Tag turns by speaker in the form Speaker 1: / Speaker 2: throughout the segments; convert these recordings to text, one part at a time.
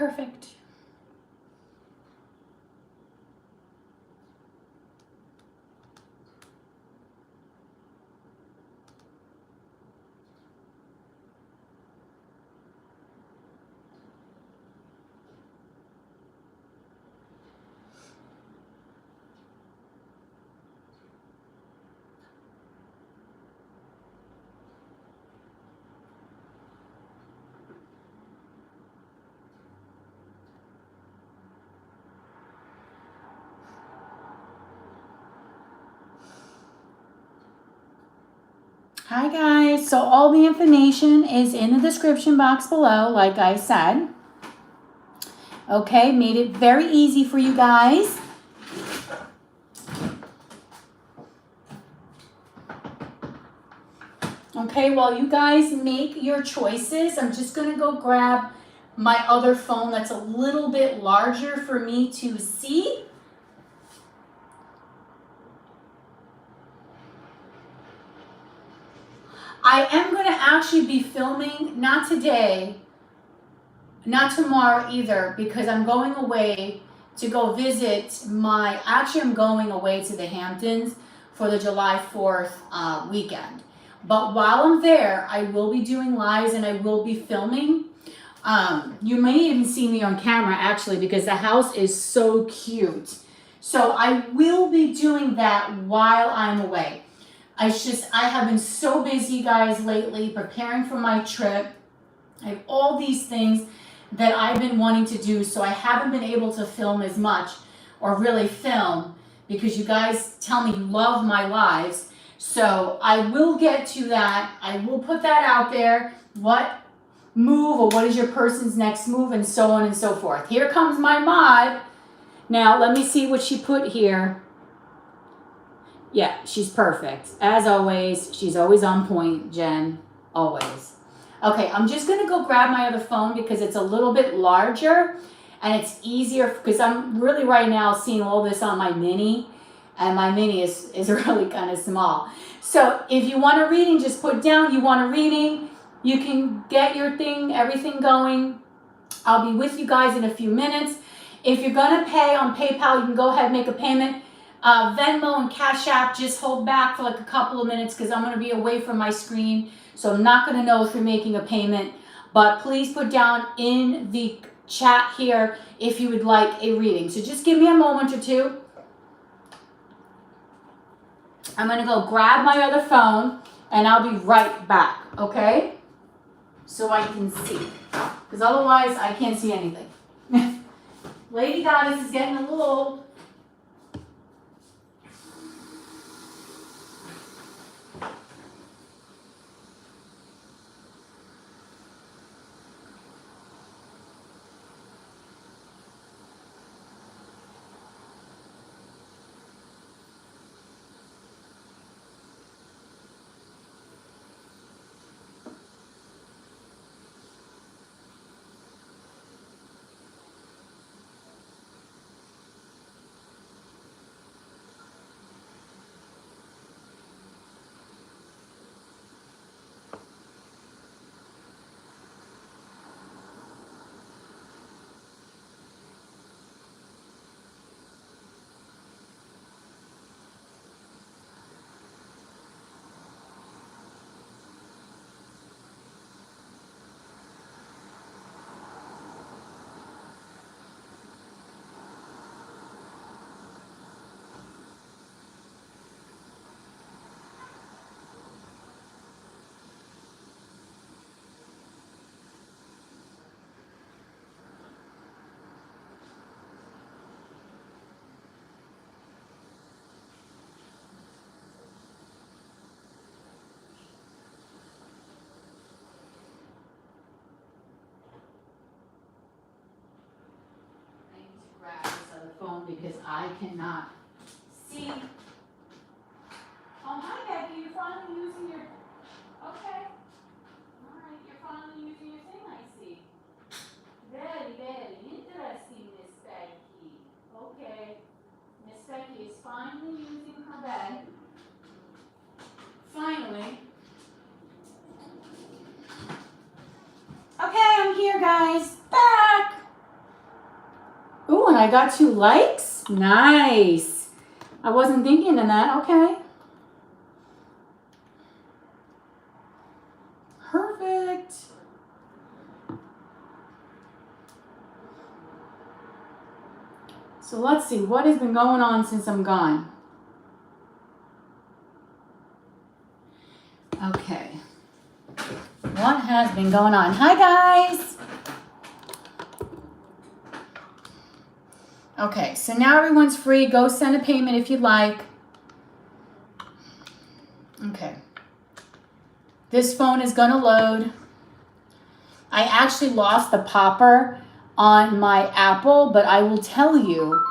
Speaker 1: Perfect. Hi guys, so all the information is in the description box below, like I said. Okay, made it very easy for you guys. Okay, while you guys make your choices, I'm just gonna go grab my other phone that's a little bit larger for me to see. I am going to actually be filming, not today, not tomorrow either, because I'm going away to go visit I'm going away to the Hamptons for the July 4th weekend. But while I'm there, I will be doing lives and I will be filming. You may even see me on camera actually, because the house is so cute. So I will be doing that while I'm away. I have been so busy, guys, lately, preparing for my trip. I have all these things that I've been wanting to do, so I haven't been able to film as much, or really film, because you guys tell me you love my lives. So I will get to that. I will put that out there. What move, or what is your person's next move, and so on and so forth. Here comes my mod. Now, let me see what she put here. Yeah, she's perfect. As always, she's always on point, Jen. Always. Okay, I'm just going to go grab my other phone because it's a little bit larger and it's easier because I'm really right now seeing all this on my mini, and my mini is really kind of small. So if you want a reading, just put down you want a reading. You can get your thing, everything going. I'll be with you guys in a few minutes. If you're going to pay on PayPal, you can go ahead and make a payment. Venmo and Cashapp, just hold back for like a couple of minutes because I'm going to be away from my screen. So I'm not going to know if you're making a payment. But please put down in the chat here if you would like a reading. So just give me a moment or two. I'm going to go grab my other phone and I'll be right back, okay? So I can see. Because otherwise I can't see anything. Lady Goddess is getting a little... grab this other phone because I cannot see. Oh, hi, Becky. You're finally using your... Okay. All right. You're finally using your thing, I see. Very, very interesting, Miss Becky. Okay. Miss Becky is finally using her bed. Finally. Okay, I'm here, guys. Back. I got 2 likes. Nice. I wasn't thinking of that. Okay. Perfect. So let's see. What has been going on since I'm gone? Okay. What has been going on? Hi, guys. Okay, so now everyone's free. Go send a payment if you'd like. Okay. This phone is going to load. I actually lost the popper on my Apple, but I will tell you,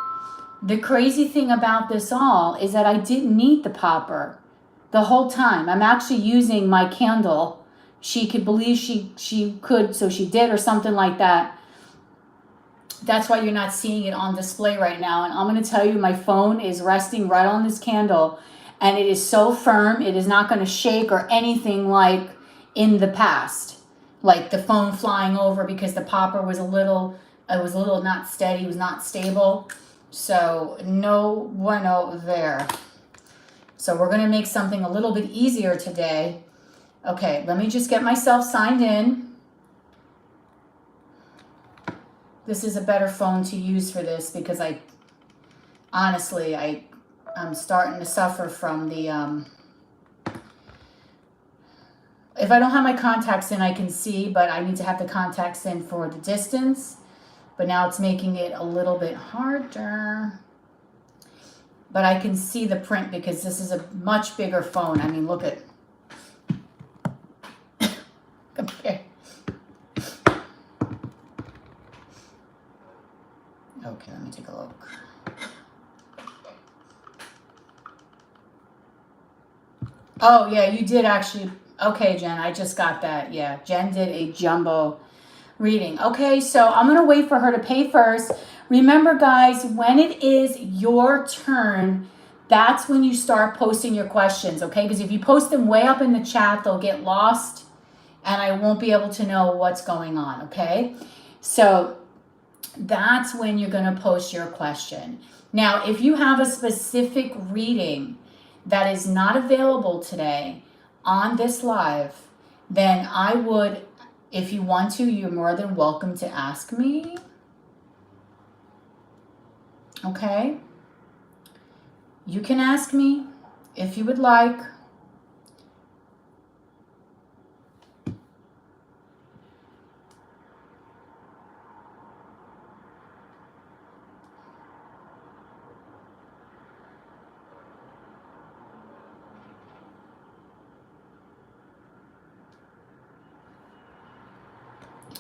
Speaker 1: the crazy thing about this all is that I didn't need the popper the whole time. I'm actually using my candle. She could believe she could, so she did, or something like that. That's why you're not seeing it on display right now. And I'm going to tell you, my phone is resting right on this candle, and it is so firm, it is not going to shake or anything like in the past. Like the phone flying over, because the popper was a little not steady, it was not stable. So no bueno there. So we're going to make something a little bit easier today. Okay, let me just get myself signed in. This is a better phone to use for this, because I'm starting to suffer from the, if I don't have my contacts in, I can see, but I need to have the contacts in for the distance. But now it's making it a little bit harder. But I can see the print because this is a much bigger phone. I mean, look at, compare. Okay, let me take a look. Oh, yeah, you did actually. Okay, Jen, I just got that. Yeah, Jen did a jumbo reading. Okay, so I'm going to wait for her to pay first. Remember, guys, when it is your turn, that's when you start posting your questions, okay? Because if you post them way up in the chat, they'll get lost, and I won't be able to know what's going on, okay? So that's when you're going to post your question. Now, if you have a specific reading that is not available today on this live, then I would, if you want to, you're more than welcome to ask me. Okay? You can ask me if you would like.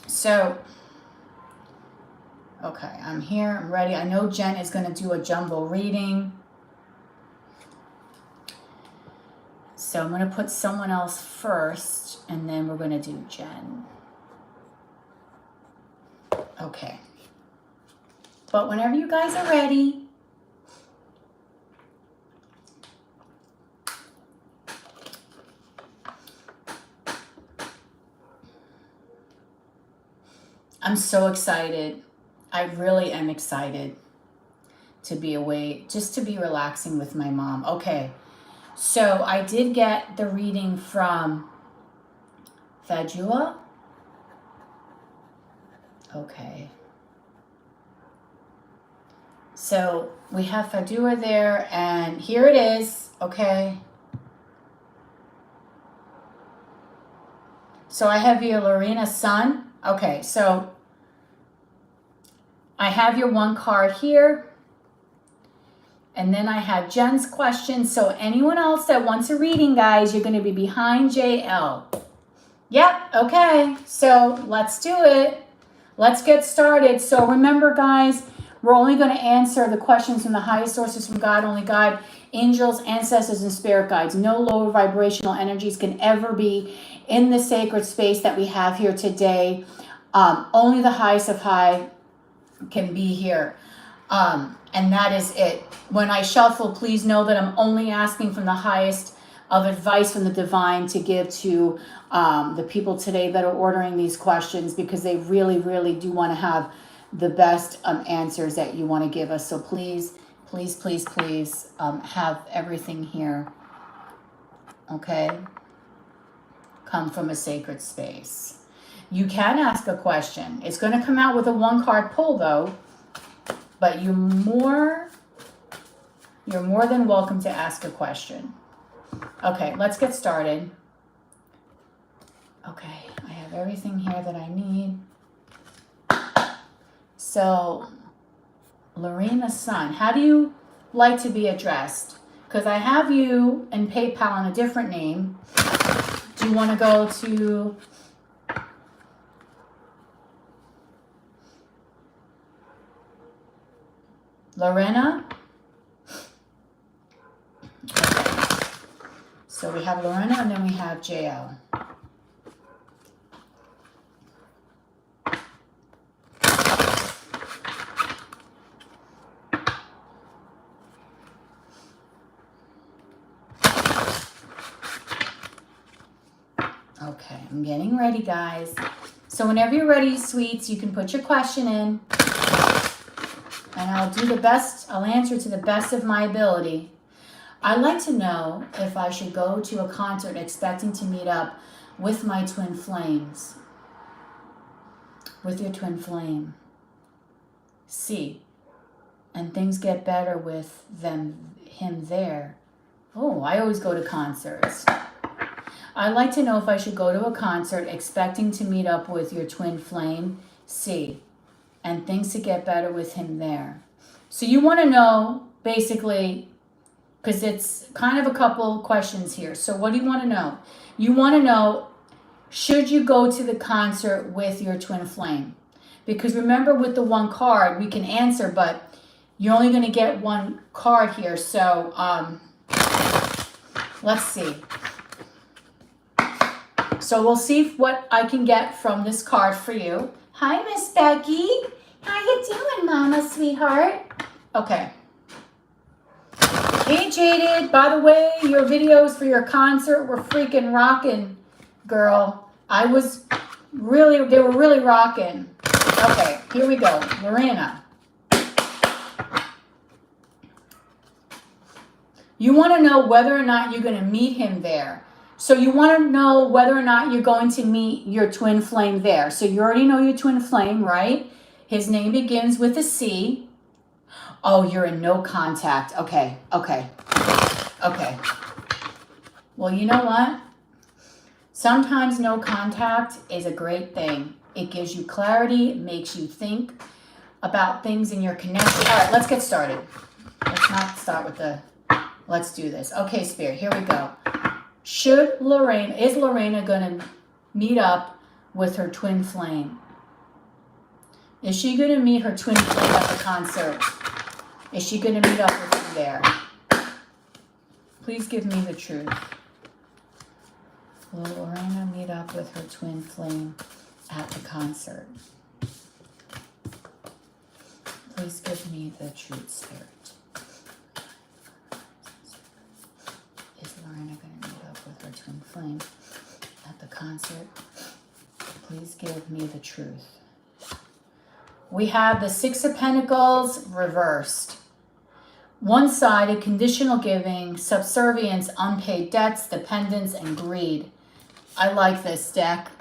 Speaker 1: So, okay, I'm here, I'm ready. I know Jen is going to do a jumbo reading. So I'm going to put someone else first, and then we're going to do Jen. Okay. But whenever you guys are ready. I'm so excited. I really am excited to be away, just to be relaxing with my mom. Okay, so I did get the reading from Fadua. Okay. So we have Fadua there, and here it is, okay? So I have you, Lorena's son. Okay, so I have your one card here. And then I have Jen's question. So anyone else that wants a reading, guys, you're going to be behind JL. Yep, okay. So let's do it. Let's get started. So remember, guys, we're only going to answer the questions from the highest sources from God, only God, angels, ancestors, and spirit guides. No lower vibrational energies can ever be in the sacred space that we have here today. Only the highest of high can be here. And that is it. When I shuffle, please know that I'm only asking from the highest of advice from the divine to give to the people today that are ordering these questions, because they really, really do want to have the best answers that you want to give us. So please, please, please, please have everything here, okay, come from a sacred space. You can ask a question. It's going to come out with a 1-card pull though, but you're more than welcome to ask a question. Okay, let's get started. Okay, I have everything here that I need. So, Lorena Sun, how do you like to be addressed? Because I have you in PayPal on a different name. Do you want to go to Lorena? Okay. So we have Lorena and then we have JL. Okay, I'm getting ready, guys. So whenever you're ready, sweets, you can put your question in. And I'll do the best, I'll answer to the best of my ability. I'd like to know if I should go to a concert expecting to meet up with my twin flames. With your twin flame. C. And things get better with him there. Oh, I always go to concerts. I'd like to know if I should go to a concert expecting to meet up with your twin flame, C, and things to get better with him there. So you want to know, basically, because it's kind of a couple questions here. So what do you want to know? You want to know, should you go to the concert with your twin flame? Because remember, with the 1 card, we can answer, but you're only going to get 1 card here. So let's see. So we'll see what I can get from this card for you. Hi, Miss Becky. How you doing, Mama, sweetheart? Okay. Hey, Jaded. By the way, your videos for your concert were freaking rocking, girl. They were really rocking. Okay, here we go. Lorena. You want to know whether or not you're going to meet him there. So you want to know whether or not you're going to meet your twin flame there. So you already know your twin flame, right? His name begins with a C. Oh, you're in no contact. Okay. Well, you know what? Sometimes no contact is a great thing. It gives you clarity. It makes you think about things in your connection. All right, let's get started. Let's not start with let's do this. Okay, Spirit, here we go. Is Lorena going to meet up with her twin flame? Is she going to meet her twin flame at the concert? Is she going to meet up with him there? Please give me the truth. Will Lorena meet up with her twin flame at the concert? Please give me the truth, Spirit. Is Lorena going to meet up with her twin flame at the concert? Please give me the truth. We have the 6 of Pentacles reversed. One-sided, conditional giving, subservience, unpaid debts, dependence, and greed. I like this deck.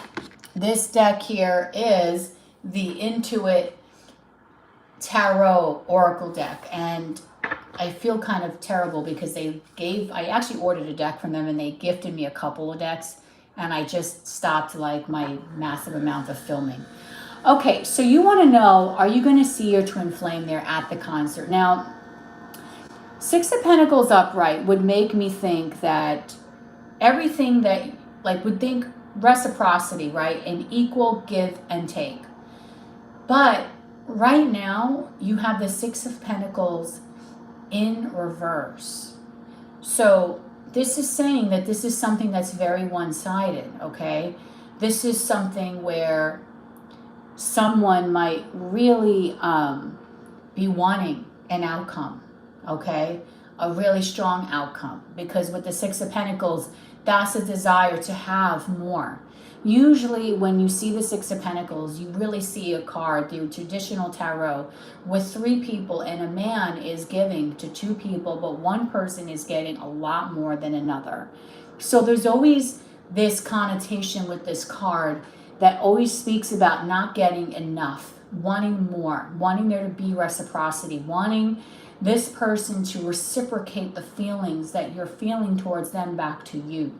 Speaker 1: This deck here is the Intuit Tarot Oracle deck. And I feel kind of terrible because I actually ordered a deck from them and they gifted me a couple of decks. And I just stopped like my massive amount of filming. Okay, so you want to know, are you going to see your twin flame there at the concert? Now, 6 of Pentacles upright would make me think that everything that, would think reciprocity, right? An equal give and take. But right now, you have the 6 of Pentacles in reverse. So this is saying that this is something that's very one-sided, okay? This is something where someone might really be wanting an outcome, okay? A really strong outcome. Because with the 6 of Pentacles, that's a desire to have more. Usually when you see the Six of Pentacles, you really see a card through traditional tarot with 3 people, and a man is giving to 2 people, but one person is getting a lot more than another. So there's always this connotation with this card that always speaks about not getting enough, wanting more, wanting there to be reciprocity, wanting this person to reciprocate the feelings that you're feeling towards them back to you.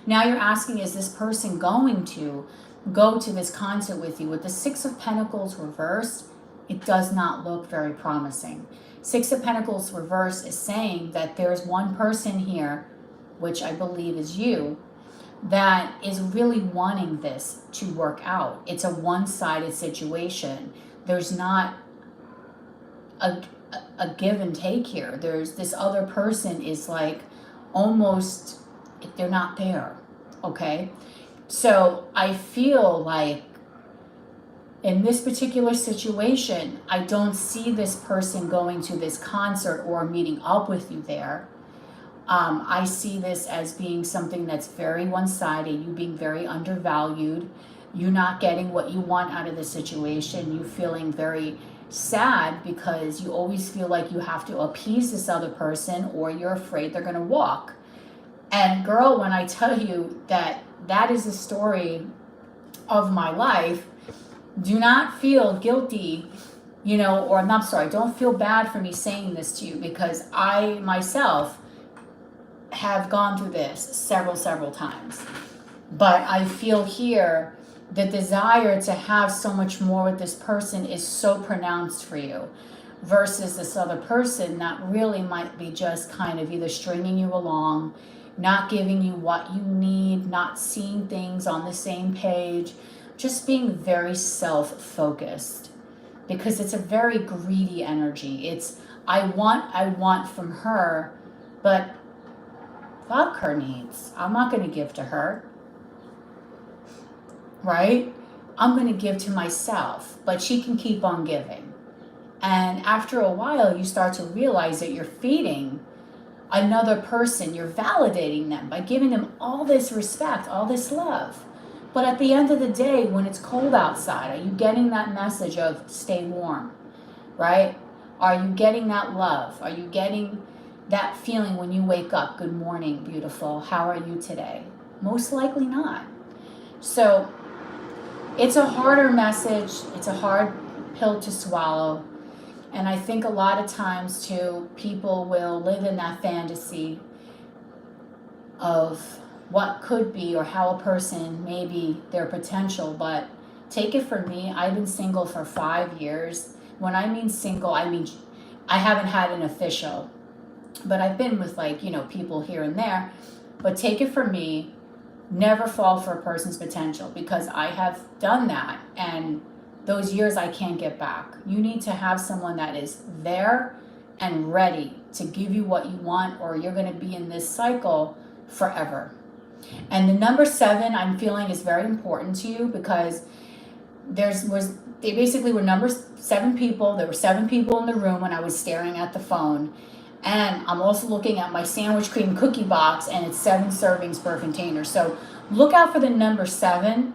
Speaker 1: Now you're asking, is this person going to go to this concert with you? With the Six of Pentacles reversed, it does not look very promising. Six of Pentacles reversed is saying that there's one person here, which I believe is you, that is really wanting this to work out. It's a one-sided situation. There's not a give and take here. There's this other person is like almost, they're not there, okay? So I feel like in this particular situation, I don't see this person going to this concert or meeting up with you there. I see this as being something that's very one-sided, you being very undervalued, you not getting what you want out of the situation, you feeling very sad because you always feel like you have to appease this other person or you're afraid they're going to walk. And girl, when I tell you that that is the story of my life, do not feel guilty, you know, or I'm sorry, don't feel bad for me saying this to you, because I myself have gone through this several times. But I feel here the desire to have so much more with this person is so pronounced for you, versus this other person that really might be just kind of either stringing you along, not giving you what you need, not seeing things on the same page, just being very self-focused, because it's a very greedy energy. It's I want from her, but fuck her needs. I'm not going to give to her, right? I'm going to give to myself, but she can keep on giving. And after a while, you start to realize that you're feeding another person. You're validating them by giving them all this respect, all this love. But at the end of the day, when it's cold outside, are you getting that message of stay warm, right? Are you getting that love? Are you getting that feeling when you wake up, good morning, beautiful, how are you today? Most likely not. So it's a harder message. It's a hard pill to swallow. And I think a lot of times too, people will live in that fantasy of what could be or how a person may be their potential. But take it from me, I've been single for 5 years. When I mean single, I mean I haven't had an official, but I've been with people here and there. But take it from me, never fall for a person's potential, because I have done that, and those years I can't get back. You need to have someone that is there and ready to give you what you want, or you're going to be in this cycle forever. And the number 7 I'm feeling is very important to you, because they basically were number 7 people. There were 7 people in the room when I was staring at the phone. And I'm also looking at my sandwich cream cookie box, and it's 7 servings per container. So look out for the number 7.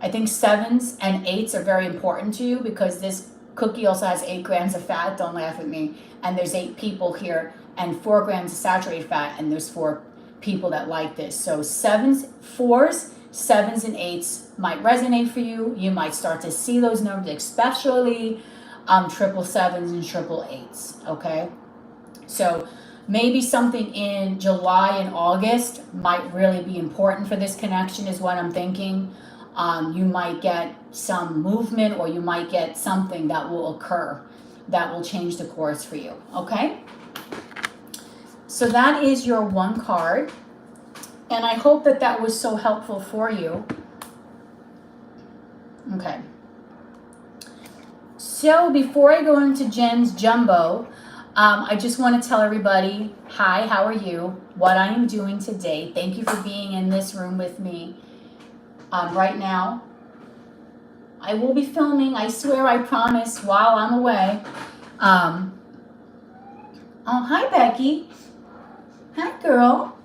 Speaker 1: I think 7s and 8s are very important to you, because this cookie also has 8 grams of fat. Don't laugh at me. And there's 8 people here, and 4 grams of saturated fat, and there's 4 people that like this. So 4s, 7s, and 8s might resonate for you. You might start to see those numbers, especially 777s and 888s, okay? So maybe something in July and August might really be important for this connection, is what I'm thinking. You might get some movement, or you might get something that will occur that will change the course for you, okay? So that is your 1 card, and I hope that that was so helpful for you. Okay. So before I go into Jen's Jumbo, I just want to tell everybody, hi, how are you? What I am doing today. Thank you for being in this room with me. Right now, I will be filming, I swear, I promise, while I'm away. Oh, hi, Becky. Hi, girl.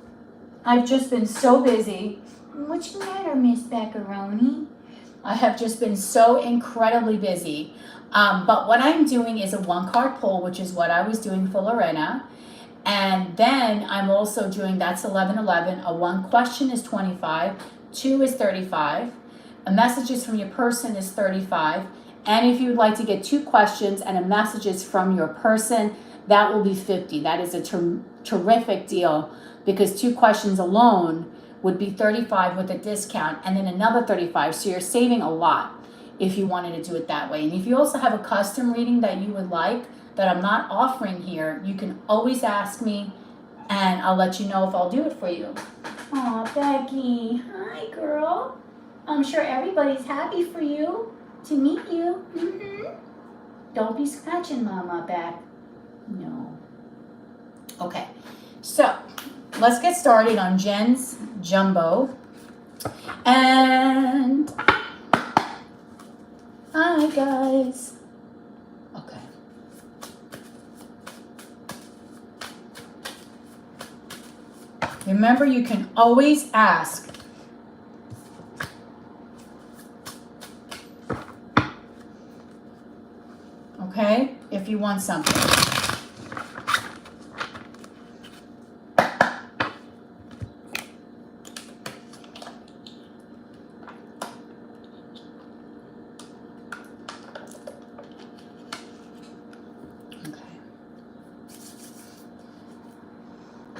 Speaker 1: I've just been so busy. What's the matter, Miss Macaroni? I have just been so incredibly busy. But what I'm doing is a 1-card pull, which is what I was doing for Lorena. And then I'm also doing, that's 1111. A 1 question is 25. 2 is 35. A messages from your person is 35. And if you would like to get 2 questions and a messages from your person, that will be 50. That is a terrific deal, because 2 questions alone would be 35 with a discount, and then another 35. So you're saving a lot if you wanted to do it that way. And if you also have a custom reading that you would like that I'm not offering here, you can always ask me and I'll let you know if I'll do it for you. Aw, Becky. Hi, girl. I'm sure everybody's happy for you to meet you. Don't be scratching Mama back. No. Okay, so let's get started on Jen's Jumbo. And hi, guys. Okay. Remember, you can always ask. Okay, if you want something.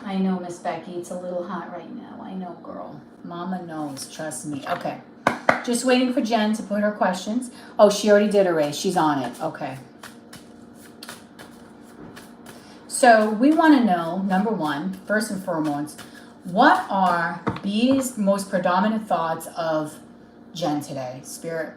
Speaker 1: I know, Miss Becky, it's a little hot right now. I know, girl. Mama knows, trust me. Okay, just waiting for Jen to put her questions. Oh, she already did a race. She's on it. Okay. So we want to know, number one, first and foremost, what are B's most predominant thoughts of Jen today? Spirit.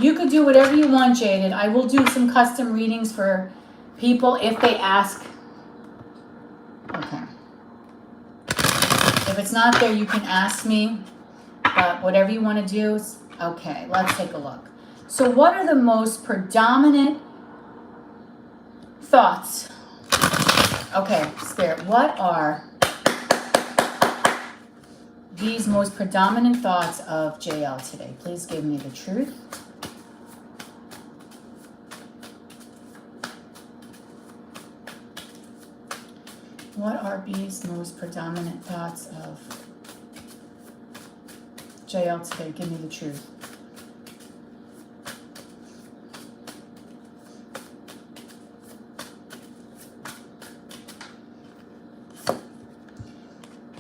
Speaker 1: You could do whatever you want, Jaded. I will do some custom readings for people if they ask. Okay. If it's not there, you can ask me. But whatever you want to do. Okay, let's take a look. So what are the most predominant thoughts? Okay, Spirit, what are these most predominant thoughts of JL today? Please give me the truth. What are B's most predominant thoughts of JL today? Give me the truth.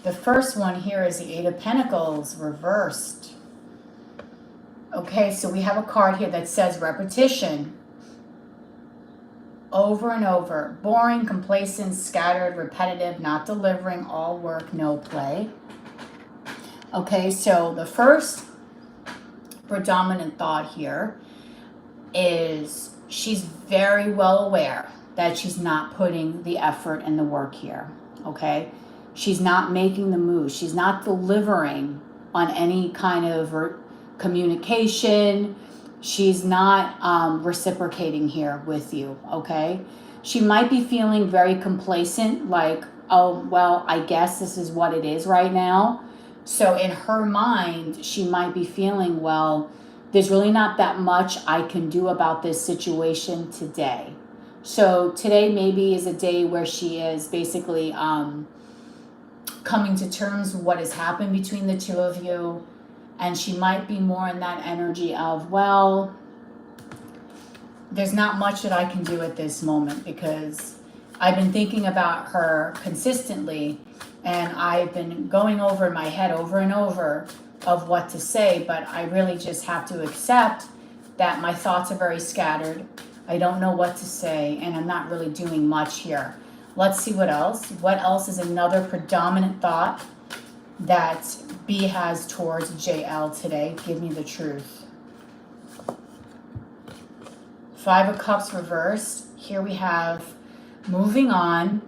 Speaker 1: The first one here is the 8 of Pentacles reversed. Okay, so we have a card here that says repetition. Over and over. Boring, complacent, scattered, repetitive, not delivering, all work, no play. Okay, so the first predominant thought here is she's very well aware that she's not putting the effort and the work here. Okay, she's not making the move. She's not delivering on any kind of communication. She's not reciprocating here with you, okay? She might be feeling very complacent, like, oh, well, I guess this is what it is right now. So in her mind, she might be feeling, well, there's really not that much I can do about this situation today. So today maybe is a day where she is basically coming to terms with what has happened between the two of you. And she might be more in that energy of, well, there's not much that I can do at this moment because I've been thinking about her consistently and I've been going over in my head over and over of what to say, but I really just have to accept that my thoughts are very scattered. I don't know what to say and I'm not really doing much here. Let's see what else. What else is another predominant thought that B has towards JL today? Give me the truth. 5 of Cups reversed. Here we have moving on,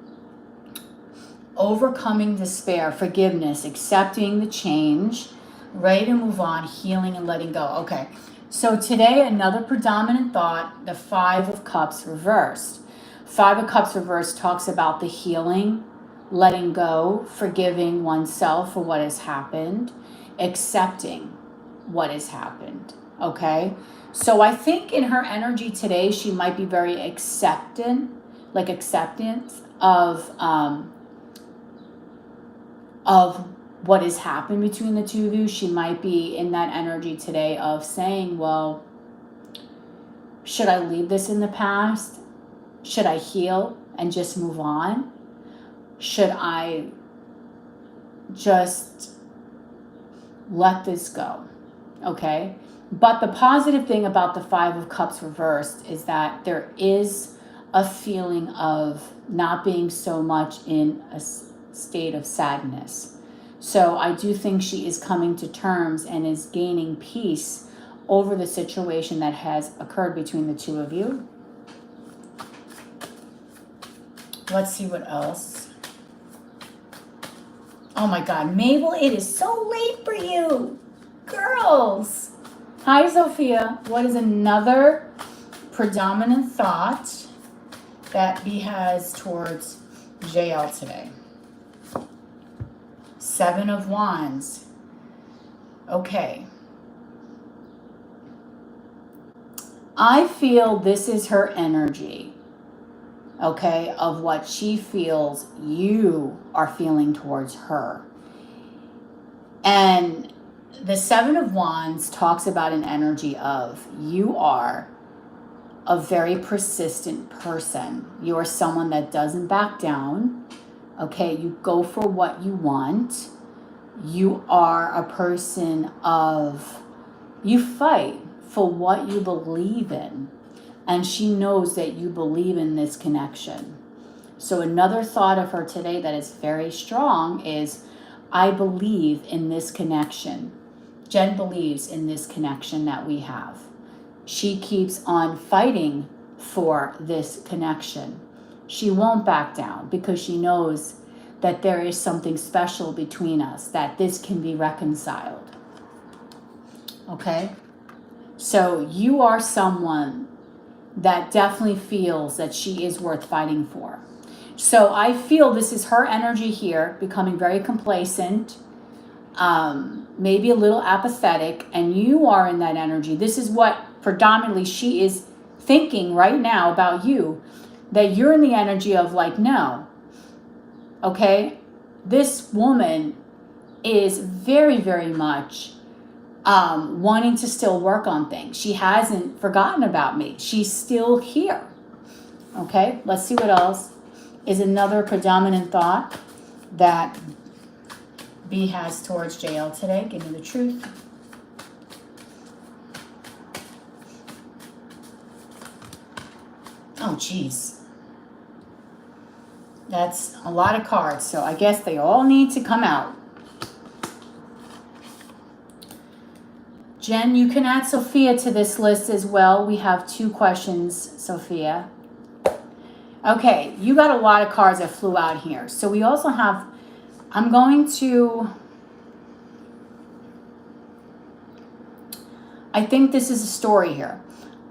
Speaker 1: overcoming despair, forgiveness, accepting the change, Ready to move on, healing and letting go. Okay. So today, another predominant thought, the Five of Cups reversed. Five of Cups reversed talks about the healing, letting go, forgiving oneself for what has happened, accepting what has happened. Okay. So I think in her energy today, she might be very acceptance of what has happened between the two of you. She might be in that energy today of saying, well, should I leave this in the past? Should I heal and just move on? Should I just let this go? Okay. But the positive thing about the Five of Cups reversed is that there is a feeling of not being so much in a state of sadness. So I do think she is coming to terms and is gaining peace over the situation that has occurred between the two of you. Let's see what else. Oh my God, Mabel, it is so late for you. Girls. Hi, Sophia. What is another predominant thought that B has towards JL today? Seven of Wands. Okay. I feel this is her energy, okay, of what she feels you are feeling towards her. And the Seven of Wands talks about an energy of you are a very persistent person. You are someone that doesn't back down. Okay, you go for what you want. You are a person of, you fight for what you believe in. And she knows that you believe in this connection. So another thought of her today that is very strong is, I believe in this connection. Jen believes in this connection that we have. She keeps on fighting for this connection. She won't back down because she knows that there is something special between us, that this can be reconciled. Okay? So you are someone that definitely feels that she is worth fighting for. So I feel this is her energy here, becoming very complacent, maybe a little apathetic, and you are in that energy. This is what predominantly she is thinking right now about you, that you're in the energy of like, no, okay, this woman is very, very much wanting to still work on things. She hasn't forgotten about me. She's still here. Okay, let's see what else is another predominant thought that B has towards JL today. Give me the truth. Oh, geez. That's a lot of cards, so I guess they all need to come out. Jen, you can add Sophia to this list as well. We have 2 questions, Sophia. Okay, you got a lot of cards that flew out here. So we also have, I'm going to, I think this is a story here.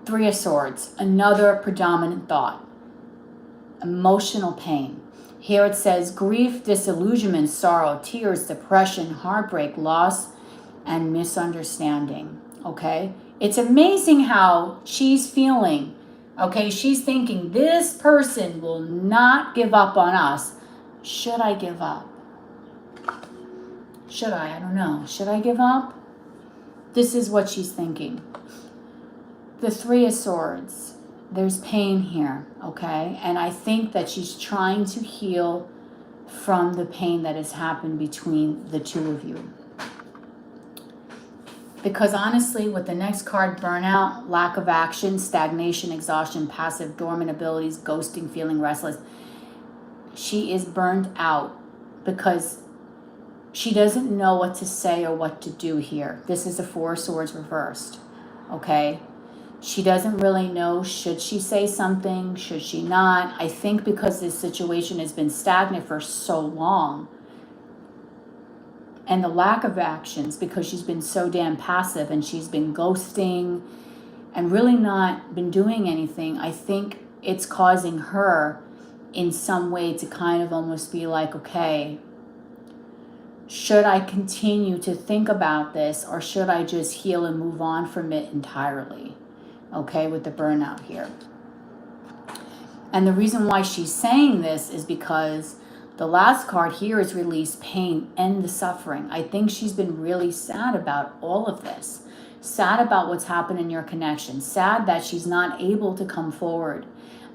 Speaker 1: 3 of Swords, another predominant thought. Emotional pain. Here it says grief, disillusionment, sorrow, tears, depression, heartbreak, loss, and misunderstanding. Okay? It's amazing how she's feeling. Okay, she's thinking this person will not give up on us. Should I give up? Should I? I don't know. Should I give up? This is what she's thinking. The 3 of Swords. There's pain here, okay? And I think that she's trying to heal from the pain that has happened between the 2 of you. Because honestly, with the next card, burnout, lack of action, stagnation, exhaustion, passive, dormant abilities, ghosting, feeling restless, she is burned out because she doesn't know what to say or what to do here. This is the 4 of Swords reversed, okay? She doesn't really know, should she say something, should she not? I think because this situation has been stagnant for so long, and the lack of actions, because she's been so damn passive and she's been ghosting and really not been doing anything, I think it's causing her in some way to kind of almost be like, okay, should I continue to think about this, or should I just heal and move on from it entirely? Okay, with the burnout here. And the reason why she's saying this is because the last card here is release pain and the suffering. I think she's been really sad about all of this. Sad about what's happened in your connection. Sad that she's not able to come forward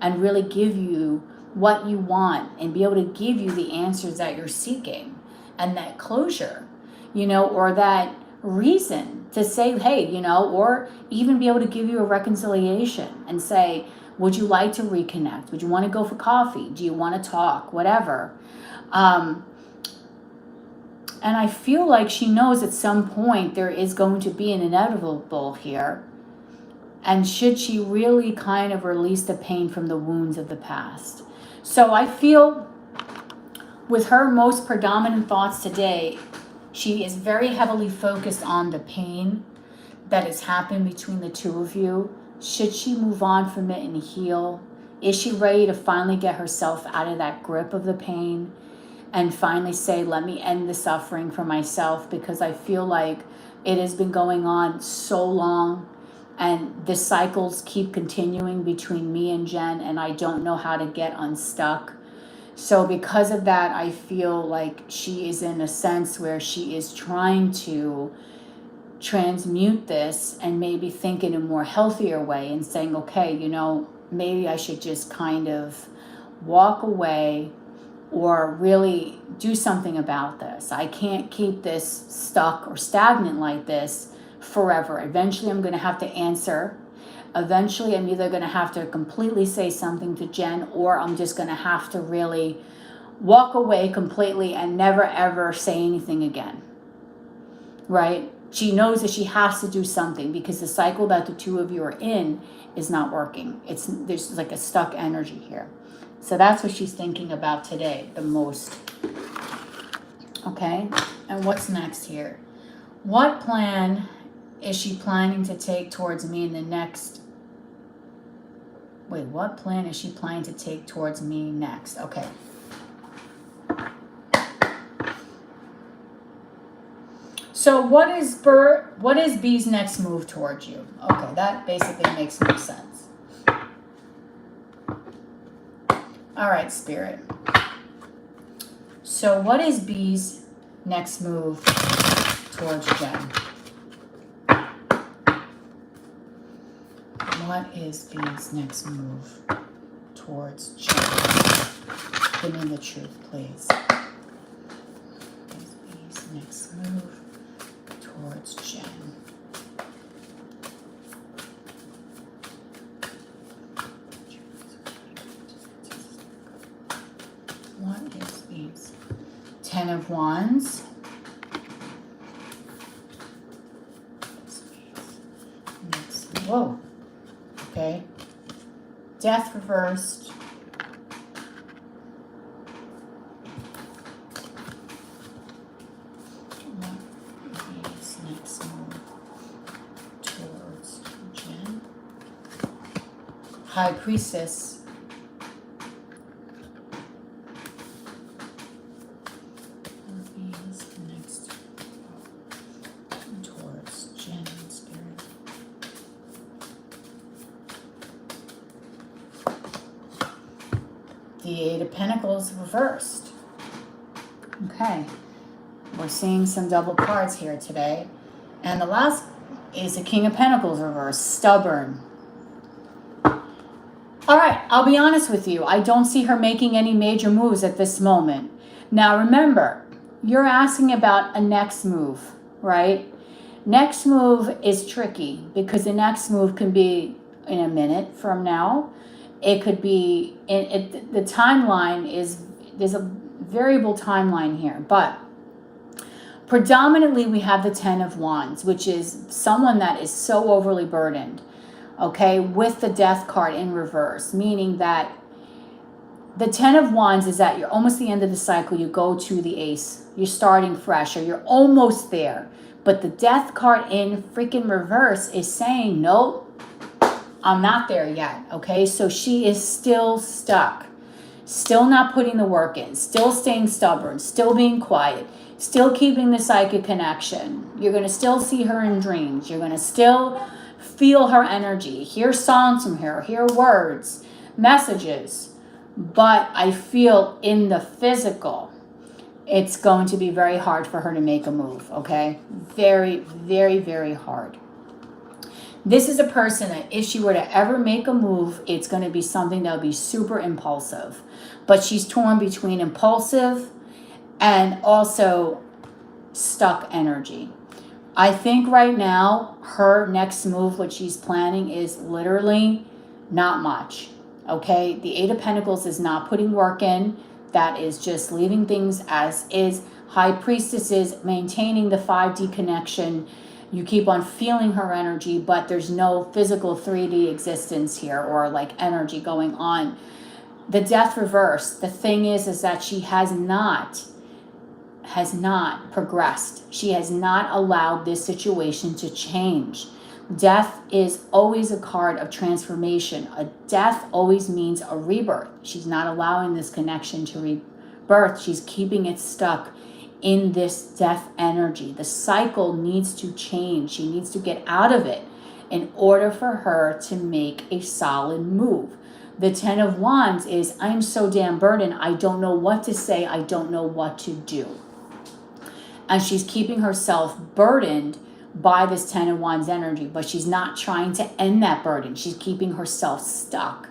Speaker 1: and really give you what you want and be able to give you the answers that you're seeking and that closure, you know, or that reason to say, hey, you know, or even be able to give you a reconciliation and say, would you like to reconnect? Would you want to go for coffee? Do you want to talk? Whatever. And I feel like she knows at some point there is going to be an inevitable here. And should she really kind of release the pain from the wounds of the past? So I feel with her most predominant thoughts today, she is very heavily focused on the pain that has happened between the two of you. Should she move on from it and heal? Is she ready to finally get herself out of that grip of the pain and finally say, let me end the suffering for myself? Because I feel like it has been going on so long and the cycles keep continuing between me and Jen, and I don't know how to get unstuck. So because of that, I feel like she is in a sense where she is trying to transmute this and maybe think in a more healthier way and saying, okay, you know, maybe I should just kind of walk away or really do something about this. I can't keep this stuck or stagnant like this forever. Eventually I'm going to have to answer. Eventually I'm either going to have to completely say something to Jen, or I'm just going to have to really walk away completely and never ever say anything again. Right? She knows that she has to do something because the cycle that the two of you are in is not working. There's like a stuck energy here. So that's what she's thinking about today the most. Okay? And what's next here? What plan is she planning to take towards me in the next... Wait, what plan is she planning to take towards me next? Okay. So what is B's next move towards you? Okay, that basically makes no sense. All right, Spirit. So what is B's next move towards Jen? What is B's next move towards Jen? Give me the truth, please. What is B's next move towards Jen? What is B's? 10 of Wands. Next, whoa. Okay. Death reversed. What is next move towards Jen? High Priestess. What is next towards Jen, Spirit? The Eight of Pentacles reversed. Okay. We're seeing some double cards here today. And the last is the King of Pentacles reversed. Stubborn. All right, I'll be honest with you. I don't see her making any major moves at this moment. Now remember, you're asking about a next move, right? Next move is tricky because the next move can be in a minute from now. It could be, the timeline is, there's a variable timeline here, but predominantly we have the 10 of Wands, which is someone that is so overly burdened, okay, with the Death card in reverse, meaning that The Ten of Wands is that you're almost the end of the cycle. You go to the Ace. You're starting fresh, or you're almost there. But the Death card in freaking reverse is saying, nope, I'm not there yet. Okay, so she is still stuck. Still not putting the work in. Still staying stubborn. Still being quiet. Still keeping the psychic connection. You're going to still see her in dreams. You're going to still feel her energy. Hear songs from her. Hear words. Messages. But I feel in the physical, it's going to be very hard for her to make a move, okay? Very, very, very hard. This is a person that if she were to ever make a move, it's going to be something that will be super impulsive. But she's torn between impulsive and also stuck energy. I think right now, her next move, what she's planning, is literally not much. Okay, the Eight of Pentacles is not putting work in. That is just leaving things as is. High Priestess is maintaining the 5D connection. You keep on feeling her energy, but there's no physical 3D existence here or like energy going on. The Death reverse, the thing is that she has not progressed. She has not allowed this situation to change. Death is always a card of transformation. A death always means a rebirth. She's not allowing this connection to rebirth. She's keeping it stuck in this death energy. The cycle needs to change. She needs to get out of it in order for her to make a solid move. The Ten of Wands is, I'm so damn burdened. I don't know what to say. I don't know what to do. And she's keeping herself burdened by this Ten of Wands energy, but she's not trying to end that burden. She's keeping herself stuck.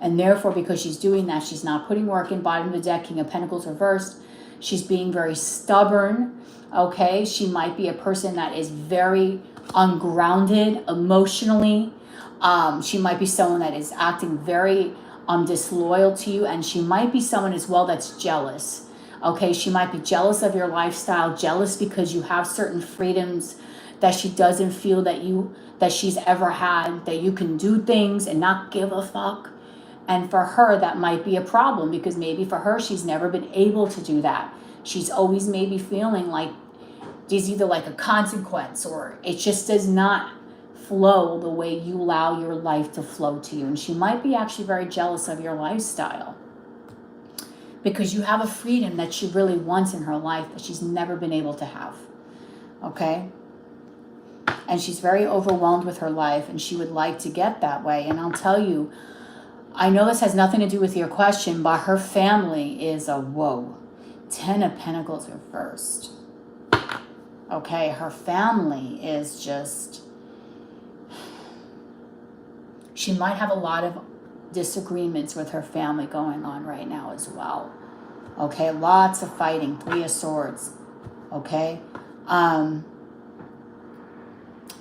Speaker 1: And therefore, because she's doing that, she's not putting work in. Bottom of the deck, King of Pentacles reversed. She's being very stubborn, okay? She might be a person that is very ungrounded emotionally. She might be someone that is acting very disloyal to you, and she might be someone as well that's jealous, okay? She might be jealous of your lifestyle, jealous because you have certain freedoms that she doesn't feel that she's ever had, that you can do things and not give a fuck. And for her, that might be a problem, because maybe for her, she's never been able to do that. She's always maybe feeling like there's either like a consequence, or it just does not flow the way you allow your life to flow to you. And she might be actually very jealous of your lifestyle, because you have a freedom that she really wants in her life that she's never been able to have, okay? And she's very overwhelmed with her life, and she would like to get that way. And I'll tell you, I know this has nothing to do with your question, but her family is a whoa. Ten of Pentacles reversed. Okay, her family is just... She might have a lot of disagreements with her family going on right now as well. Okay, lots of fighting. Three of Swords. Okay?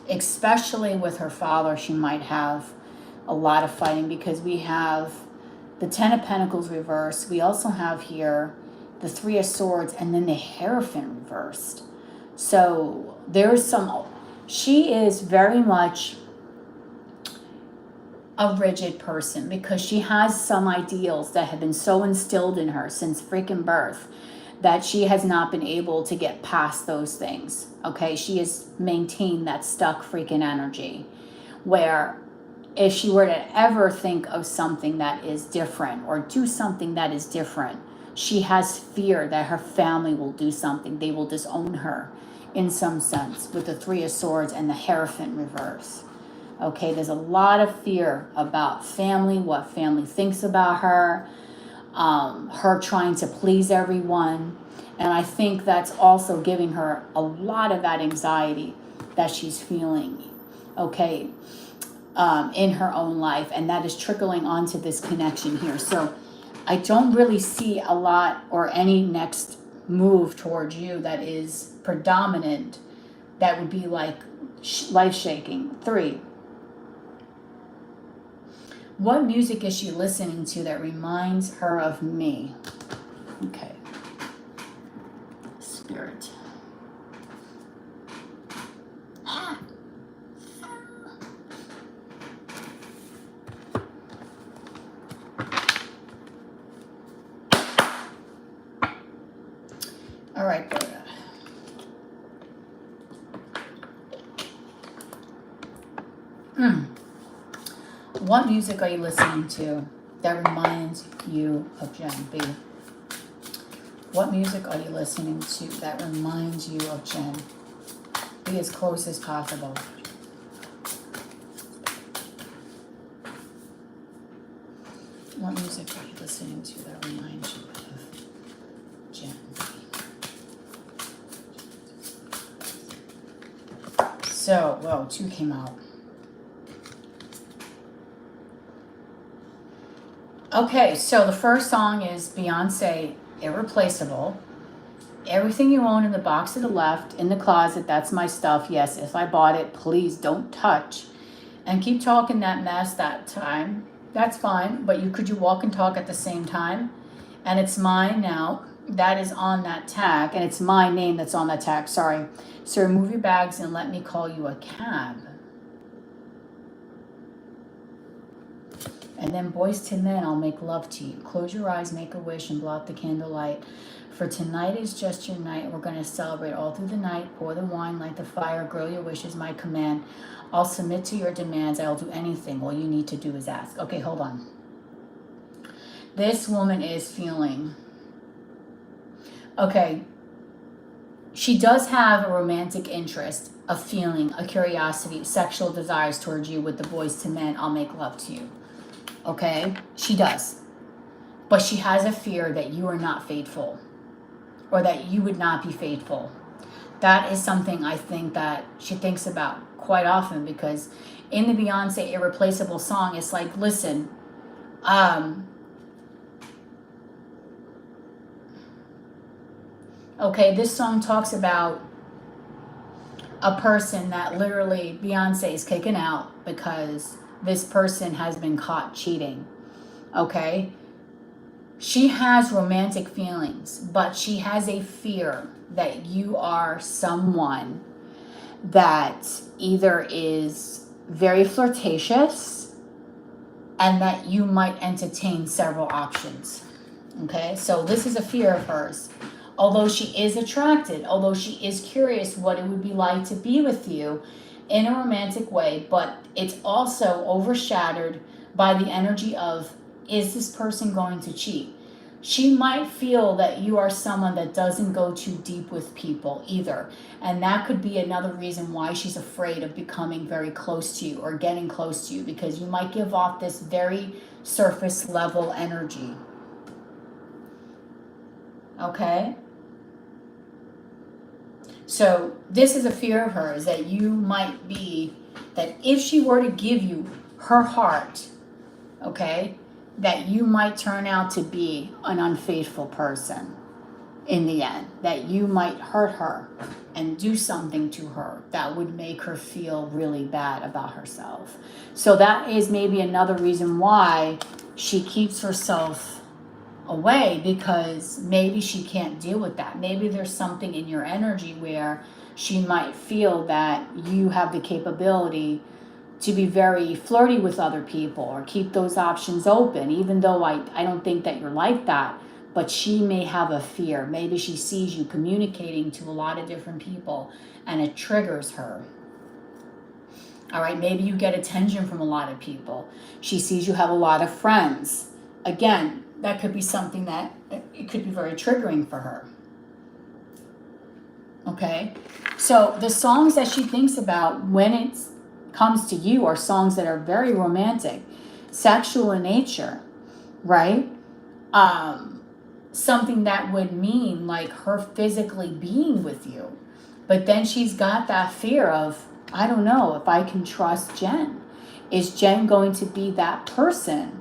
Speaker 1: Especially with her father, she might have a lot of fighting, because we have the Ten of Pentacles reversed. We also have here the Three of Swords, and then the Hierophant reversed. So there's some... She is very much a rigid person, because she has some ideals that have been so instilled in her since freaking birth that she has not been able to get past those things. Okay, she has maintained that stuck freaking energy, where if she were to ever think of something that is different or do something that is different, she has fear that her family will do something. They will disown her in some sense, with the Three of Swords and the Hierophant reverse. Okay, there's a lot of fear about family, what family thinks about her, her trying to please everyone. And I think that's also giving her a lot of that anxiety that she's feeling, okay, in her own life. And that is trickling onto this connection here. So I don't really see a lot or any next move towards you that is predominant, that would be like life-shaking. 3. What music is she listening to that reminds her of me? Okay. Spirit. All right. What music are you listening to that reminds you of Jen B? What music are you listening to that reminds you of Jen? Be as close as possible. What music are you listening to that reminds you of Jen? So, whoa, 2 came out. Okay, so the first song is Beyonce, Irreplaceable. Everything you own in the box to the left, in the closet, that's my stuff. Yes, if I bought it, please don't touch. And keep talking that mess that time. That's fine, but could you walk and talk at the same time? And it's mine now. That is on that tag, and it's my name that's on that tag. Sorry. So remove your bags and let me call you a cab. And then Boys to Men, I'll make love to you. Close your eyes, make a wish, and blow out the candlelight. For tonight is just your night. We're going to celebrate all through the night. Pour the wine, light the fire. Grill your wishes, my command. I'll submit to your demands. I'll do anything. All you need to do is ask. Okay, hold on. This woman is feeling... Okay. She does have a romantic interest, a feeling, a curiosity, sexual desires towards you with the Boys to Men. I'll make love to you. Okay? She does. But she has a fear that you are not faithful. Or that you would not be faithful. That is something I think that she thinks about quite often, because in the Beyonce Irreplaceable song, it's like, listen, okay, this song talks about a person that literally Beyonce is kicking out because this person has been caught cheating. Okay? She has romantic feelings, but she has a fear that you are someone that either is very flirtatious and that you might entertain several options. Okay? So this is a fear of hers. Although she is attracted, although she is curious what it would be like to be with you in a romantic way, but it's also overshadowed by the energy of, is this person going to cheat? She might feel that you are someone that doesn't go too deep with people either. And that could be another reason why she's afraid of becoming very close to you or getting close to you, because you might give off this very surface level energy. Okay? So this is a fear of hers, that you might be, that if she were to give you her heart, okay, that you might turn out to be an unfaithful person in the end, that you might hurt her and do something to her that would make her feel really bad about herself. So that is maybe another reason why she keeps herself away, because maybe she can't deal with that. Maybe there's something in your energy where she might feel that you have the capability to be very flirty with other people or keep those options open, even though I don't think that you're like that. But she may have a fear. Maybe she sees you communicating to a lot of different people and it triggers her. All right, maybe you get attention from a lot of people. She sees you have a lot of friends. Again, that could be something that it could be very triggering for her. Okay? So the songs that she thinks about when it comes to you are songs that are very romantic, sexual in nature, right? Something that would mean like her physically being with you. But then she's got that fear of, I don't know if I can trust Jen. Is Jen going to be that person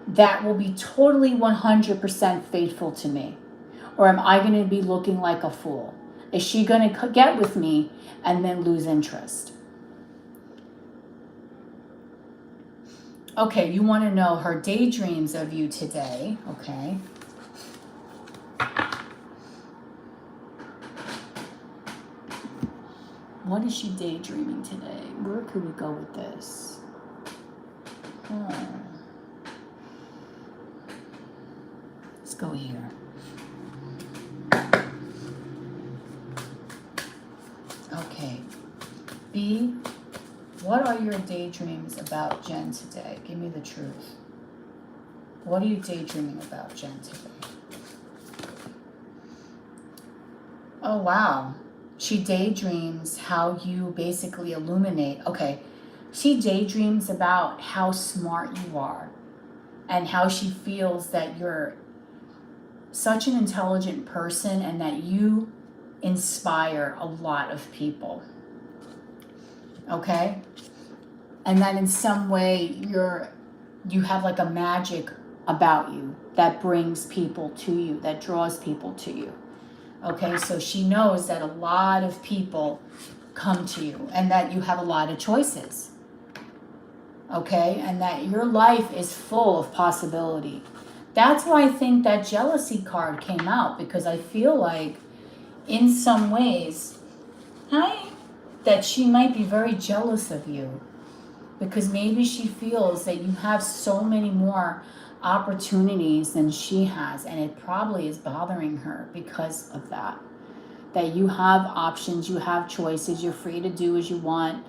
Speaker 1: that will be totally 100% faithful to me? Or am I going to be looking like a fool? Is she going to get with me and then lose interest? Okay, you want to know her daydreams of you today. Okay. What is she daydreaming today? Where could we go with this? Let's go here. B, what are your daydreams about Jen today? Give me the truth. What are you daydreaming about Jen today? Oh, wow. She daydreams how you basically illuminate. Okay. She daydreams about how smart you are and how she feels that you're such an intelligent person and that you inspire a lot of people. Okay? And that in some way you have like a magic about you that brings people to you, that draws people to you. Okay, so she knows that a lot of people come to you and that you have a lot of choices. Okay, and that your life is full of possibility. That's why I think that jealousy card came out, because I feel like in some ways, that she might be very jealous of you, because maybe she feels that you have so many more opportunities than she has, and it probably is bothering her because of that. That you have options, you have choices, you're free to do as you want.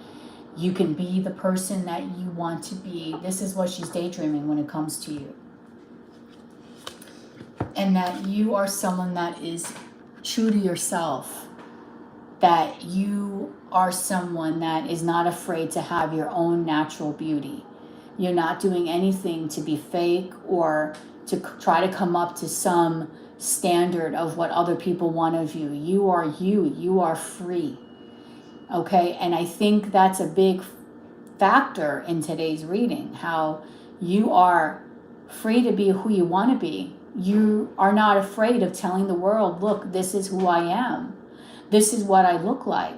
Speaker 1: You can be the person that you want to be. This is what she's daydreaming when it comes to you. And that you are someone that is true to yourself. That you are someone that is not afraid to have your own natural beauty. You're not doing anything to be fake or to try to come up to some standard of what other people want of you. You are you. You are free. Okay, and I think that's a big factor in today's reading, how you are free to be who you want to be. You are not afraid of telling the world, look, this is who I am. This is what I look like.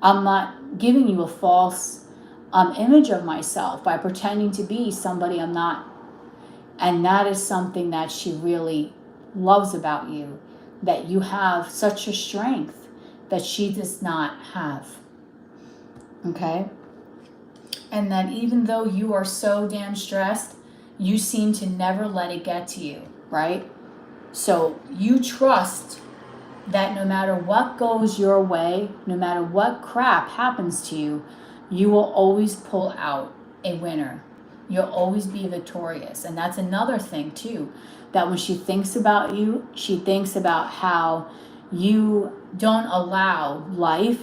Speaker 1: I'm not giving you a false image of myself by pretending to be somebody I'm not. And that is something that she really loves about you, that you have such a strength that she does not have. Okay? And that even though you are so damn stressed, you seem to never let it get to you, right? So you trust that no matter what goes your way, no matter what crap happens to you, you will always pull out a winner. You'll always be victorious. And that's another thing too, that when she thinks about you, she thinks about how you don't allow life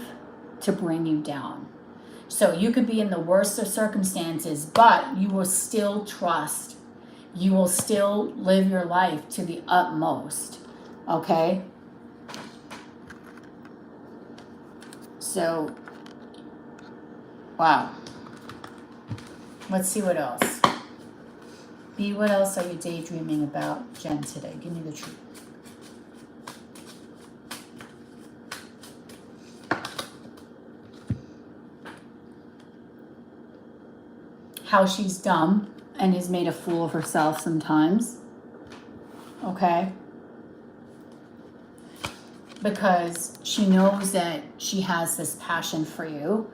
Speaker 1: to bring you down. So you could be in the worst of circumstances, but you will still trust. You will still live your life to the utmost. Okay? So, wow. Let's see what else. B, what else are you daydreaming about Jen today? Give me the truth. How she's dumb and has made a fool of herself sometimes. Okay? Because she knows that she has this passion for you,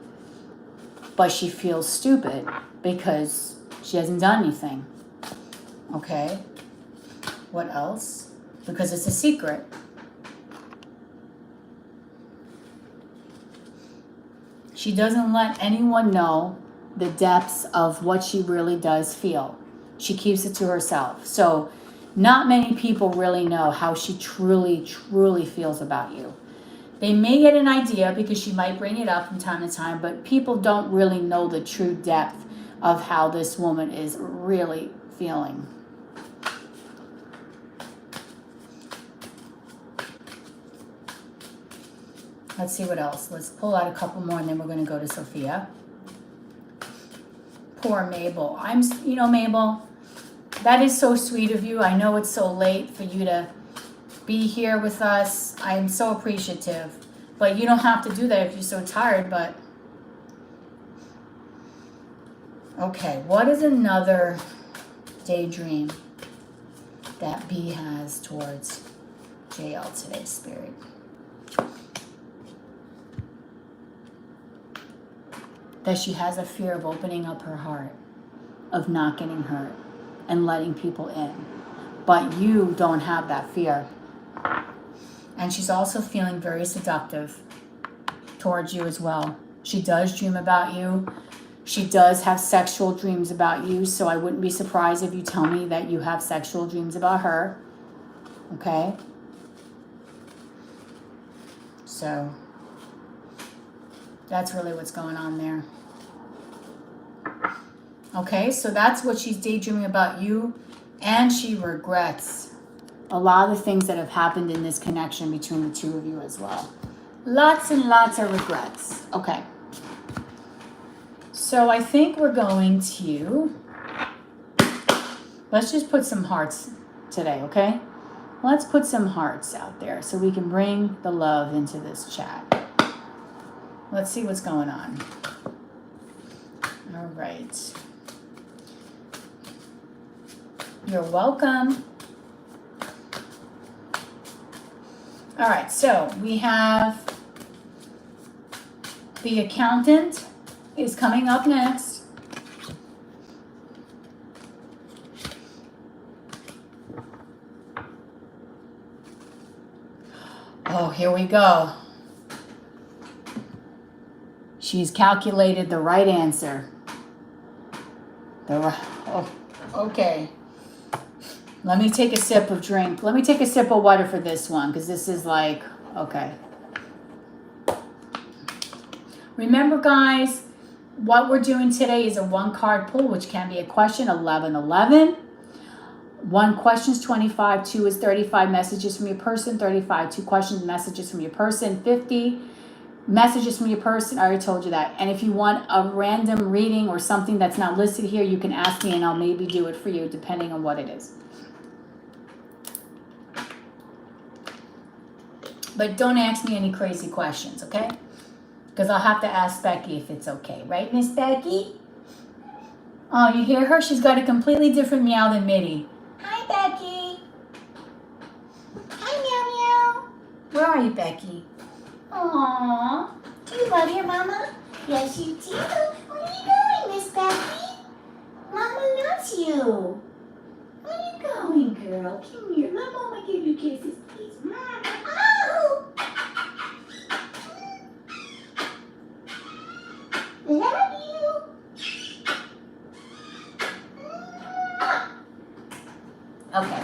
Speaker 1: but she feels stupid because she hasn't done anything. Okay? What else? Because it's a secret. She doesn't let anyone know the depths of what she really does feel. She keeps it to herself. So not many people really know how she truly, truly feels about you. They may get an idea because she might bring it up from time to time, but people don't really know the true depth of how this woman is really feeling. Let's see what else. Let's pull out a couple more and then we're going to go to Sophia. Poor Mabel. Mabel, that is so sweet of you. I know it's so late for you to be here with us. I'm so appreciative. But you don't have to do that if you're so tired, but... Okay, what is another daydream that B has towards JL today, Spirit? That she has a fear of opening up her heart, of not getting hurt, and letting people in. But you don't have that fear. And she's also feeling very seductive towards you as well. She does dream about you. She does have sexual dreams about you, so I wouldn't be surprised if you tell me that you have sexual dreams about her. Okay? So, that's really what's going on there. Okay, so that's what she's daydreaming about you, and she regrets a lot of the things that have happened in this connection between the two of you as well. Lots and lots of regrets. Okay. So I think we're going to, let's just put some hearts today, okay? Let's put some hearts out there so we can bring the love into this chat. Let's see what's going on. All right. You're welcome. All right, so we have the accountant is coming up next. Oh, here we go. She's calculated the right answer. Oh, okay. Let me take a sip of drink. Let me take a sip of water for this one, because this is like, okay. Remember, guys, what we're doing today is a one-card pull, which can be a question, 1111. One question is 25, 2 is 35 messages from your person, 35, 2 questions, messages from your person, 50 messages from your person. I already told you that. And if you want a random reading or something that's not listed here, you can ask me and I'll maybe do it for you, depending on what it is. But don't ask me any crazy questions, okay? Because I'll have to ask Becky if it's okay. Right, Miss Becky? Oh, you hear her? She's got a completely different meow than Mitty. Hi, Becky. Hi, Meow Meow. Where are you, Becky? Aww. Do you love your mama? Yes, you do. Where are you going, Miss Becky? Mama loves you. Where are you going, girl? Come here. Let Mama give you kisses, please. Oh! Love you. Okay.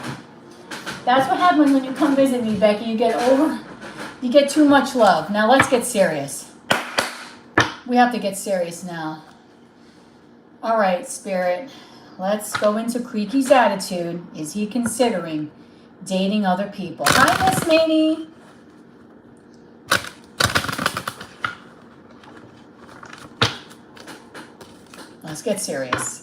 Speaker 1: That's what happens when you come visit me, Becky. You get too much love. Now let's get serious. We have to get serious now. All right, Spirit. Let's go into Creaky's attitude. Is he considering dating other people? Hi, Miss Maney. Let's get serious.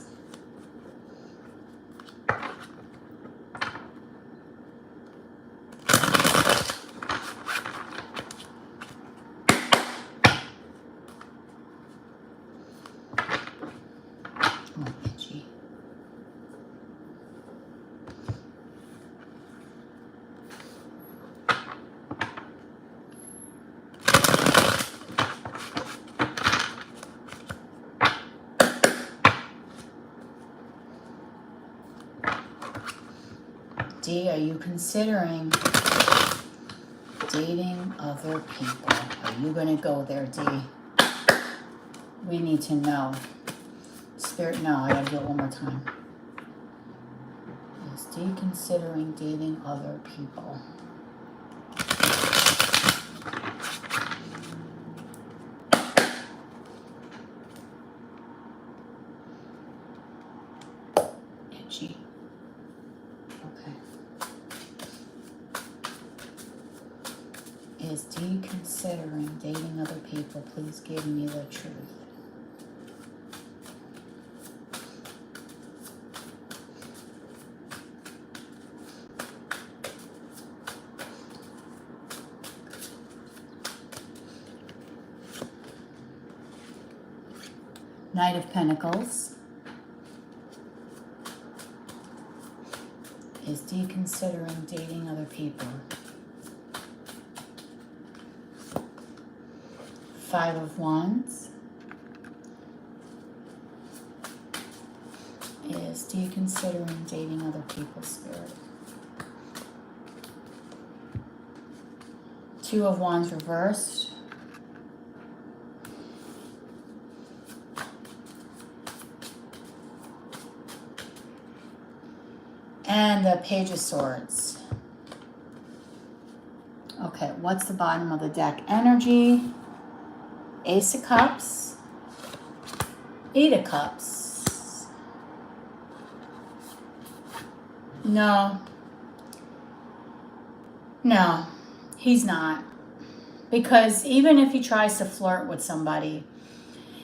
Speaker 1: D, are you considering dating other people? Are you going to go there, D? We need to know. Spirit, no, I got to do it one more time. Is D considering dating other people? G. Okay. Is D considering dating other people? Please give me the truth. Knight of Pentacles. Is D considering dating other people? Five of Wands. Is D considering dating other people, Spirit? Two of Wands reversed. And the Page of Swords. Okay, what's the bottom of the deck? Energy, Ace of Cups, Eight of Cups. No, he's not. Because even if he tries to flirt with somebody,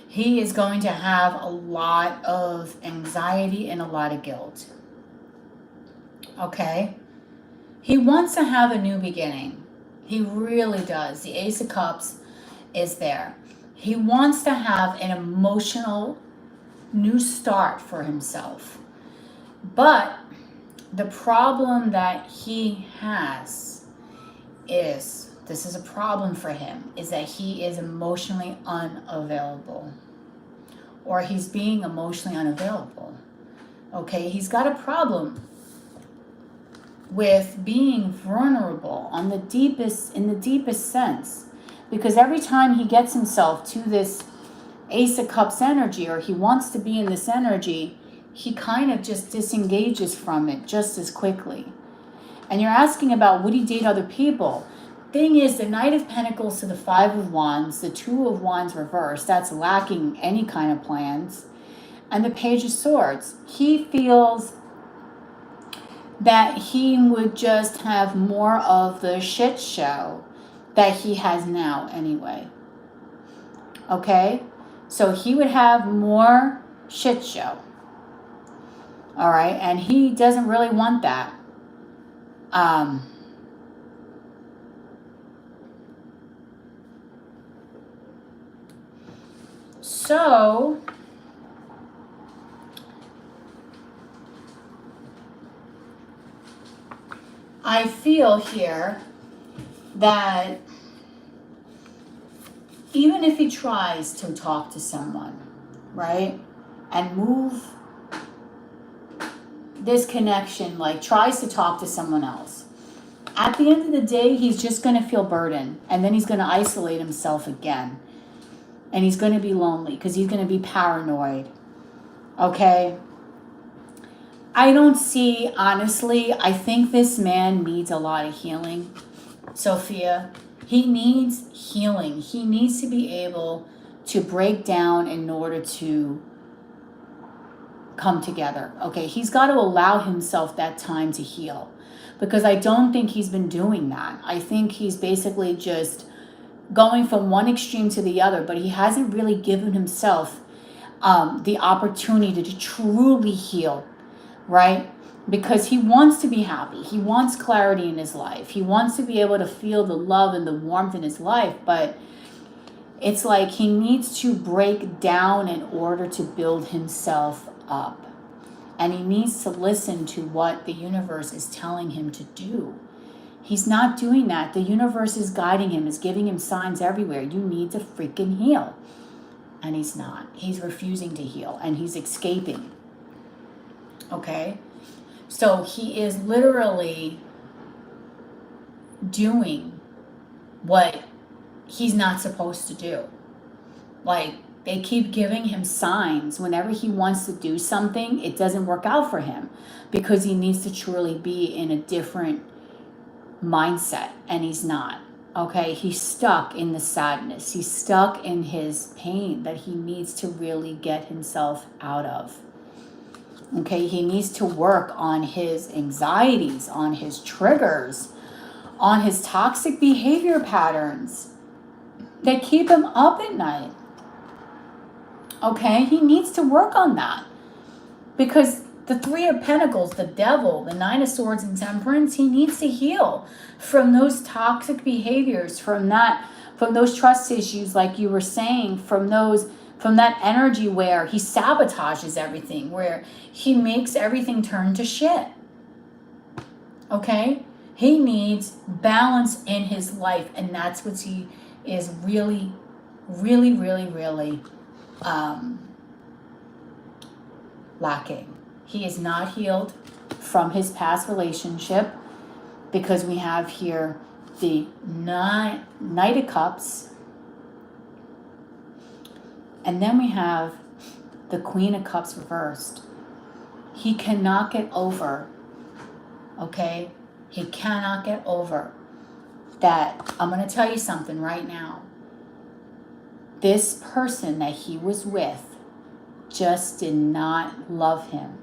Speaker 1: he is going to have a lot of anxiety and a lot of guilt. Okay? He wants to have a new beginning. He really does. The Ace of Cups is there. He wants to have an emotional new start for himself. But the problem that he has is, this is a problem for him, is that he is emotionally unavailable. Or he's being emotionally unavailable. Okay, he's got a problem with being vulnerable in the deepest sense, because every time he gets himself to this Ace of Cups energy, or he wants to be in this energy, he kind of just disengages from it just as quickly. And you're asking about, would he date other people? Thing is, the Knight of Pentacles to the Five of Wands, the Two of Wands reversed, that's lacking any kind of plans, and the Page of Swords, he feels that he would just have more of the shit show that he has now anyway. Okay? So he would have more shit show. All right? And he doesn't really want that. So I feel here that even if he tries to talk to someone, right, and move this connection, like tries to talk to someone else, at the end of the day, he's just going to feel burdened, and then he's going to isolate himself again, and he's going to be lonely because he's going to be paranoid. Okay? I don't see, honestly, I think this man needs a lot of healing, Sophia. He needs healing. He needs to be able to break down in order to come together. Okay, he's got to allow himself that time to heal, because I don't think he's been doing that. I think he's basically just going from one extreme to the other, but he hasn't really given himself the opportunity to truly heal, right? Because he wants to be happy. He wants clarity in his life. He wants to be able to feel the love and the warmth in his life, but it's like he needs to break down in order to build himself up. And he needs to listen to what the universe is telling him to do. He's not doing that. The universe is guiding him, is giving him signs everywhere. You need to freaking heal. And he's not. He's refusing to heal, and he's escaping. Okay? So he is literally doing what he's not supposed to do. Like, they keep giving him signs. Whenever he wants to do something, it doesn't work out for him, because he needs to truly be in a different mindset, and he's not. Okay, he's stuck in the sadness. He's stuck in his pain that he needs to really get himself out of. Okay, he needs to work on his anxieties, on his triggers, on his toxic behavior patterns that keep him up at night. Okay, he needs to work on that, because the Three of Pentacles, the Devil, the Nine of Swords, and Temperance, he needs to heal from those toxic behaviors, from those trust issues, like you were saying, from that energy where he sabotages everything, where he makes everything turn to shit. Okay? He needs balance in his life, and that's what he is really, really, really, really lacking. He is not healed from his past relationship, because we have here the Knight of Cups, and then we have the Queen of Cups reversed. He cannot get over okay? He cannot get over that. I'm going to tell you something right now. This person that he was with just did not love him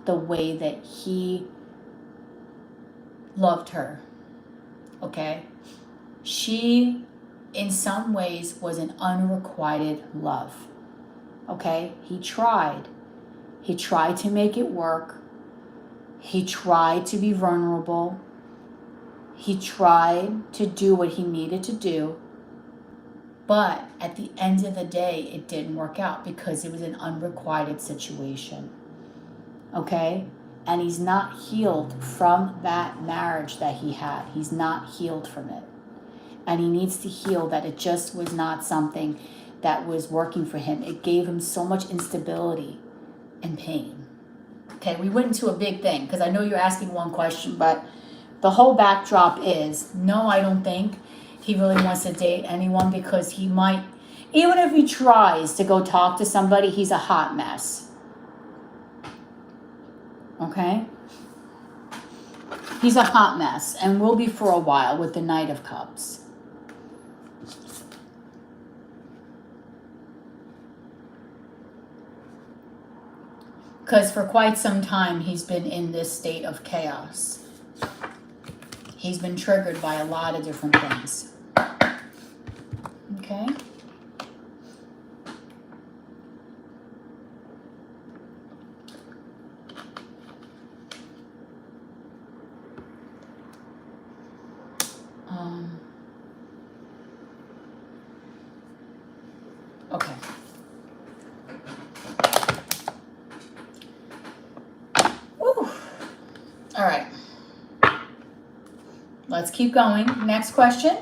Speaker 1: the way that he loved her, okay? She, in some ways, was an unrequited love, okay? He tried. He tried to make it work. He tried to be vulnerable. He tried to do what he needed to do. But at the end of the day, it didn't work out because it was an unrequited situation. Okay? And he's not healed from that marriage that he had. He's not healed from it. And he needs to heal that it just was not something that was working for him. It gave him so much instability and pain. Okay, we went into a big thing because I know you're asking one question, but the whole backdrop is, no, I don't think he really wants to date anyone because he might, even if he tries to go talk to somebody, he's a hot mess. Okay? He's a hot mess and will be for a while with the Knight of Cups. Because for quite some time, he's been in this state of chaos. He's been triggered by a lot of different things. Okay? Okay. Woo. All right. Let's keep going. Next question.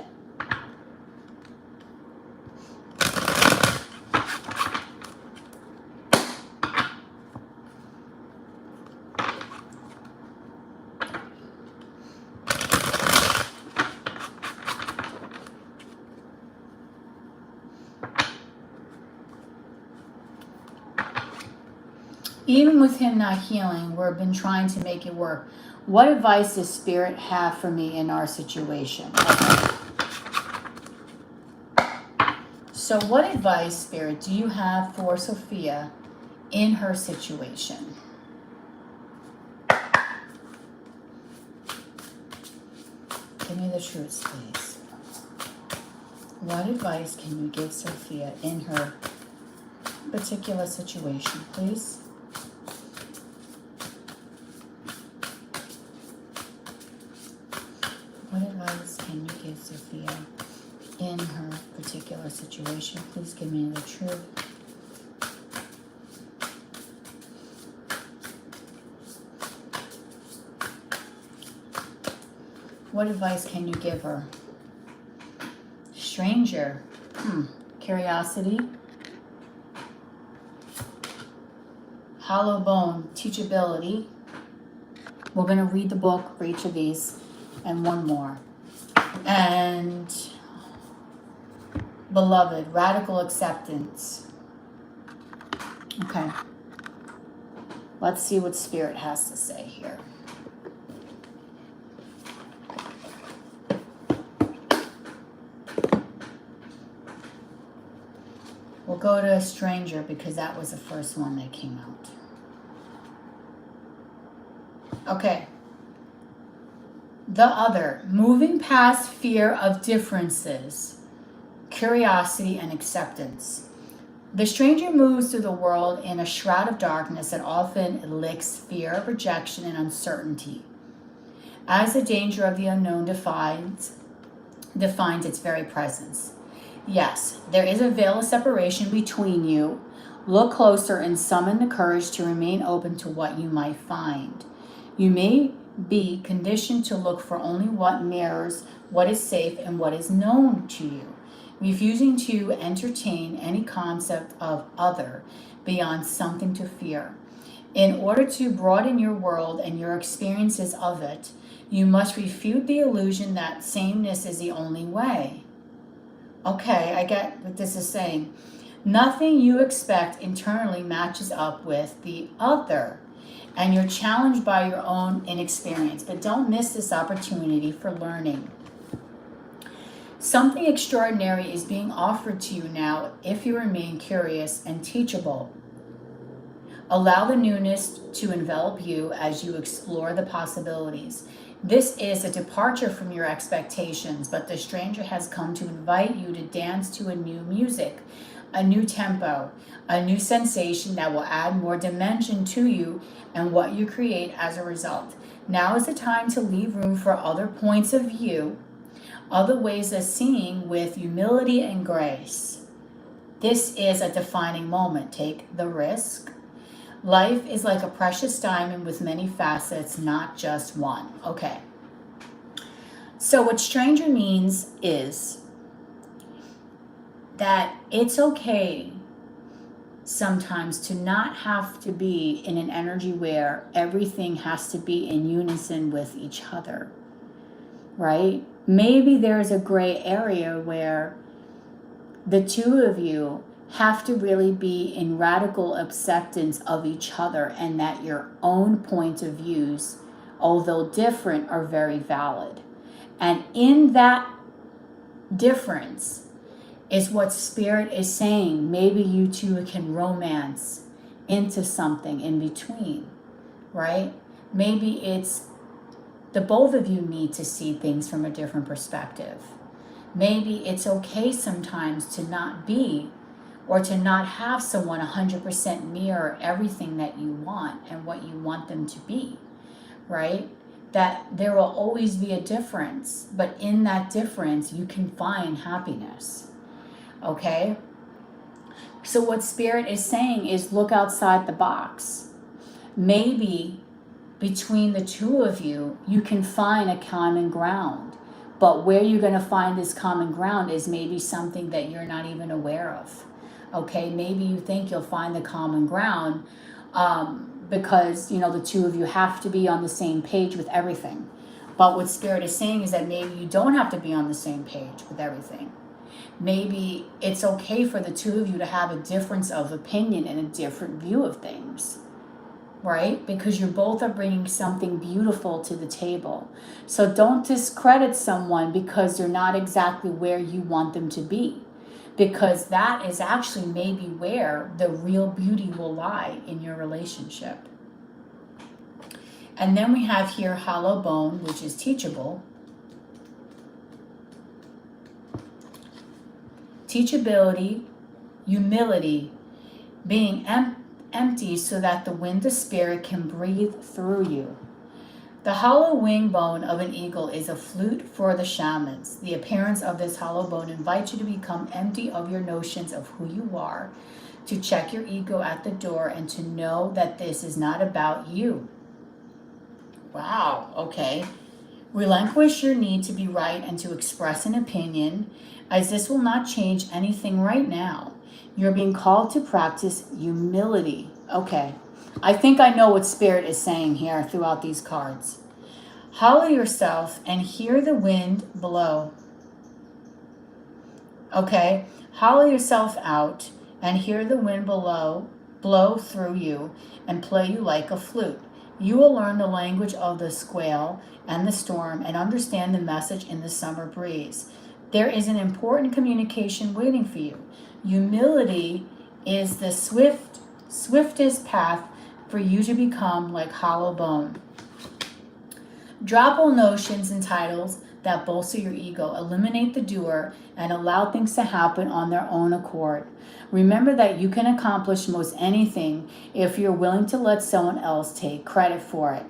Speaker 1: Even with him not healing, we've been trying to make it work. What advice does Spirit have for me in our situation? Okay. So what advice, Spirit, do you have for Sophia in her situation? Give me the truth, please. What advice can you give Sophia in her particular situation, please? What advice can you give Sophia in her particular situation? Please give me the truth. What advice can you give her? Stranger. Curiosity. Hollow bone. Teachability. We're going to read the book for each of these. And one more. And beloved, radical acceptance. Okay. Let's see what Spirit has to say here. We'll go to a stranger because that was the first one that came out. Okay. The other, moving past fear of differences, curiosity, and acceptance. The stranger moves through the world in a shroud of darkness that often elicits fear, rejection, and uncertainty. As the danger of the unknown defines its very presence. Yes, there is a veil of separation between you. Look closer and summon the courage to remain open to what you might find. You may be conditioned to look for only what mirrors what is safe and what is known to you, refusing to entertain any concept of other beyond something to fear. In order to broaden your world and your experiences of it, you must refute the illusion that sameness is the only way. Okay, I get what this is saying. Nothing you expect internally matches up with the other. and you're challenged by your own inexperience. But don't miss this opportunity for learning. Something extraordinary is being offered to you now if you remain curious and teachable. Allow the newness to envelop you as you explore the possibilities. This is a departure from your expectations, but the stranger has come to invite you to dance to a new music, a new tempo, a new sensation that will add more dimension to you and what you create as a result. Now is the time to leave room for other points of view, other ways of seeing with humility and grace. This is a defining moment. Take the risk. Life is like a precious diamond with many facets, not just one. Okay. So what stranger means is that it's okay sometimes to not have to be in an energy where everything has to be in unison with each other, right? Maybe there's a gray area where the two of you have to really be in radical acceptance of each other, and that your own point of views, although different, are very valid. And in that difference is what Spirit is saying. Maybe you two can romance into something in between, right? Maybe it's the both of you need to see things from a different perspective. Maybe it's okay sometimes to not be, or to not have someone 100% mirror everything that you want and what you want them to be, right? That there will always be a difference, but in that difference, you can find happiness, okay? So what Spirit is saying is look outside the box. Maybe between the two of you, you can find a common ground, but where you're gonna find this common ground is maybe something that you're not even aware of. Okay, maybe you think you'll find the common ground because, you know, the two of you have to be on the same page with everything. But what Spirit is saying is that maybe you don't have to be on the same page with everything. Maybe it's okay for the two of you to have a difference of opinion and a different view of things, right? Because you both are bringing something beautiful to the table. So don't discredit someone because they're not exactly where you want them to be. Because that is actually maybe where the real beauty will lie in your relationship. And then we have here hollow bone, which is teachable. Teachability, humility, being empty so that the wind of Spirit can breathe through you. The hollow wing bone of an eagle is a flute for the shamans. The appearance of this hollow bone invites you to become empty of your notions of who you are, to check your ego at the door, and to know that this is not about you. Wow, okay. Relinquish your need to be right and to express an opinion, as this will not change anything right now. You're being called to practice humility. Okay. I think I know what Spirit is saying here throughout these cards. Hollow yourself and hear the wind blow. Okay? Hollow yourself out and hear the wind blow through you and play you like a flute. You will learn the language of the squall and the storm and understand the message in the summer breeze. There is an important communication waiting for you. Humility is the swiftest path for you to become like hollow bone. Drop all notions and titles that bolster your ego. Eliminate the doer and allow things to happen on their own accord. Remember that you can accomplish most anything if you're willing to let someone else take credit for it.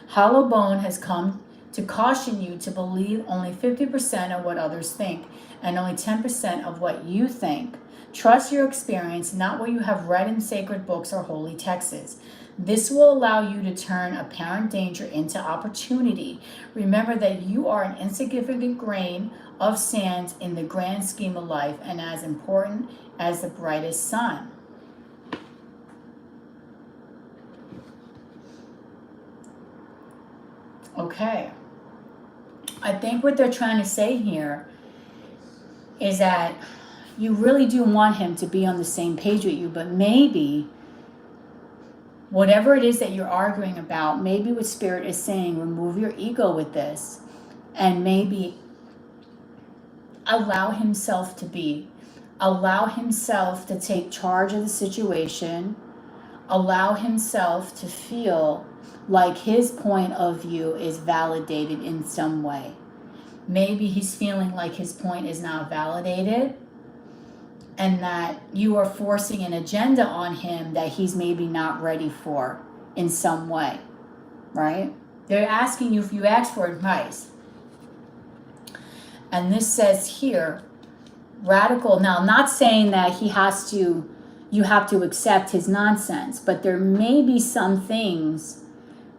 Speaker 1: Hollow bone has come to caution you to believe only 50% of what others think and only 10% of what you think. Trust your experience, not what you have read in sacred books or holy texts. This will allow you to turn apparent danger into opportunity. Remember that you are an insignificant grain of sand in the grand scheme of life and as important as the brightest sun. Okay. I think what they're trying to say here is that you really do want him to be on the same page with you, but maybe Whatever it is that you're arguing about, maybe what Spirit is saying, remove your ego with this and maybe allow himself to be. Allow himself to take charge of the situation. Allow himself to feel like his point of view is validated in some way. Maybe he's feeling like his point is not validated and that you are forcing an agenda on him that he's maybe not ready for in some way, right? They're asking you if you ask for advice. And this says here, radical. Now, I'm not saying that you have to accept his nonsense, but there may be some things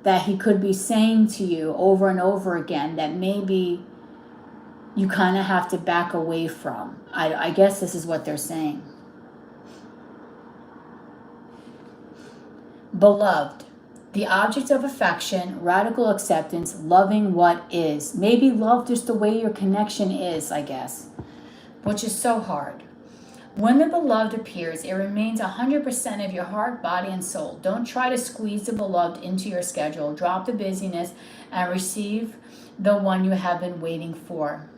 Speaker 1: that he could be saying to you over and over again that maybe you kind of have to back away from. I guess this is what they're saying. Beloved, the object of affection, radical acceptance, loving what is. Maybe love just the way your connection is, I guess, which is so hard. When the beloved appears, it remains 100% of your heart, body, and soul. Don't try to squeeze the beloved into your schedule. Drop the busyness and receive the one you have been waiting for.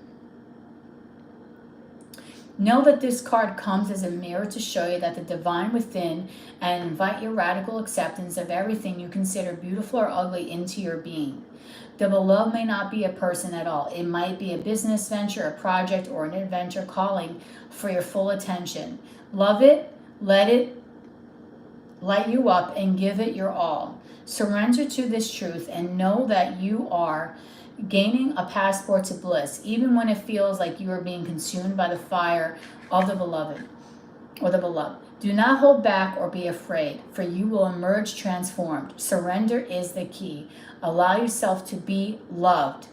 Speaker 1: Know that this card comes as a mirror to show you that the divine within and invite your radical acceptance of everything you consider beautiful or ugly into your being. The beloved may not be a person at all. It might be a business venture, a project, or an adventure calling for your full attention. Love it, let it light you up, and give it your all. Surrender to this truth and know that you are gaining a passport to bliss, even when it feels like you are being consumed by the fire of the beloved or the beloved. Do not hold back or be afraid, for you will emerge transformed. Surrender is the key. Allow yourself to be loved.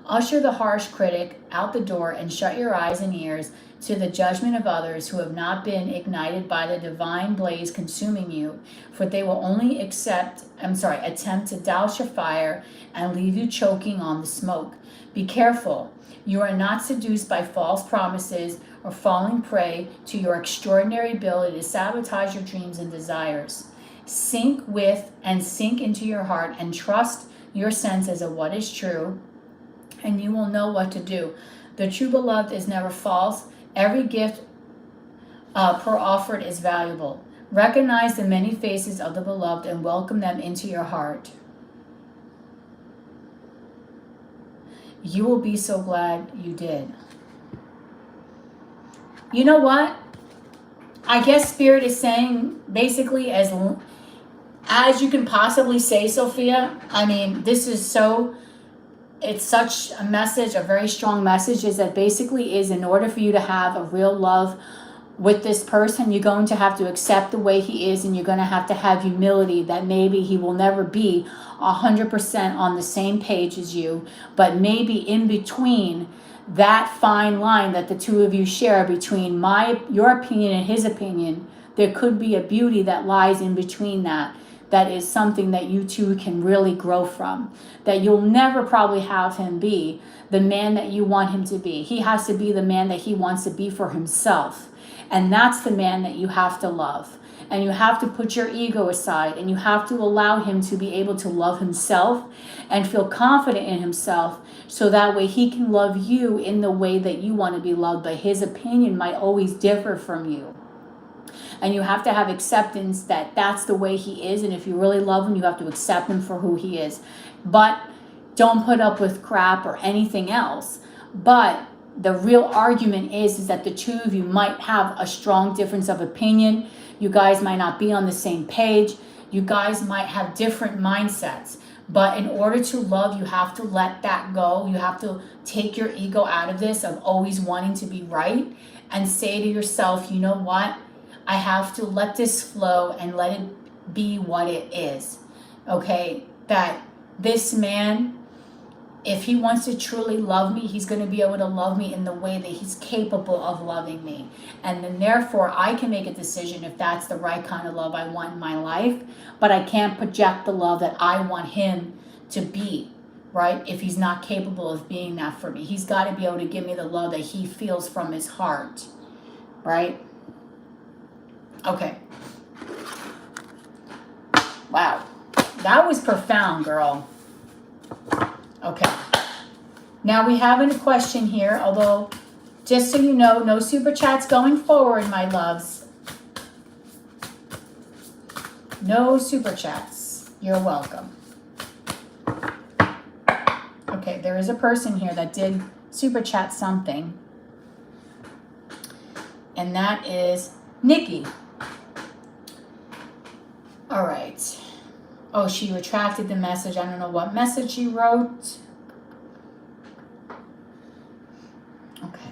Speaker 1: Usher the harsh critic out the door and shut your eyes and ears to the judgment of others who have not been ignited by the divine blaze consuming you, for they will only attempt to douse your fire and leave you choking on the smoke. Be careful. You are not seduced by false promises or falling prey to your extraordinary ability to sabotage your dreams and desires. Sink with and sink into your heart and trust your senses of what is true, and you will know what to do. The true beloved is never false. Every gift per offered is valuable. Recognize the many faces of the beloved and welcome them into your heart. You will be so glad you did. You know what? I guess Spirit is saying basically as you can possibly say, Sophia. I mean, this is it's such a message, a very strong message, is that basically is in order for you to have a real love with this person, you're going to have to accept the way he is, and you're going to have humility that maybe he will never be 100% on the same page as you, but maybe in between that fine line that the two of you share between your opinion and his opinion, there could be a beauty that lies in between that. That is something that you two can really grow from. That you'll never probably have him be the man that you want him to be. He has to be the man that he wants to be for himself. And that's the man that you have to love. And you have to put your ego aside, and you have to allow him to be able to love himself and feel confident in himself, so that way he can love you in the way that you want to be loved, but his opinion might always differ from you. And you have to have acceptance that that's the way he is, and if you really love him, you have to accept him for who he is. But don't put up with crap or anything else. But the real argument is that the two of you might have a strong difference of opinion. You guys might not be on the same page. You guys might have different mindsets. But in order to love, you have to let that go. You have to take your ego out of this of always wanting to be right and say to yourself, you know what? I have to let this flow and let it be what it is. Okay? That this man, if he wants to truly love me, he's going to be able to love me in the way that he's capable of loving me. And then therefore, I can make a decision if that's the right kind of love I want in my life. But I can't project the love that I want him to be, right? If he's not capable of being that for me. He's got to be able to give me the love that he feels from his heart, right? Okay. Wow. That was profound, girl. Okay. Now we have a question here, although just so you know, no super chats going forward, my loves. No super chats. You're welcome. Okay, there is a person here that did super chat something. And that is Nikki. All right. Oh, she retracted the message. I don't know what message she wrote. Okay.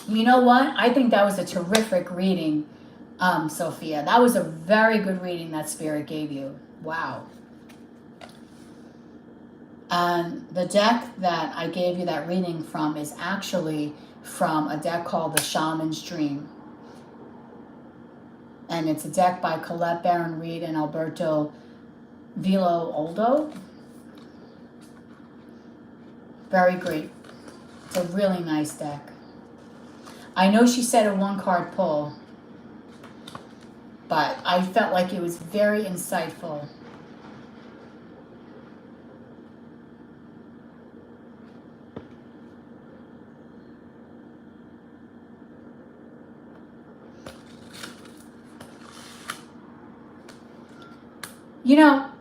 Speaker 1: You know what? I think that was a terrific reading, Sophia. That was a very good reading that Spirit gave you. Wow. And the deck that I gave you that reading from is actually from a deck called The Shaman's Dream. And it's a deck by Colette Baron Reed and Alberto Villaloldo. Very great. It's a really nice deck. I know she said a one-card pull, but I felt like it was very insightful. You know,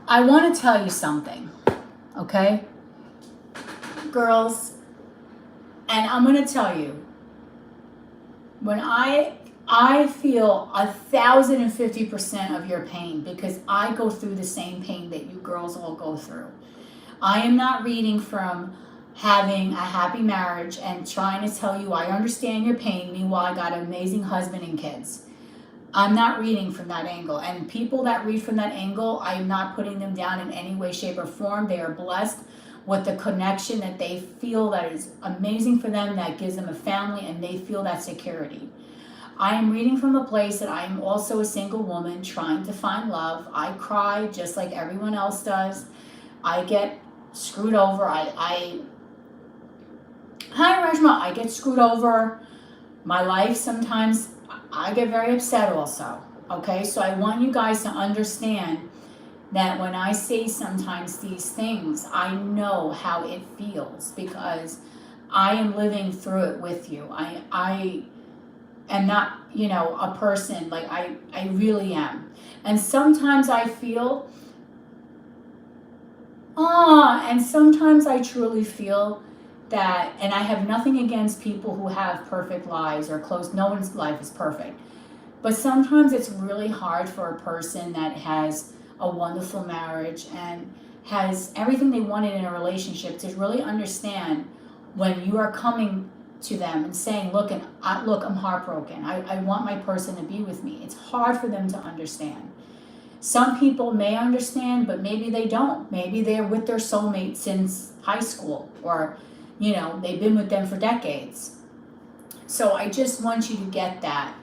Speaker 1: I want to tell you something, okay? Girls, and I'm going to tell you, when I feel 1,050% of your pain, because I go through the same pain that you girls all go through. I am not reading from having a happy marriage and trying to tell you I understand your pain, meanwhile I got an amazing husband and kids. I'm not reading from that angle. And people that read from that angle, I'm not putting them down in any way, shape, or form. They are blessed with the connection that they feel that is amazing for them, that gives them a family, and they feel that security. I am reading from a place that I am also a single woman trying to find love. I cry just like everyone else does. I get screwed over. Hi, Rajma. I get screwed over. My life sometimes, I get very upset also, okay? So I want you guys to understand that when I say sometimes these things, I know how it feels because I am living through it with you. I am not, you know, a person, like I really am. And sometimes I feel, and sometimes I truly feel that, and I have nothing against people who have perfect lives or close, no one's life is perfect. But sometimes it's really hard for a person that has a wonderful marriage and has everything they wanted in a relationship to really understand when you are coming to them and saying, look, I'm heartbroken. I want my person to be with me. It's hard for them to understand. Some people may understand, but maybe they don't. Maybe they're with their soulmate since high school, or you know, they've been with them for decades. So I just want you to get that.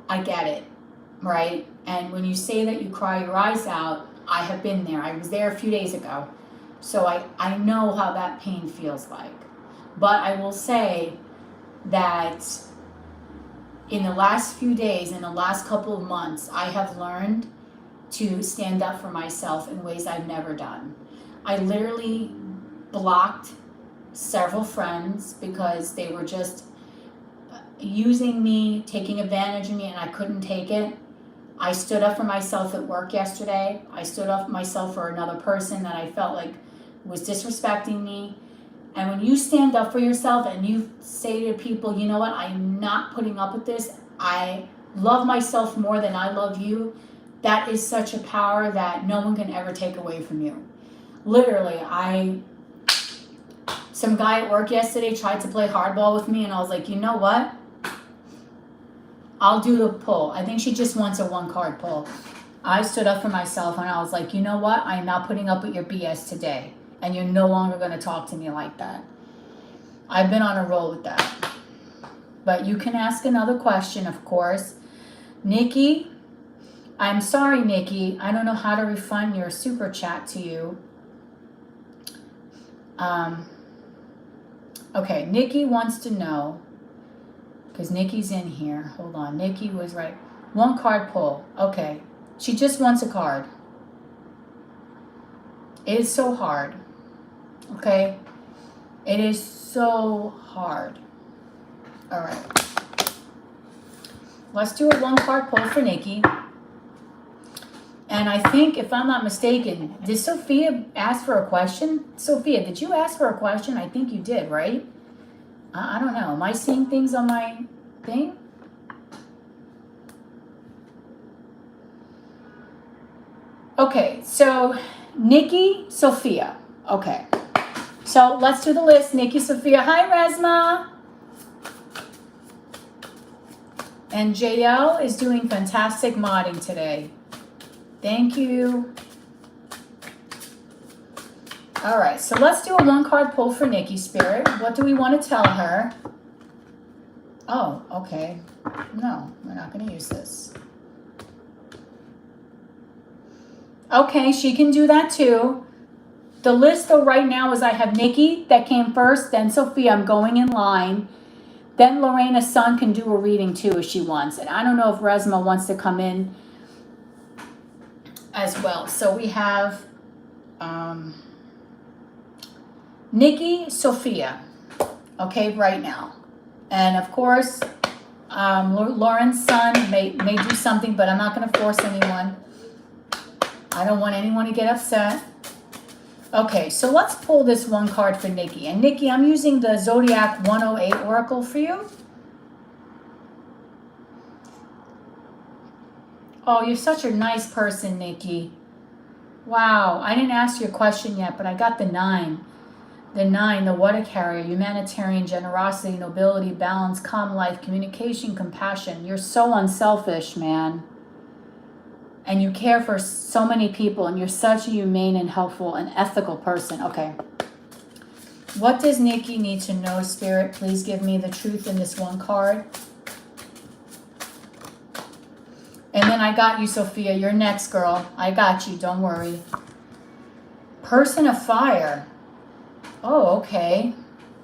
Speaker 1: I get it, right? And when you say that you cry your eyes out, I have been there. I was there a few days ago. So I know how that pain feels like. But I will say that in the last few days, in the last couple of months, I have learned to stand up for myself in ways I've never done. I literally blocked several friends because they were just using me, taking advantage of me, and I couldn't take it. I stood up for myself at work yesterday. I stood up for myself for another person that I felt like was disrespecting me. And when you stand up for yourself and you say to people, you know what, I'm not putting up with this. I love myself more than I love you. That is such a power that no one can ever take away from you. Literally, some guy at work yesterday tried to play hardball with me, and I was like, you know what? I'll do the pull. I think she just wants a one-card pull. I stood up for myself, and I was like, you know what? I am not putting up with your BS today, and you're no longer going to talk to me like that. I've been on a roll with that. But you can ask another question, of course. Nikki, I'm sorry, Nikki. I don't know how to refund your super chat to you. Okay, Nikki wants to know, because Nikki's in here. Hold on. Nikki was right. One card pull. Okay. She just wants a card. It is so hard. Okay? It is so hard. All right. Let's do a one card pull for Nikki. And I think, if I'm not mistaken, did Sophia ask for a question? Sophia, did you ask for a question? I think you did, right? I don't know. Am I seeing things on my thing? Okay, so Nikki, Sophia. Okay. So let's do the list. Nikki, Sophia. Hi, Resma. And JL is doing fantastic modding today. Thank you. All right, so let's do a one card pull for Nikki, Spirit. What do we want to tell her? Oh, okay. No, we're not going to use this. Okay, she can do that too. The list though right now is I have Nikki that came first, then Sophia. I'm going in line. Then Lorena's son can do a reading too if she wants. And I don't know if Resma wants to come in as well. So we have Nikki, Sophia, okay, right now. And of course, Lauren's son may do something, but I'm not going to force anyone. I don't want anyone to get upset. Okay, so let's pull this one card for Nikki. And Nikki, I'm using the Zodiac 108 Oracle for you. Oh, you're such a nice person, Nikki. Wow, I didn't ask you a question yet, but I got the 9. The 9, the water carrier, humanitarian, generosity, nobility, balance, calm life, communication, compassion. You're so unselfish, man. And you care for so many people, and you're such a humane and helpful and ethical person. Okay. What does Nikki need to know, Spirit? Please give me the truth in this one card. And then I got you, Sophia. You're next, girl. I got you. Don't worry. Person of fire. Oh, okay.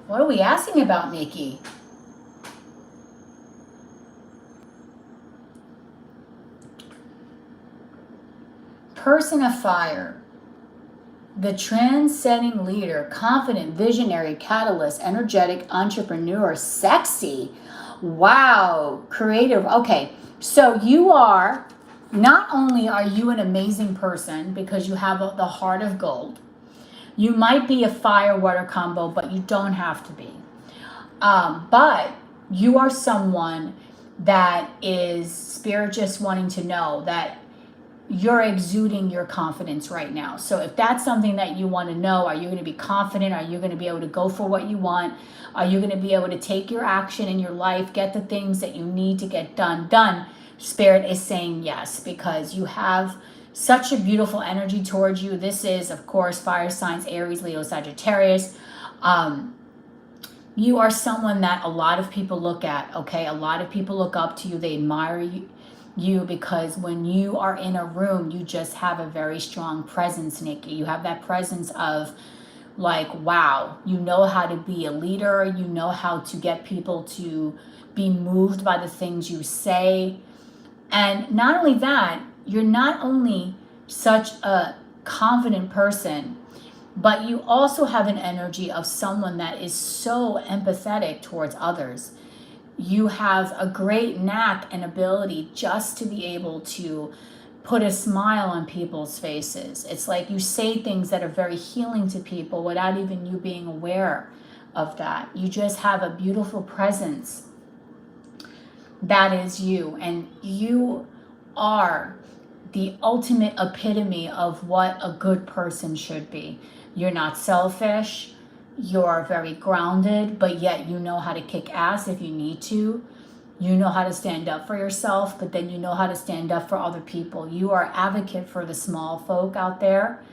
Speaker 1: What are we asking about, Nikki? Person of fire. The transcending leader, confident, visionary, catalyst, energetic, entrepreneur, sexy. Wow. Creative. Okay. So you are, not only are you an amazing person because you have the heart of gold, you might be a fire-water combo, but you don't have to be. But you are someone that is, Spirit just wanting to know that you're exuding your confidence right now. So if that's something that you want to know, are you going to be confident? Are you going to be able to go for what you want? Are you going to be able to take your action in your life, get the things that you need to get done? Spirit is saying yes, because you have such a beautiful energy towards you. This is, of course, fire signs, Aries, Leo, Sagittarius. You are someone that a lot of people look at, okay? A lot of people look up to you. They admire you because when you are in a room, you just have a very strong presence, Nikki. You have that presence of like, wow, you know how to be a leader. You know how to get people to be moved by the things you say. And not only that, you're not only such a confident person, but you also have an energy of someone that is so empathetic towards others. You have a great knack and ability just to be able to put a smile on people's faces. It's like you say things that are very healing to people without even you being aware of that. You just have a beautiful presence. That is you. And you are the ultimate epitome of what a good person should be. You're not selfish. You're very grounded, but yet you know how to kick ass if you need to. You know how to stand up for yourself, but then you know how to stand up for other people. You are an advocate for the small folk out there.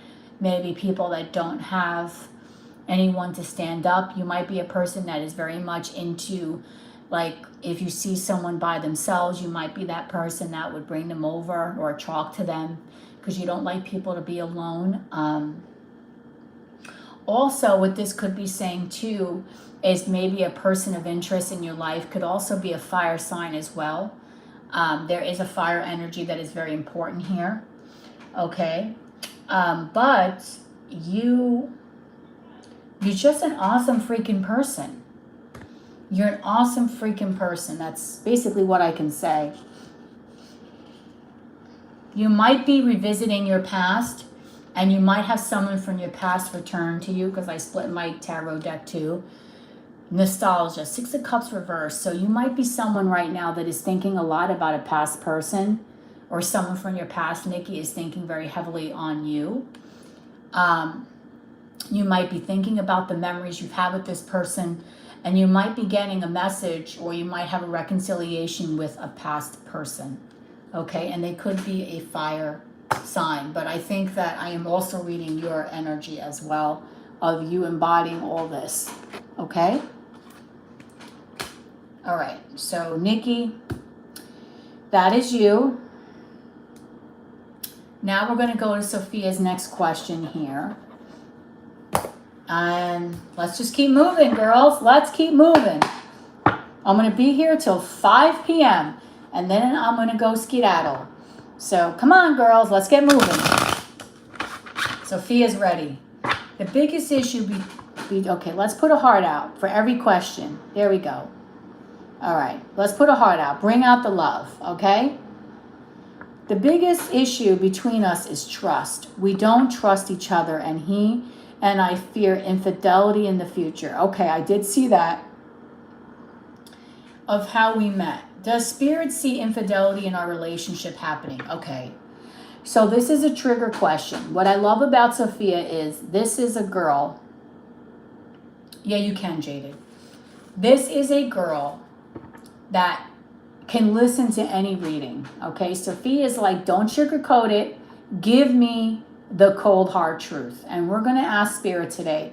Speaker 1: Maybe people that don't have anyone to stand up. You might be a person that is very much into, like, if you see someone by themselves, you might be that person that would bring them over or talk to them because you don't like people to be alone. Also, what this could be saying too is maybe a person of interest in your life could also be a fire sign as well. There is a fire energy that is very important here. Okay. But you're just an awesome freaking person. You're an awesome freaking person. That's basically what I can say. You might be revisiting your past, and you might have someone from your past return to you, because I split my tarot deck too. Nostalgia, Six of Cups reversed. So you might be someone right now that is thinking a lot about a past person, or someone from your past, Nikki, is thinking very heavily on you. You might be thinking about the memories you've had with this person, and you might be getting a message, or you might have a reconciliation with a past person. Okay, and they could be a fire sign, but I think that I am also reading your energy as well, of you embodying all this. Okay? All right, so Nikki, that is you. Now we're going to go to Sophia's next question here. And let's just keep moving, girls. Let's keep moving. I'm going to be here till 5 p.m. and then I'm going to go skedaddle. So come on, girls. Let's get moving. Sophia's ready. The biggest issue okay, let's put a heart out for every question. There we go. All right, let's put a heart out. Bring out the love, okay? The biggest issue between us is trust. We don't trust each other, and he and I fear infidelity in the future. Okay, I did see that of how we met. Does Spirit see infidelity in our relationship happening? Okay, so this is a trigger question. What I love about Sophia is this is a girl. Yeah, you can, Jaded. This is a girl that can listen to any reading. Okay, Sophia is like, don't sugarcoat it. Give me the cold hard truth. And we're going to ask Spirit today,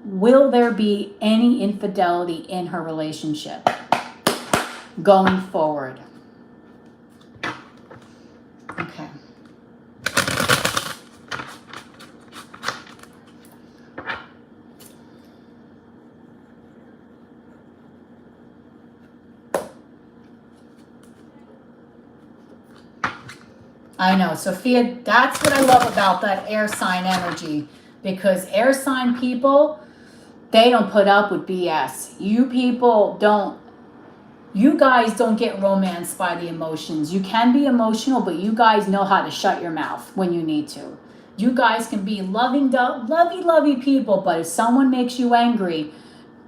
Speaker 1: will there be any infidelity in her relationship going forward? Okay. I know, Sophia, that's what I love about that air sign energy, because air sign people, they don't put up with BS. You people don't, you guys don't get romanced by the emotions. You can be emotional, but you guys know how to shut your mouth when you need to. You guys can be lovey people, but if someone makes you angry,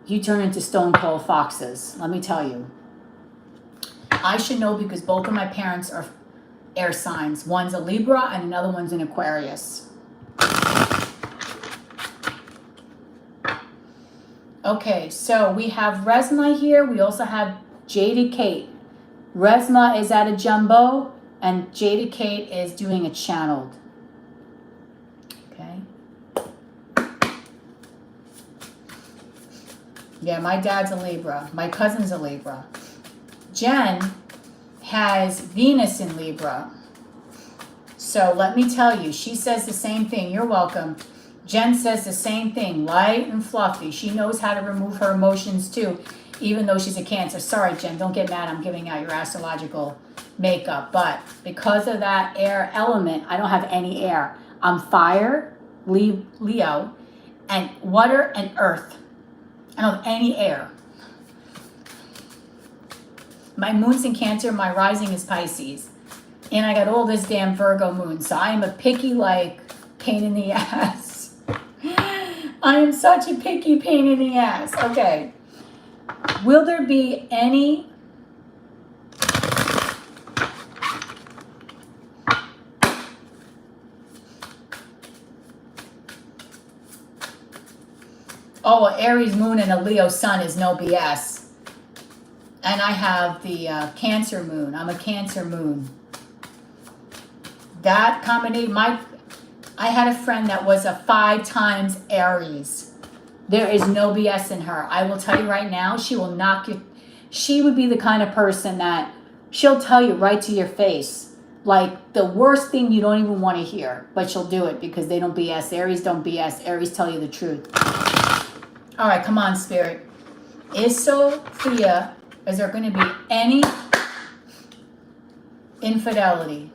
Speaker 1: you turn into stone cold foxes. Let me tell you. I should know because both of my parents are air signs. One's a Libra and another one's an Aquarius. Okay, so we have Resma here. We also have Jaded Kate. Resma is at a jumbo and Jaded Kate is doing a channeled. Okay. Yeah, my dad's a Libra. My cousin's a Libra. Jen has Venus in Libra. So let me tell you, she says the same thing. You're welcome. Jen says the same thing, light and fluffy. She knows how to remove her emotions too, even though she's a Cancer. Sorry, Jen, don't get mad. I'm giving out your astrological makeup. But because of that air element, I don't have any air. I'm fire, Leo, and water and earth. I don't have any air. My moon's in Cancer, my rising is Pisces. And I got all this damn Virgo moon. So I am a picky, like, pain in the ass. I am such a picky pain in the ass. Okay. Will there be any... Oh, an Aries moon and a Leo sun is no BS. And I have the Cancer moon. I'm a Cancer moon. That combination, I had a friend that was a 5 times Aries. There is no BS in her. I will tell you right now, she will knock you. She would be the kind of person that she'll tell you right to your face Like the worst thing you don't even want to hear, but she'll do it because they don't BS. Aries don't BS. Aries tell you the truth. All right, come on, Spirit. Is Sophia, is there going to be any infidelity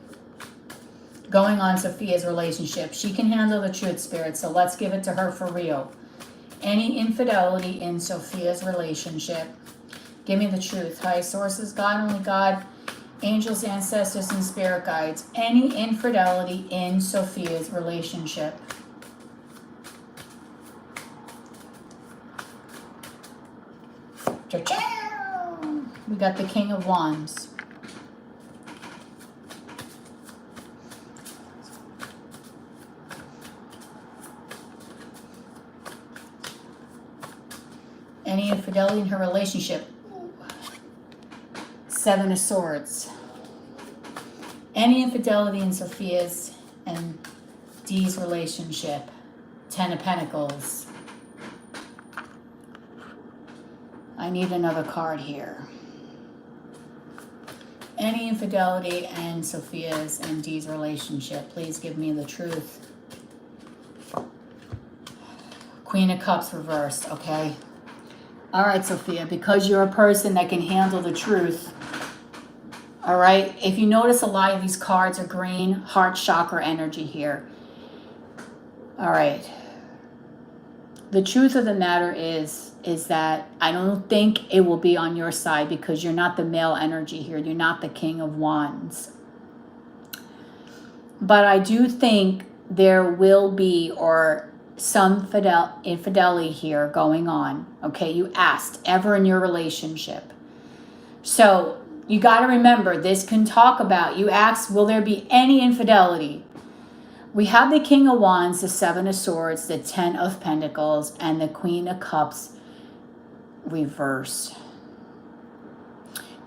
Speaker 1: going on Sophia's relationship? She can handle the truth, Spirit, so let's give it to her for real. Any infidelity in Sophia's relationship? Give me the truth. High sources, God, only God, angels, ancestors, and spirit guides. Any infidelity in Sophia's relationship? Cha-chow! We got the King of Wands. Any infidelity in her relationship? Seven of Swords. Any infidelity in Sophia's and Dee's relationship? Ten of Pentacles. I need another card here. Any infidelity in Sophia's and Dee's relationship? Please give me the truth. Queen of Cups reversed, okay? All right, Sophia, because you're a person that can handle the truth, all right? If you notice, a lot of these cards are green, heart chakra energy here. All right. The truth of the matter is that I don't think it will be on your side because you're not the male energy here. You're not the King of Wands. But I do think there will be, or some infidelity here going on. Okay, you asked, ever in your relationship. So you got to remember, this can talk about, you asked, will there be any infidelity? We have the King of Wands, the Seven of Swords, the Ten of Pentacles, and the Queen of Cups reversed.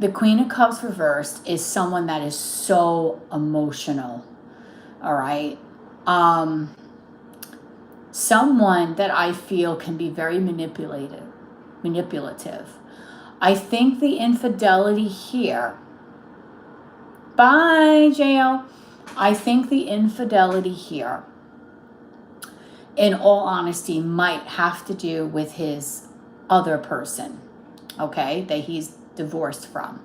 Speaker 1: The Queen of Cups reversed is someone that is so emotional. All right. Someone that I feel can be very manipulative. I think the infidelity here, bye, JL. I think the infidelity here, in all honesty, might have to do with his other person, okay, that he's divorced from.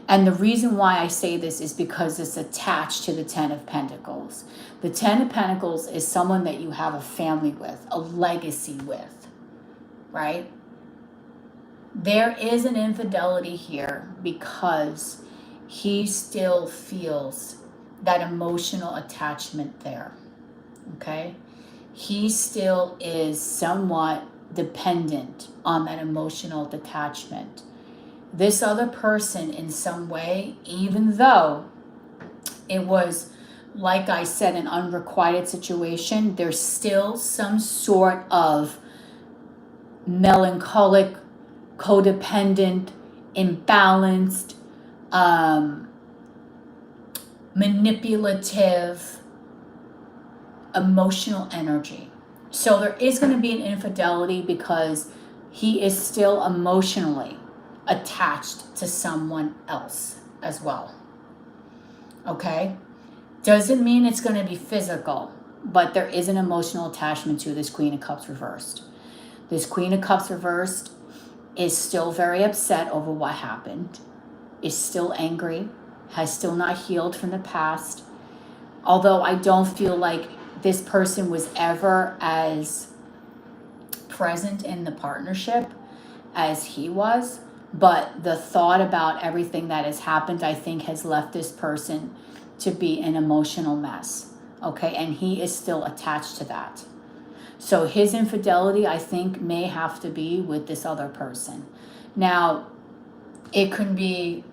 Speaker 1: And the reason why I say this is because it's attached to the Ten of Pentacles. The Ten of Pentacles is someone that you have a family with, a legacy with, right? There is an infidelity here because he still feels that emotional attachment there, okay? He still is somewhat dependent on that emotional detachment. This other person in some way, even though it was, like I said, an unrequited situation, there's still some sort of melancholic, codependent, imbalanced, manipulative, emotional energy. So there is going to be an infidelity because he is still emotionally attached to someone else as well. Okay? Doesn't mean it's going to be physical, but there is an emotional attachment to this Queen of Cups reversed. This Queen of Cups reversed is still very upset over what happened, is still angry, has still not healed from the past. Although I don't feel like this person was ever as present in the partnership as he was, but the thought about everything that has happened, I think, has left this person to be an emotional mess, okay? And he is still attached to that. So his infidelity, I think, may have to be with this other person. Now, it could be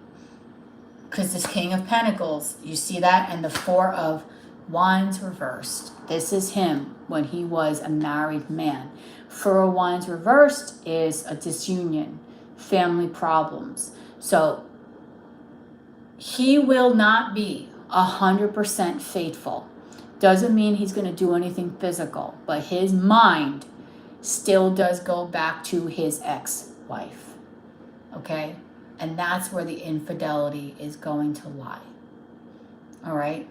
Speaker 1: because this King of Pentacles, you see that, and the Four of Wands reversed. This is him when he was a married man. Four of Wands reversed is a disunion, family problems. So he will not be 100% faithful. Doesn't mean he's going to do anything physical, but his mind still does go back to his ex-wife. Okay? And that's where the infidelity is going to lie. All right.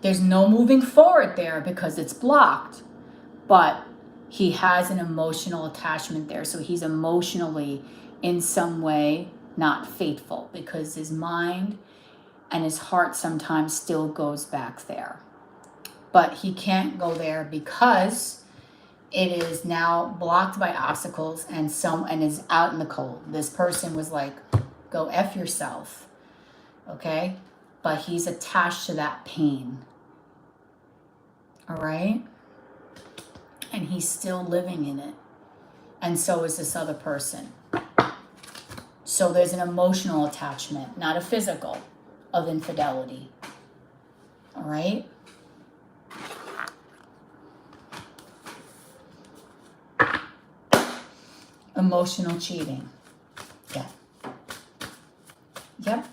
Speaker 1: There's no moving forward there because it's blocked, but he has an emotional attachment there. So he's emotionally in some way not faithful because his mind and his heart sometimes still goes back there. But he can't go there because it is now blocked by obstacles and is out in the cold. This person was like, go F yourself. Okay? But he's attached to that pain. All right? And he's still living in it. And so is this other person. So there's an emotional attachment, not a physical, of infidelity. All right? Emotional cheating. Yeah. Yep.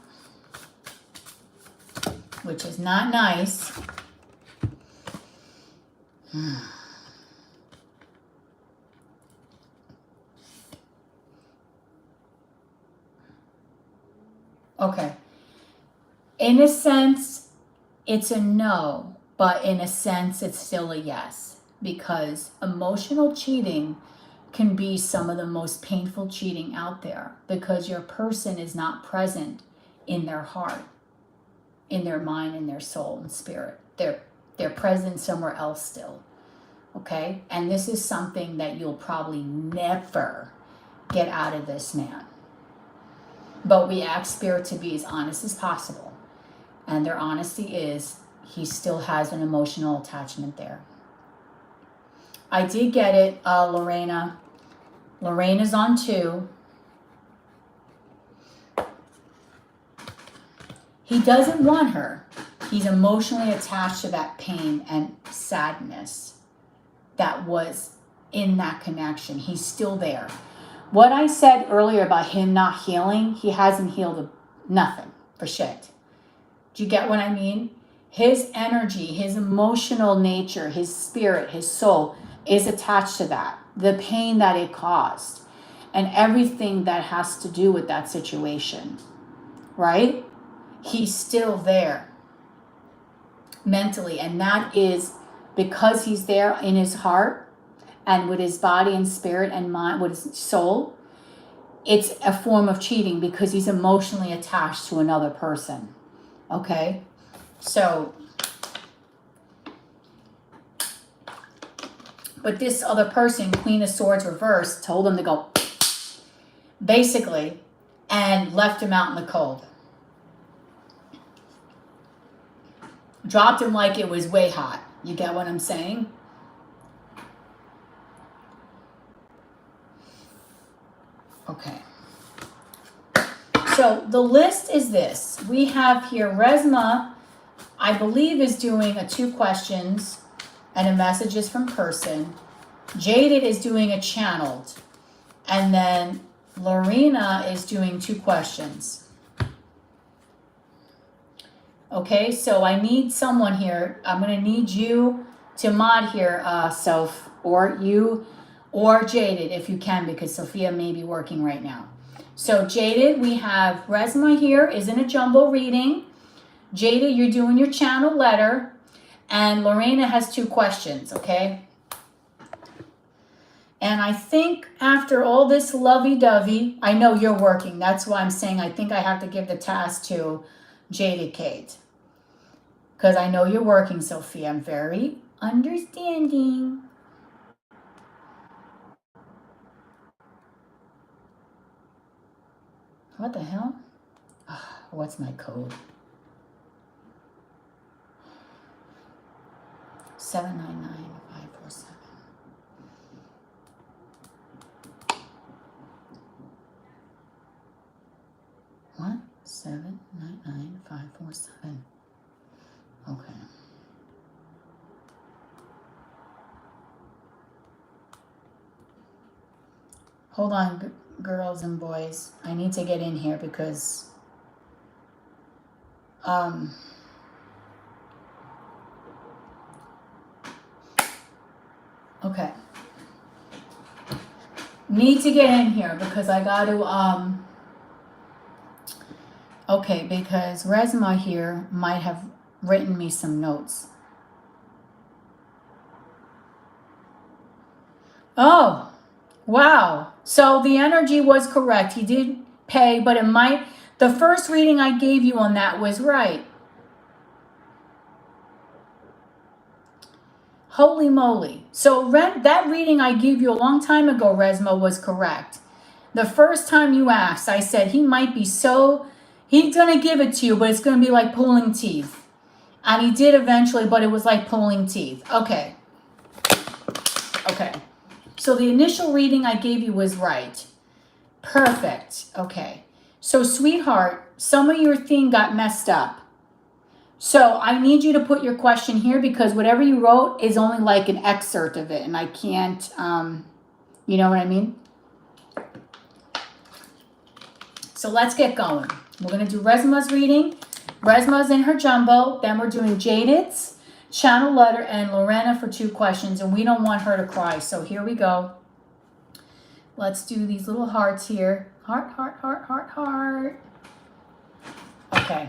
Speaker 1: Which is not nice. Okay. In a sense, it's a no, but in a sense, it's still a yes. Because emotional cheating can be some of the most painful cheating out there because your person is not present in their heart, in their mind, in their soul and spirit. They're present somewhere else still. Okay? And this is something that you'll probably never get out of this man. But we ask Spirit to be as honest as possible. And their honesty is he still has an emotional attachment there. I did get it, Lorena. Lorena's on 2. He doesn't want her. He's emotionally attached to that pain and sadness that was in that connection. He's still there. What I said earlier about him not healing, he hasn't healed nothing for shit. Do you get what I mean? His energy, his emotional nature, his spirit, his soul is attached to that. The pain that it caused and everything that has to do with that situation, right? He's still there mentally. And that is because he's there in his heart and with his body and spirit and mind, with his soul. It's a form of cheating because he's emotionally attached to another person. Okay? So, but this other person, Queen of Swords reversed, told him to go, basically, and left him out in the cold. Dropped him like it was way hot. You get what I'm saying? Okay. So the list is this. We have here Resma, I believe, is doing a 2 questions and a messages from person. Jaded is doing a channeled. And then Lorena is doing 2 questions. Okay, so I need someone here. I'm going to need you to mod here, Soph, or you, or Jaded if you can, because Sophia may be working right now. So Jaded, we have Resma here, is in a jumbo reading. Jaded, you're doing your channel letter. And Lorena has 2 questions, okay? And I think after all this lovey-dovey, I know you're working. That's why I'm saying I think I have to give the task to Jaded Kate. Because I know you're working, Sophia. I'm very understanding. What the hell? What's my code? 799547. What? 799547. Okay. Hold on, girls and boys. I need to get in here because okay. Need to get in here because I got to Okay, because Resma here might have written me some notes. Oh, wow. So the energy was correct. He did pay, but the first reading I gave you on that was right. Holy moly. So that reading I gave you a long time ago, Resma, was correct. The first time you asked, I said he's going to give it to you, but it's going to be like pulling teeth. And he did eventually, but it was like pulling teeth. Okay. Okay. So the initial reading I gave you was right. Perfect. Okay. So, sweetheart, some of your thing got messed up. So I need you to put your question here because whatever you wrote is only like an excerpt of it. And I can't, you know what I mean? So let's get going. We're going to do Resma's reading. Resma's in her jumbo. Then we're doing Jaded's, Channel Letter, and Lorena for 2 questions. And we don't want her to cry. So here we go. Let's do these little hearts here. Heart, heart, heart, heart, heart. Okay.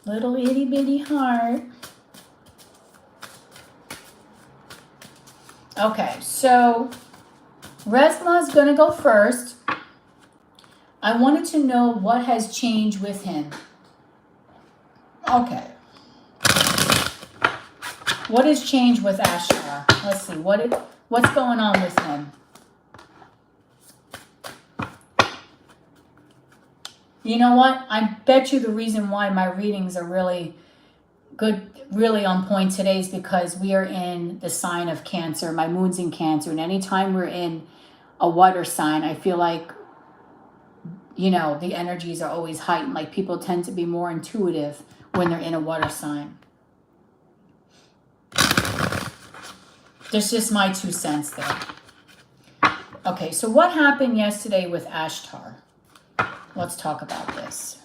Speaker 1: Little itty bitty heart. Okay, so Resma's going to go first. I wanted to know what has changed with him. Okay. What has changed with Ashtar? Let's see. What's going on with him? You know what? I bet you the reason why my readings are really good, really on point today is because we are in the sign of Cancer. My moon's in Cancer. And anytime we're in a water sign, I feel like, you know, the energies are always heightened. Like people tend to be more intuitive when they're in a water sign. There's just my 2 cents there. Okay, so what happened yesterday with Ashtar? Let's talk about this.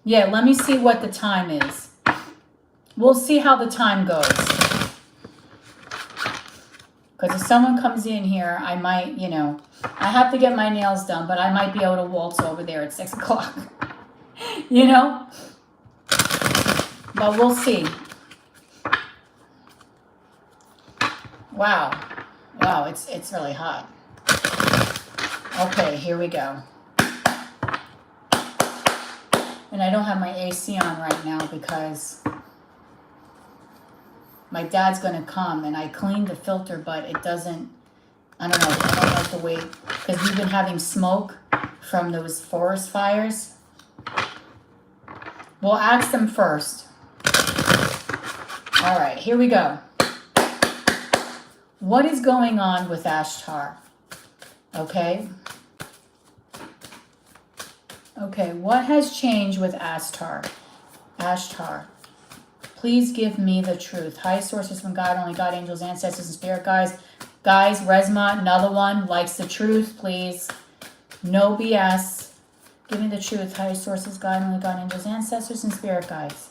Speaker 1: Yeah, let me see what the time is. We'll see how the time goes. Because if someone comes in here, I might, you know, I have to get my nails done, but I might be able to waltz over there at 6 o'clock. You know? But we'll see. Wow. Wow, it's really hot. Okay, here we go. And I don't have my AC on right now because my dad's going to come and I cleaned the filter, but it doesn't, I don't know, I don't like the way, because we've been having smoke from those forest fires. We'll ask them first. All right, here we go. What is going on with Ashtar? Okay. Okay, what has changed with Ashtar? Ashtar, please give me the truth. Highest sources from God, only God, angels, ancestors, and spirit guides. Guys, Resma, another one, likes the truth, please. No BS. Give me the truth. Highest sources, God, only God, angels, ancestors, and spirit guides.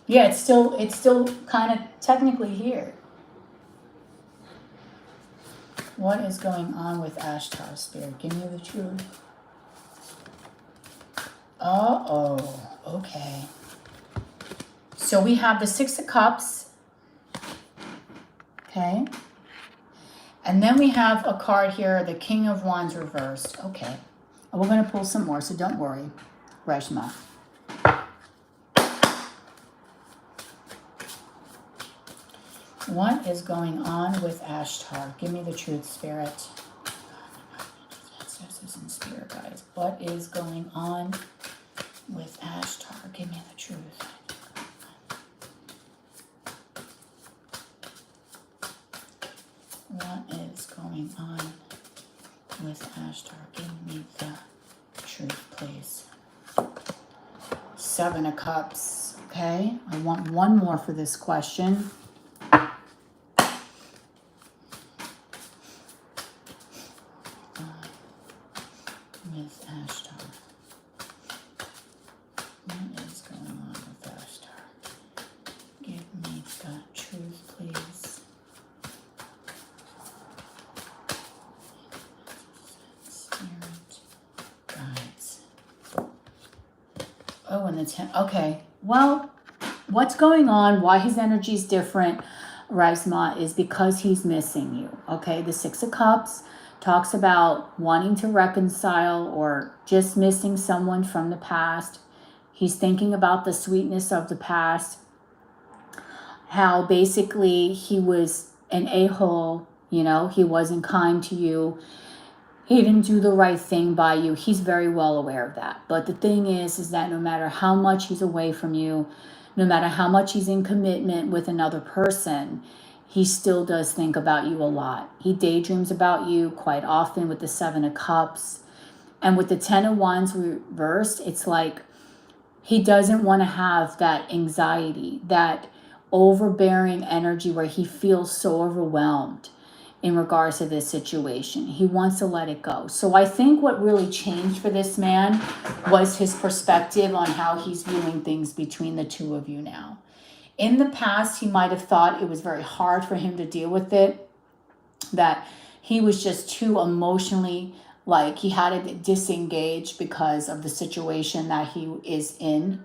Speaker 1: Yeah, it's still kind of technically here. What is going on with Ashtar, spirit? Give me the truth. Uh-oh. Okay. So we have the 6 of Cups. Okay. And then we have a card here, the King of Wands reversed. Okay. And we're going to pull some more, so don't worry, Reshma. What is going on with Ashtar? Give me the truth, spirit. Ancestors and spirit guides. What is going on with Ashtar? Give me the truth. What is going on with Ashtar? Give me the truth, please. 7 of Cups. Okay. I want one more for this question. with Ashtar? What is going on with Ashtar? Give me God truth, please. Spirit guides. Oh, and the 10. Okay. Well, what's going on? Why his energy is different, Resma, is because he's missing you. Okay. The 6 of Cups talks about wanting to reconcile or just missing someone from the past. He's thinking about the sweetness of the past. How basically he was an a-hole, you know, he wasn't kind to you. He didn't do the right thing by you. He's very well aware of that. But the thing is that no matter how much he's away from you, no matter how much he's in commitment with another person, he still does think about you a lot. He daydreams about you quite often with the 7 of Cups. And with the 10 of Wands reversed, it's like he doesn't want to have that anxiety, that overbearing energy where he feels so overwhelmed in regards to this situation. He wants to let it go. So I think what really changed for this man was his perspective on how he's viewing things between the two of you now. In the past, he might have thought it was very hard for him to deal with it, that he was just too emotionally, like he had to disengage because of the situation that he is in.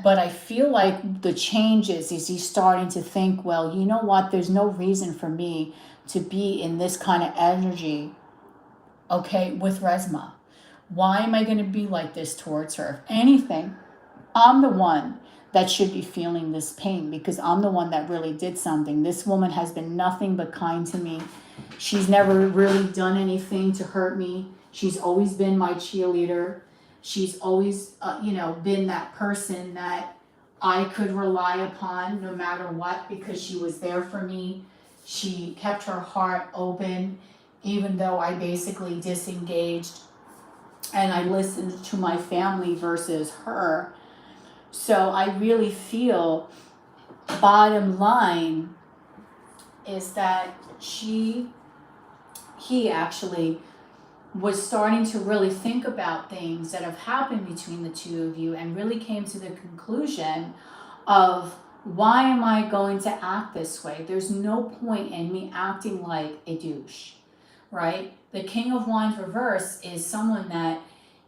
Speaker 1: But I feel like the changes is he's starting to think, well, you know what? There's no reason for me to be in this kind of energy, okay, with Resma. Why am I going to be like this towards her? If anything, I'm the one that should be feeling this pain because I'm the one that really did something. This woman has been nothing but kind to me. She's never really done anything to hurt me. She's always been my cheerleader. She's always, been that person that I could rely upon no matter what because she was there for me. She kept her heart open even though I basically disengaged and I listened to my family versus her. So I really feel, bottom line, is that he actually was starting to really think about things that have happened between the two of you and really came to the conclusion of, why am I going to act this way? There's no point in me acting like a douche, right? The King of Wands reverse is someone that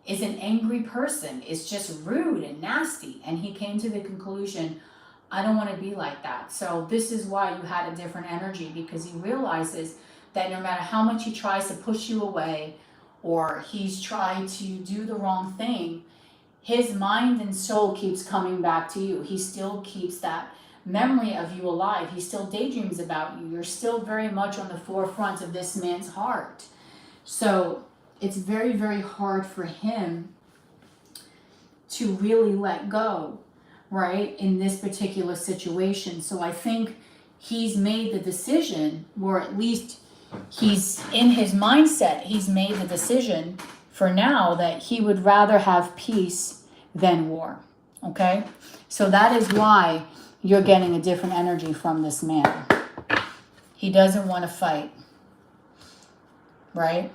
Speaker 1: is an angry person, is just rude and nasty. And he came to the conclusion, I don't want to be like that. So this is why you had a different energy, because he realizes that no matter how much he tries to push you away or he's trying to do the wrong thing, his mind and soul keeps coming back to you. He still keeps that memory of you alive. He still daydreams about you. You're still very much on the forefront of this man's heart. So it's very, very hard for him to really let go, right, in this particular situation. So I think he's made the decision, or at least he's in his mindset, he's made the decision for now that he would rather have peace than war, okay? So that is why you're getting a different energy from this man. He doesn't want to fight, right?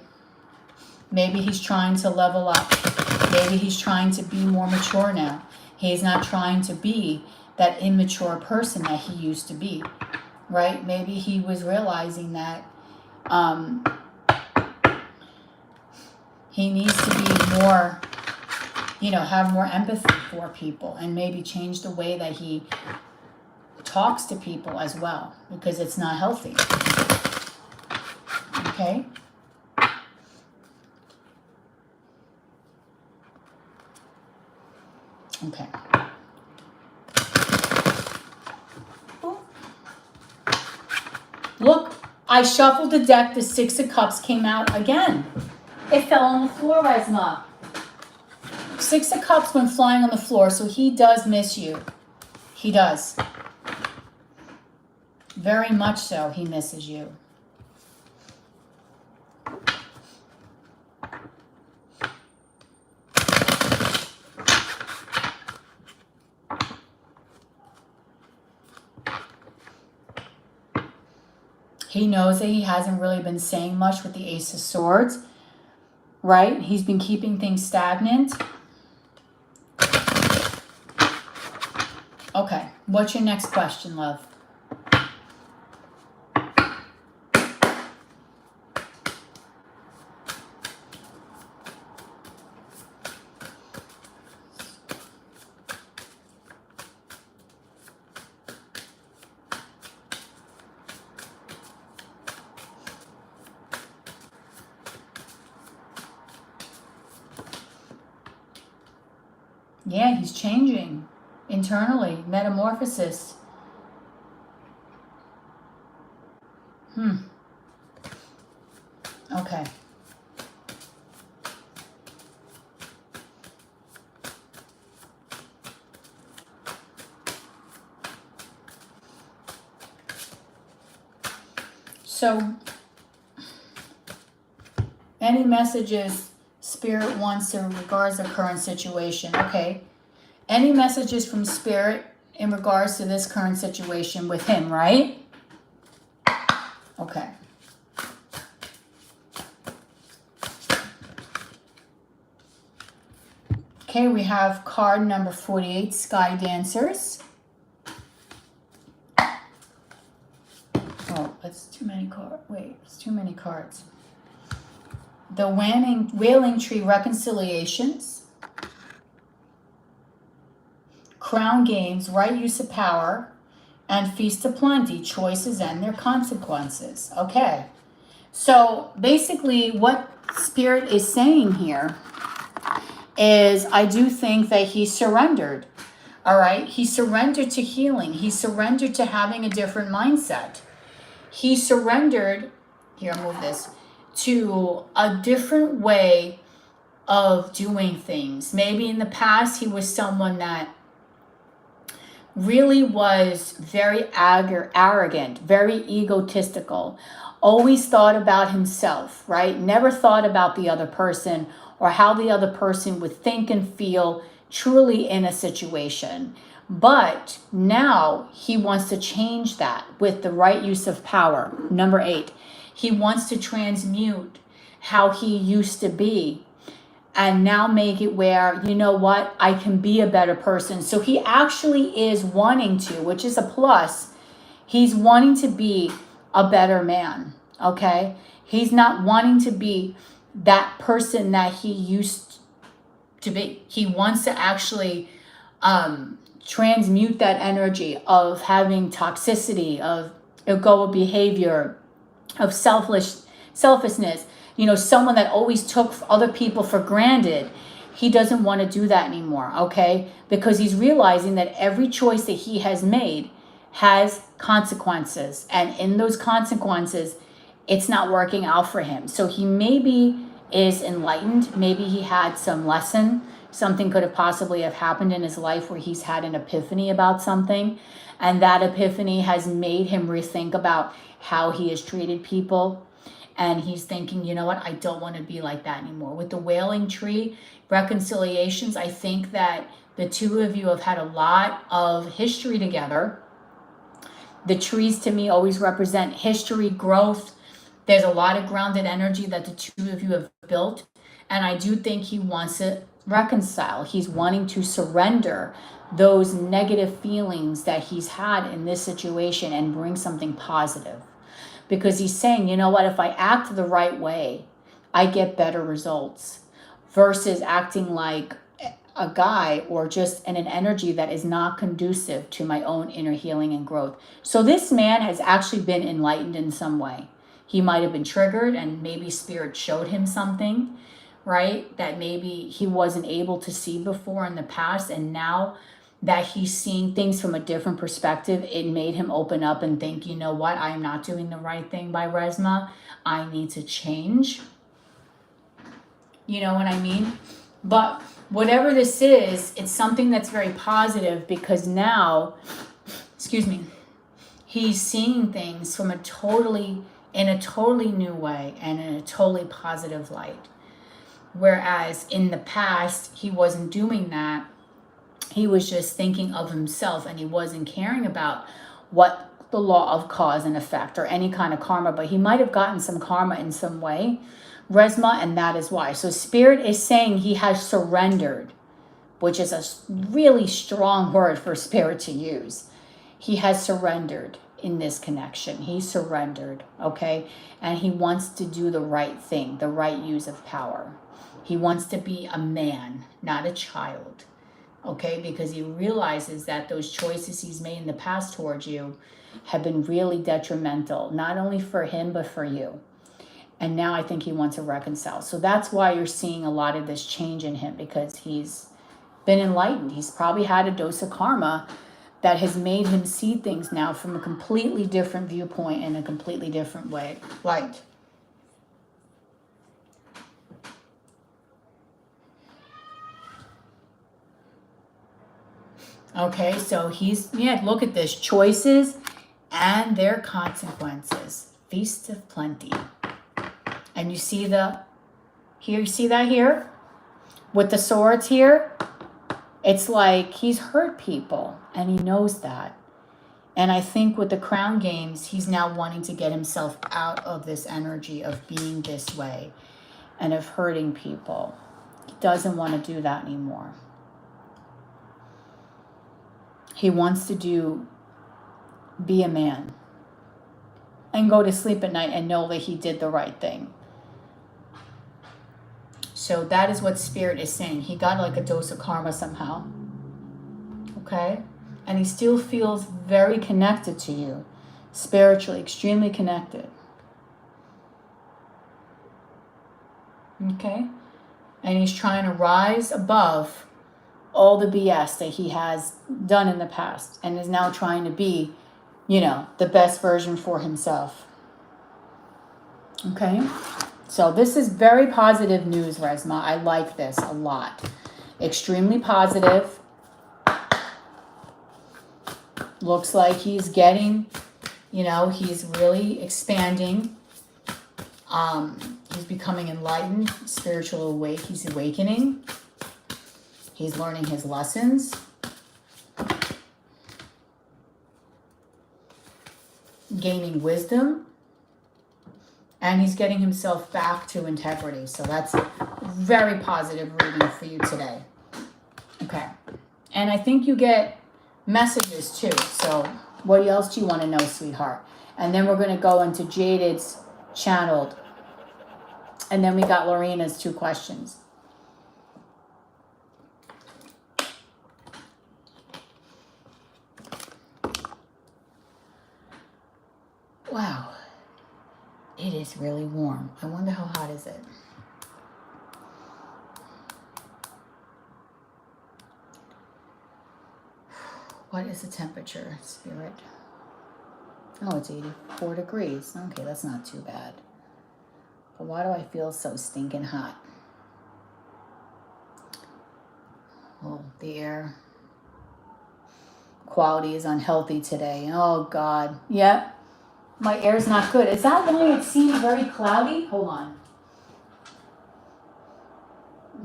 Speaker 1: Maybe he's trying to level up. Maybe he's trying to be more mature now. He's not trying to be that immature person that he used to be, right? Maybe he was realizing that he needs to be more, have more empathy for people and maybe change the way that he talks to people as well, because it's not healthy. Okay? Okay. Look, I shuffled the deck. The 6 of Cups came out again. It fell on the floor, Resma. 6 of Cups went flying on the floor, so he does miss you. He does. Very much so, he misses you. He knows that he hasn't really been saying much with the Ace of Swords, right? He's been keeping things stagnant. Okay, what's your next question, love? Yeah, he's changing internally. Metamorphosis. Okay. So, any messages Spirit wants in regards to the current situation? Okay. Any messages from Spirit in regards to this current situation with him, right? Okay. Okay, we have card number 48, Sky Dancers. Oh, that's too many cards. Wait, it's too many cards. The Wailing Tree Reconciliations. Crown Games, Right Use of Power. And Feast of Plenty, Choices and Their Consequences. Okay. So basically what Spirit is saying here is I do think that he surrendered. All right. He surrendered to healing. He surrendered to having a different mindset. He surrendered, here, I'll move this, to a different way of doing things. Maybe in the past he was someone that really was very arrogant, very egotistical, always thought about himself, right? Never thought about the other person or how the other person would think and feel truly in a situation. But now he wants to change that with the right use of power. Number 8, he wants to transmute how he used to be and now make it where, you know what, I can be a better person. So he actually is wanting to, which is a plus, he's wanting to be a better man, okay? He's not wanting to be that person that he used to be. He wants to actually transmute that energy of having toxicity, of egoic behavior, of selfishness, you know, someone that always took other people for granted. He doesn't want to do that anymore, okay? Because he's realizing that every choice that he has made has consequences. And in those consequences, it's not working out for him. So he maybe is enlightened. Maybe he had some lesson. Something could have possibly have happened in his life where he's had an epiphany about something. And that epiphany has made him rethink about how he has treated people. And he's thinking, you know what, I don't want to be like that anymore. With the Wailing Tree reconciliations, I think that the two of you have had a lot of history together. The trees to me always represent history, growth. There's a lot of grounded energy that the two of you have built. And I do think he wants to reconcile. He's wanting to surrender those negative feelings that he's had in this situation and bring something positive. Because he's saying, you know what, if I act the right way, I get better results versus acting like a guy or just in an energy that is not conducive to my own inner healing and growth. So this man has actually been enlightened in some way. He might have been triggered and maybe Spirit showed him something, right, that maybe he wasn't able to see before in the past. And now that he's seeing things from a different perspective, it made him open up and think, you know what, I'm not doing the right thing by Resma. I need to change. You know what I mean? But whatever this is, it's something that's very positive because now, he's seeing things from in a totally new way and in a totally positive light. Whereas in the past, he wasn't doing that. He was just thinking of himself and he wasn't caring about what the law of cause and effect or any kind of karma, but he might have gotten some karma in some way, Resma, and that is why. So Spirit is saying he has surrendered, which is a really strong word for Spirit to use. He has surrendered in this connection. He surrendered, okay? And he wants to do the right thing, the right use of power. He wants to be a man, not a child, okay? Because he realizes that those choices he's made in the past towards you have been really detrimental, not only for him, but for you. And now I think he wants to reconcile. So that's why you're seeing a lot of this change in him, because he's been enlightened. He's probably had a dose of karma that has made him see things now from a completely different viewpoint in a completely different way. Light. Okay, so he's, yeah, look at this. Choices and their consequences. Feast of plenty. And you see the, here, you see that here? With the swords here? It's like he's hurt people and he knows that. And I think with the crown games, he's now wanting to get himself out of this energy of being this way and of hurting people. He doesn't want to do that anymore. He wants to be a man and go to sleep at night and know that he did the right thing. So that is what Spirit is saying. He got like a dose of karma somehow. Okay? And he still feels very connected to you. Spiritually, extremely connected. Okay? And he's trying to rise above all the BS that he has done in the past. And is now trying to be, you know, the best version for himself. Okay? So this is very positive news, Resma. I like this a lot. Extremely positive. Looks like he's getting, you know, he's really expanding. He's becoming enlightened, spiritual awake. He's awakening. He's learning his lessons. Gaining wisdom. And he's getting himself back to integrity. So that's a very positive reading for you today. Okay. And I think you get messages too. So what else do you want to know, sweetheart? And then we're going to go into Jaded's channeled. And then we got Lorena's 2 questions. Wow. It is really warm. I wonder how hot is it? What is the temperature, Spirit? Oh, it's 84 degrees. Okay, that's not too bad. But why do I feel so stinking hot? Oh, the air quality is unhealthy today. Oh, God. Yep. My air's not good. Is that why it seems very cloudy? Hold on.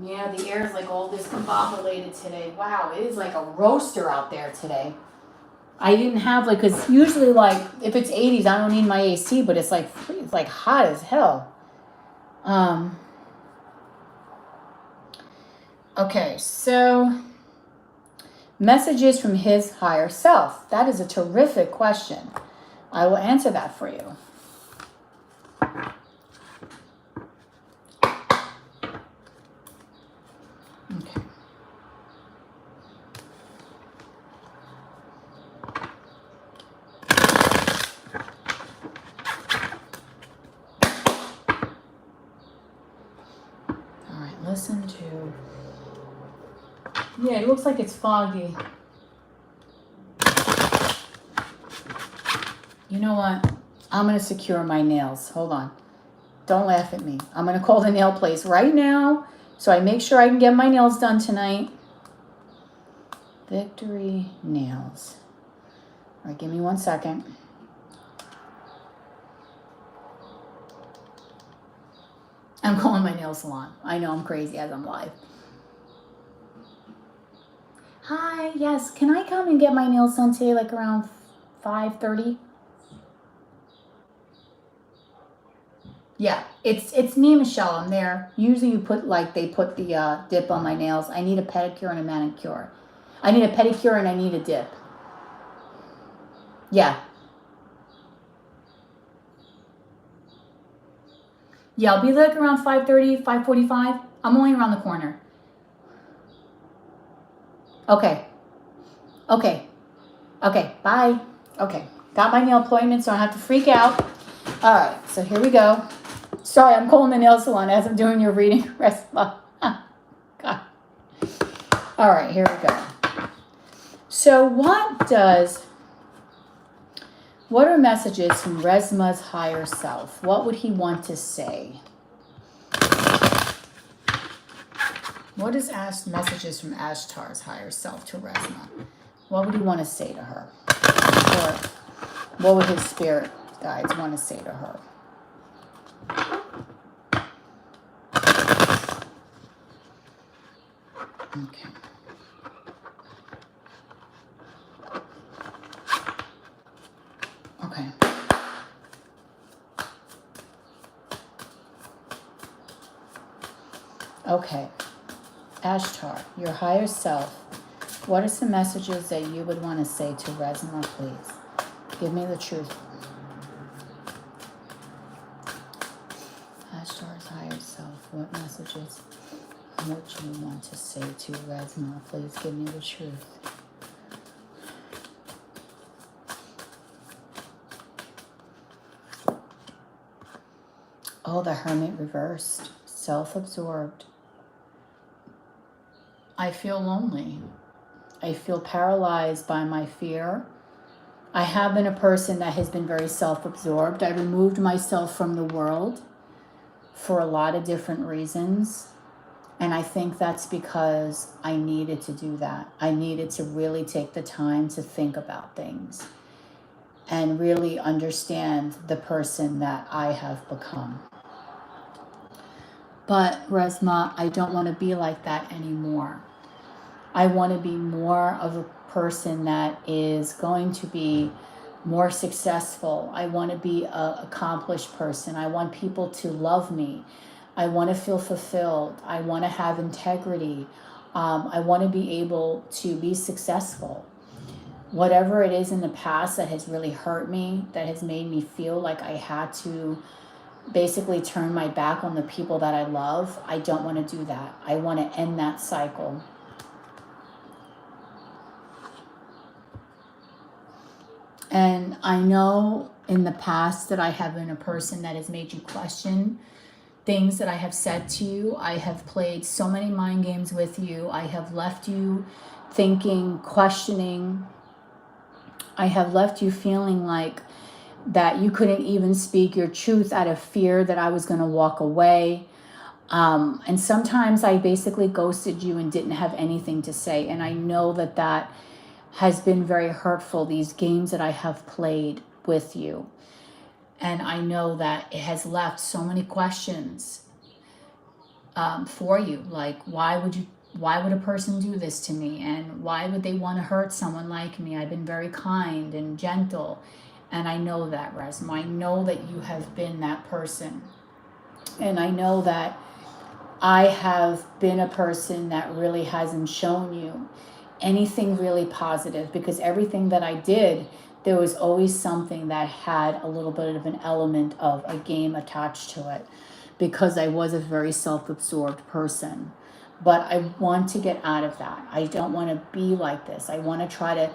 Speaker 1: Yeah, the air is like all discombobulated today. Wow, it is like a roaster out there today. I didn't have like, because usually like if it's 80s, I don't need my AC, but it's like hot as hell. Okay, so messages from his higher self. That is a terrific question. I will answer that for you. Okay. All right, listen to... Yeah, it looks like it's foggy. You know what? I'm going to secure my nails. Hold on. Don't laugh at me. I'm going to call the nail place right now so I make sure I can get my nails done tonight. Victory Nails. All right, give me 1 second. I'm calling my nail salon. I know I'm crazy as I'm live. Hi, yes. Can I come and get my nails done today like around 5:30? Yeah, it's me, Michelle. I'm there. Usually you put like they put the dip on my nails. I need a pedicure and a manicure. I need a pedicure and I need a dip. Yeah. Yeah, I'll be like around 5:30, 5:45. I'm only around the corner. Okay. Okay. Okay. Bye. Okay. Got my nail appointment, so I don't have to freak out. All right. So here we go. Sorry, I'm calling the nail salon as I'm doing your reading. God. All right. Here we go. So what are messages from Resma's higher self? What would he want to say? What is messages from Ashtar's higher self to Resma? What would he want to say to her? Or what would his spirit guides want to say to her? Okay. Okay. Okay. Ashtar, your higher self, what are some messages that you would want to say to Resma, please? Give me the truth. Ashtar's higher self, what messages would you want to say to Resma? Please give me the truth. Oh, the Hermit reversed. Self-absorbed. I feel lonely. I feel paralyzed by my fear. I have been a person that has been very self-absorbed. I removed myself from the world for a lot of different reasons. And I think that's because I needed to do that. I needed to really take the time to think about things and really understand the person that I have become. But Resma, I don't want to be like that anymore. I want to be more of a person that is going to be more successful. I want to be an accomplished person. I want people to love me. I want to feel fulfilled. I want to have integrity. I want to be able to be successful. Whatever it is in the past that has really hurt me, that has made me feel like I had to basically turn my back on the people that I love, I don't want to do that. I want to end that cycle. And I know in the past that I have been a person that has made you question things that I have said to you. I have played so many mind games with you. I have left you thinking, questioning. I have left you feeling like that you couldn't even speak your truth out of fear that I was going to walk away. And sometimes I basically ghosted you and didn't have anything to say. And I know that that has been very hurtful, these games that I have played with you. And I know that it has left so many questions for you. Like, why would a person do this to me? And why would they want to hurt someone like me? I've been very kind and gentle. And I know that, Resma. I know that you have been that person. And I know that I have been a person that really hasn't shown you anything really positive, because everything that I did, there was always something that had a little bit of an element of a game attached to it, because I was a very self-absorbed person. But I want to get out of that. I don't want to be like this. I want to try to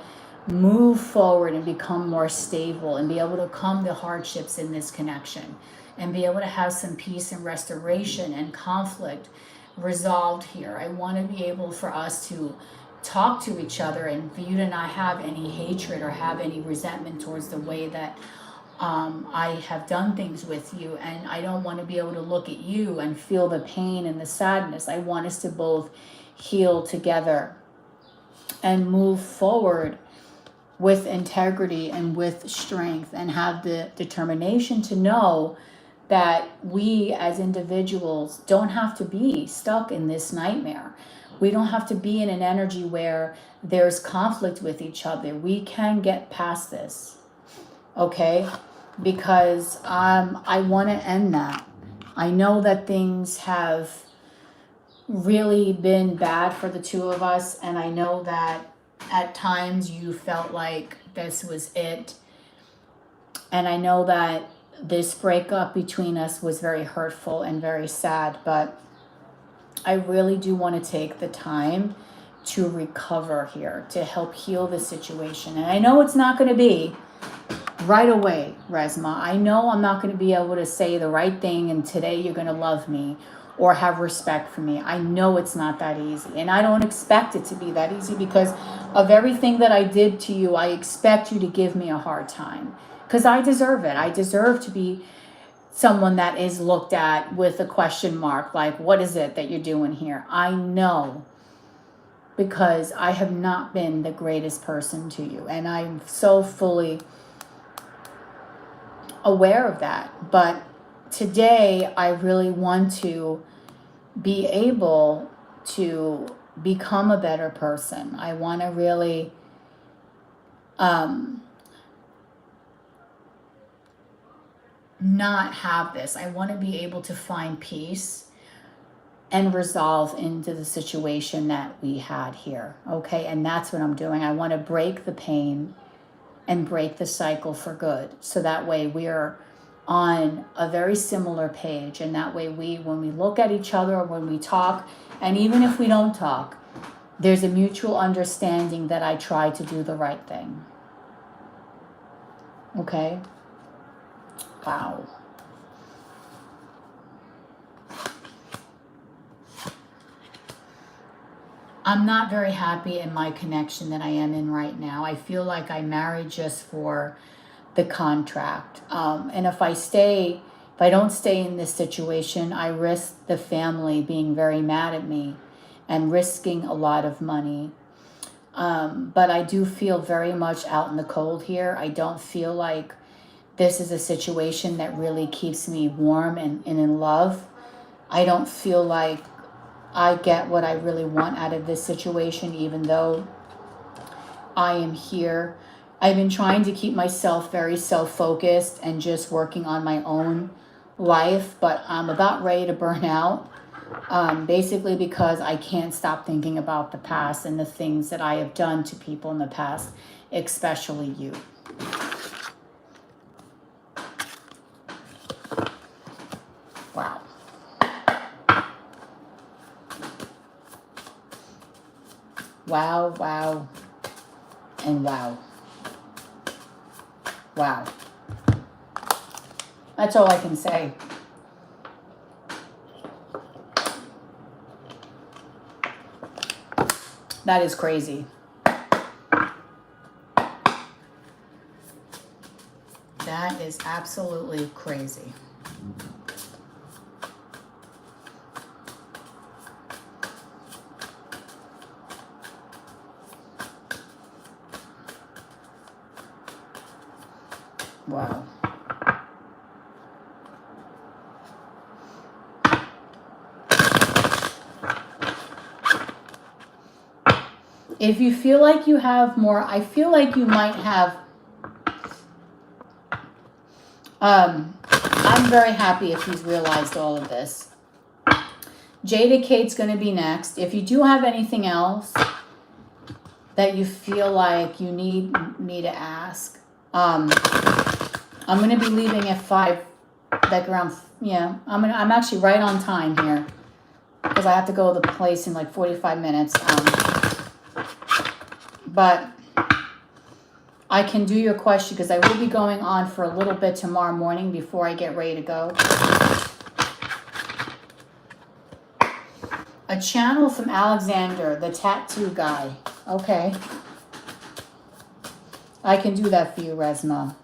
Speaker 1: move forward and become more stable and be able to come the hardships in this connection and be able to have some peace and restoration and conflict resolved here. I want to be able for us to talk to each other and for you to not have any hatred or have any resentment towards the way that I have done things with you. And I don't want to be able to look at you and feel the pain and the sadness. I want us to both heal together and move forward with integrity and with strength, and have the determination to know that we as individuals don't have to be stuck in this nightmare. We don't have to be in an energy where there's conflict with each other. We can get past this, okay? Because I want to end that. I know that things have really been bad for the two of us, and I know that at times you felt like this was it. And I know that this breakup between us was very hurtful and very sad, but I really do want to take the time to recover here, to help heal the situation. And I know it's not going to be right away, Resma. I know I'm not going to be able to say the right thing and today you're going to love me or have respect for me. I know it's not that easy. And I don't expect it to be that easy because of everything that I did to you. I expect you to give me a hard time because I deserve it. I deserve to be someone that is looked at with a question mark, like, what is it that you're doing here? I know, because I have not been the greatest person to you, and I'm so fully aware of that. But today I really want to be able to become a better person. I want to really not have this. I want to be able to find peace and resolve into the situation that we had here. Okay, and that's what I'm doing. I want to break the pain and break the cycle for good. So that way we are on a very similar page. And that way when we look at each other, or when we talk, and even if we don't talk, there's a mutual understanding that I try to do the right thing. Okay? Wow. I'm not very happy in my connection that I am in right now. I feel like I married just for the contract. And if I don't stay in this situation, I risk the family being very mad at me and risking a lot of money. But I do feel very much out in the cold here. I don't feel like this is a situation that really keeps me warm and in love. I don't feel like I get what I really want out of this situation, even though I am here. I've been trying to keep myself very self-focused and just working on my own life, but I'm about ready to burn out, basically because I can't stop thinking about the past and the things that I have done to people in the past, especially you. Wow. Wow, wow, and wow. Wow. That's all I can say. That is crazy. That is absolutely crazy. Wow. If you feel like you have more, I feel like you might have, I'm very happy if he's realized all of this. Jada Kate's going to be next. If you do have anything else that you feel like you need me to ask, I'm going to be leaving at 5, like around, yeah, I'm actually right on time here because I have to go to the place in like 45 minutes. But I can do your question because I will be going on for a little bit tomorrow morning before I get ready to go. A channel from Alexander, the tattoo guy. Okay. I can do that for you, Resma.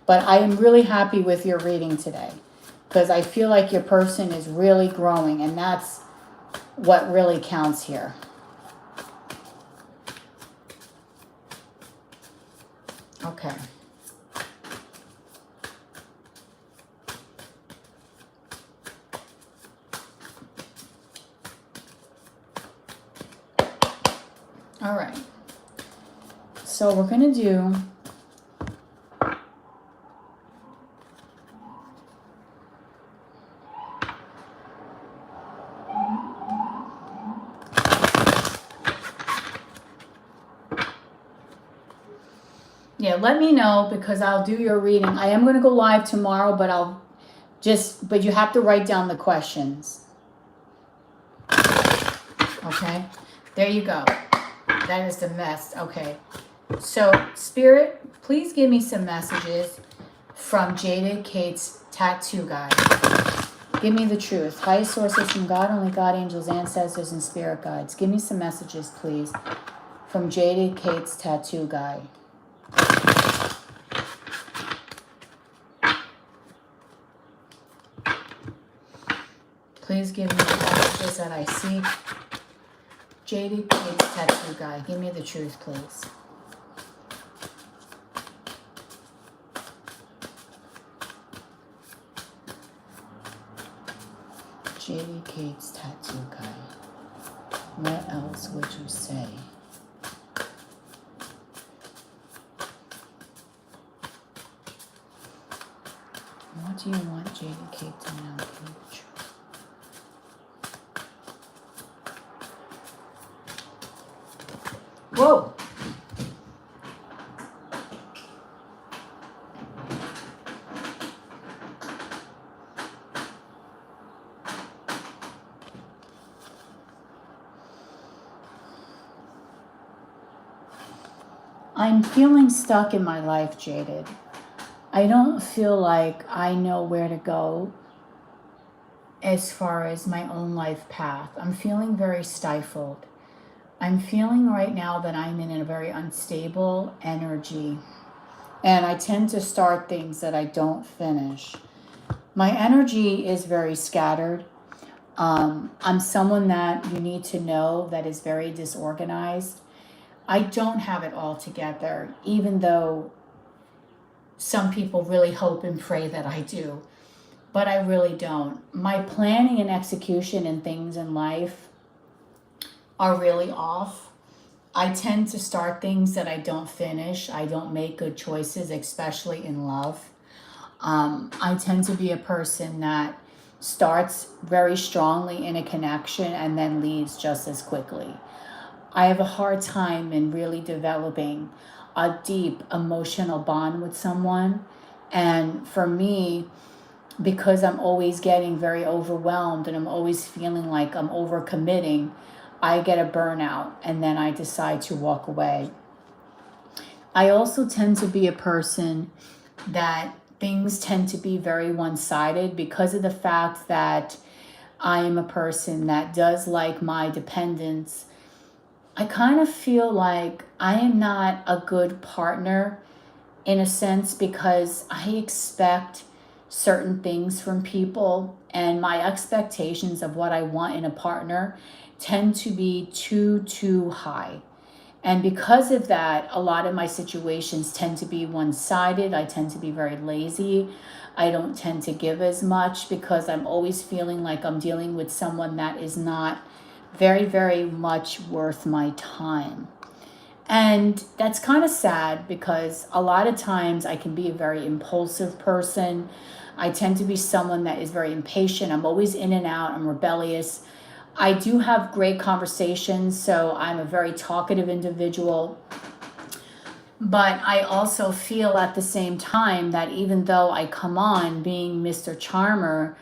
Speaker 1: But I am really happy with your reading today because I feel like your person is really growing, and that's what really counts here. Okay. All right. So we're going to do Yeah, let me know because I'll do your reading. I am going to go live tomorrow, but but you have to write down the questions. Okay, there you go. That is the mess. Okay, so Spirit, please give me some messages from Jaded Kate's tattoo guy. Give me the truth. Highest sources from God, only God, angels, ancestors, and spirit guides. Give me some messages, please, from Jaded Kate's tattoo guy. Please give me the messages that I seek. Jaded Kate's tattoo guy. Give me the truth, please. Jaded Kate's tattoo guy. What else would you say? What do you want Jaded Kate to know? Whoa! I'm feeling stuck in my life, Jaded. I don't feel like I know where to go as far as my own life path. I'm feeling very stifled. I'm feeling right now that I'm in a very unstable energy, and I tend to start things that I don't finish. My energy is very scattered. I'm someone that you need to know that is very disorganized. I don't have it all together, even though some people really hope and pray that I do, but I really don't. My planning and execution and things in life are really off. I tend to start things that I don't finish. I don't make good choices, especially in love. I tend to be a person that starts very strongly in a connection and then leaves just as quickly. I have a hard time in really developing a deep emotional bond with someone. And for me, because I'm always getting very overwhelmed and I'm always feeling like I'm overcommitting, I get a burnout and then I decide to walk away. I also tend to be a person that things tend to be very one-sided because of the fact that I am a person that does like my dependence. I kind of feel like I am not a good partner in a sense because I expect certain things from people, and my expectations of what I want in a partner tend to be too high. And because of that, a lot of my situations tend to be one-sided. I tend to be very lazy. I don't tend to give as much because I'm always feeling like I'm dealing with someone that is not very, very much worth my time. And that's kind of sad because a lot of times I can be a very impulsive person. I tend to be someone that is very impatient. I'm always in and out. I'm rebellious. I do have great conversations, so I'm a very talkative individual. But I also feel at the same time that even though I come on being Mr. Charmer,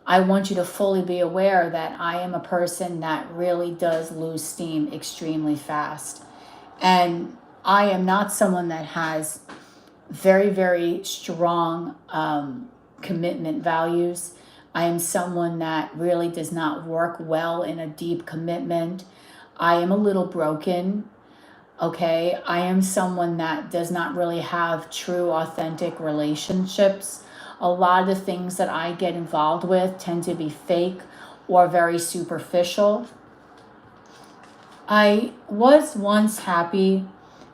Speaker 1: I want you to fully be aware that I am a person that really does lose steam extremely fast. And I am not someone that has very, very strong commitment values. I am someone that really does not work well in a deep commitment. I am a little broken, okay? I am someone that does not really have true, authentic relationships. A lot of the things that I get involved with tend to be fake or very superficial. I was once happy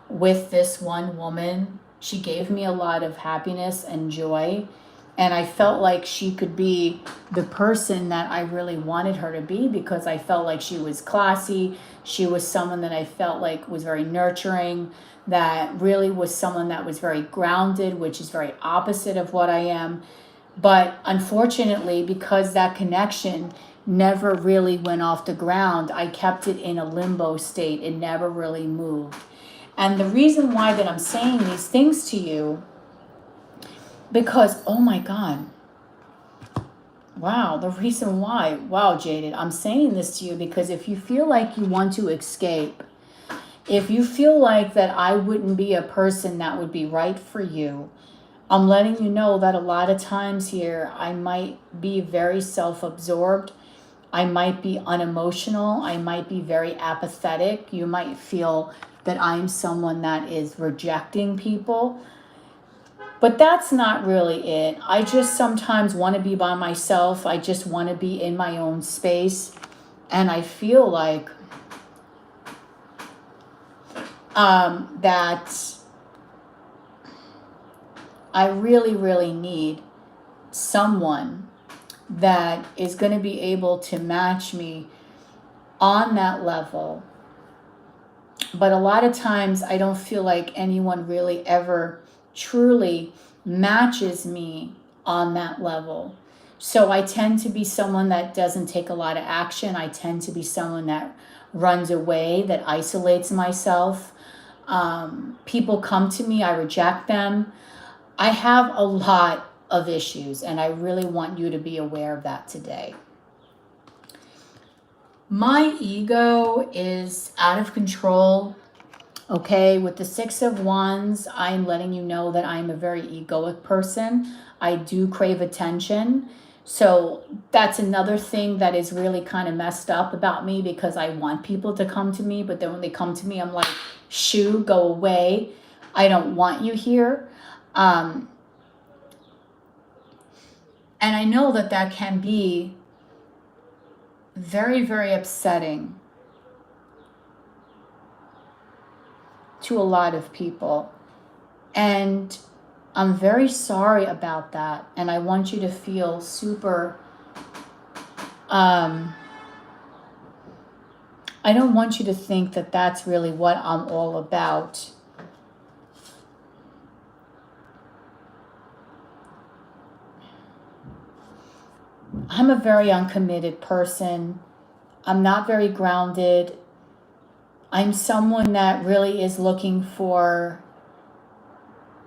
Speaker 1: with this one woman. She gave me a lot of happiness and joy, and I felt like she could be the person that I really wanted her to be because I felt like she was classy. She was someone that I felt like was very nurturing, that really was someone that was very grounded, which is very opposite of what I am. But unfortunately, because that connection never really went off the ground, I kept it in a limbo state. It never really moved. And the reason why that I'm saying these things to you, because, oh my God, wow, the reason why, wow, Jaded, I'm saying this to you because if you feel like you want to escape, if you feel like that I wouldn't be a person that would be right for you, I'm letting you know that a lot of times here, I might be very self-absorbed. I might be unemotional. I might be very apathetic. You might feel that I'm someone that is rejecting people. But that's not really it. I just sometimes want to be by myself. I just want to be in my own space. And I feel like that I really, really need someone that is going to be able to match me on that level. But a lot of times I don't feel like anyone really ever truly matches me on that level. So I tend to be someone that doesn't take a lot of action. I tend to be someone that runs away, that isolates myself. People come to me, I reject them. I have a lot of issues, and I really want you to be aware of that today. My ego is out of control. Okay, with the Six of Wands, I'm letting you know that I'm a very egoic person. I do crave attention. So that's another thing that is really kind of messed up about me, because I want people to come to me, but then when they come to me, I'm like, shoo, go away. I don't want you here. And I know that that can be very, very upsetting to a lot of people. And I'm very sorry about that. And I want you to feel super, I don't want you to think that that's really what I'm all about. I'm a very uncommitted person. I'm not very grounded. I'm someone that really is looking for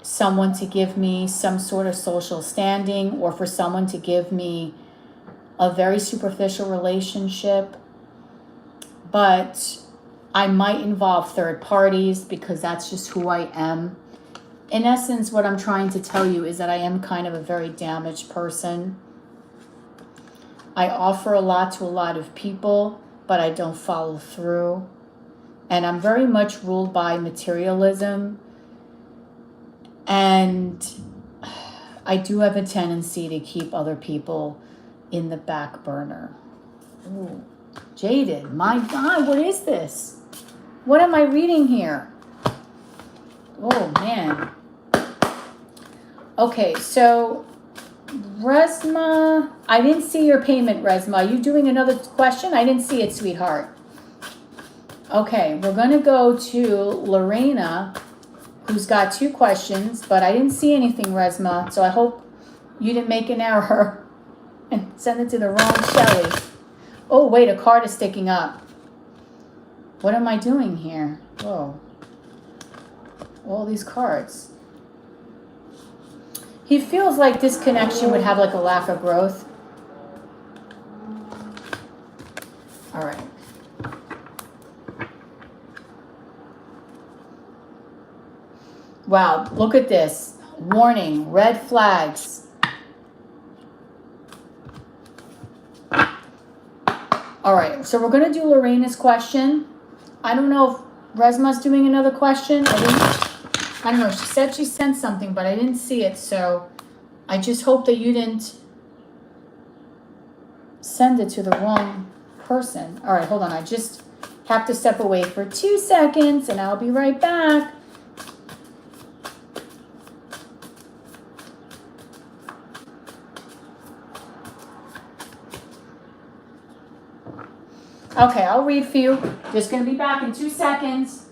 Speaker 1: someone to give me some sort of social standing, or for someone to give me a very superficial relationship. But I might involve third parties because that's just who I am. In essence, what I'm trying to tell you is that I am kind of a very damaged person. I offer a lot to a lot of people, but I don't follow through. And I'm very much ruled by materialism. And I do have a tendency to keep other people in the back burner. Ooh, Jaded, my God, what is this? What am I reading here? Oh, man. Okay, so Resma, I didn't see your payment, Resma. Are you doing another question? I didn't see it, sweetheart. Okay, we're going to go to Lorena, who's got 2 questions, but I didn't see anything, Resma, so I hope you didn't make an error and send it to the wrong Shelly. Oh, wait, a card is sticking up. What am I doing here? Whoa. All these cards. He feels like this connection would have like a lack of growth. All right. Wow, look at this. Warning, red flags. All right, so we're going to do Lorena's question. I don't know if Resma's doing another question. I don't know. She said she sent something, but I didn't see it. So I just hope that you didn't send it to the wrong person. All right, hold on. I just have to step away for 2 seconds, and I'll be right back. Okay, I'll read for you. Just going to be back in 2 seconds.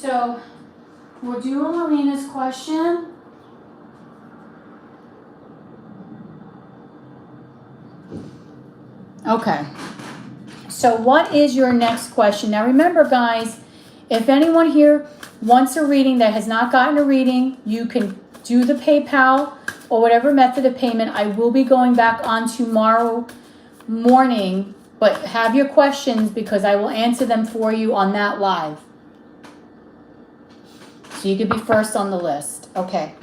Speaker 1: So we're doing Lorena's question. Okay. So what is your next question? Now remember, guys, if anyone here wants a reading that has not gotten a reading, you can do the PayPal or whatever method of payment. I will be going back on tomorrow morning, but have your questions because I will answer them for you on that live. So you could be first on the list. Okay.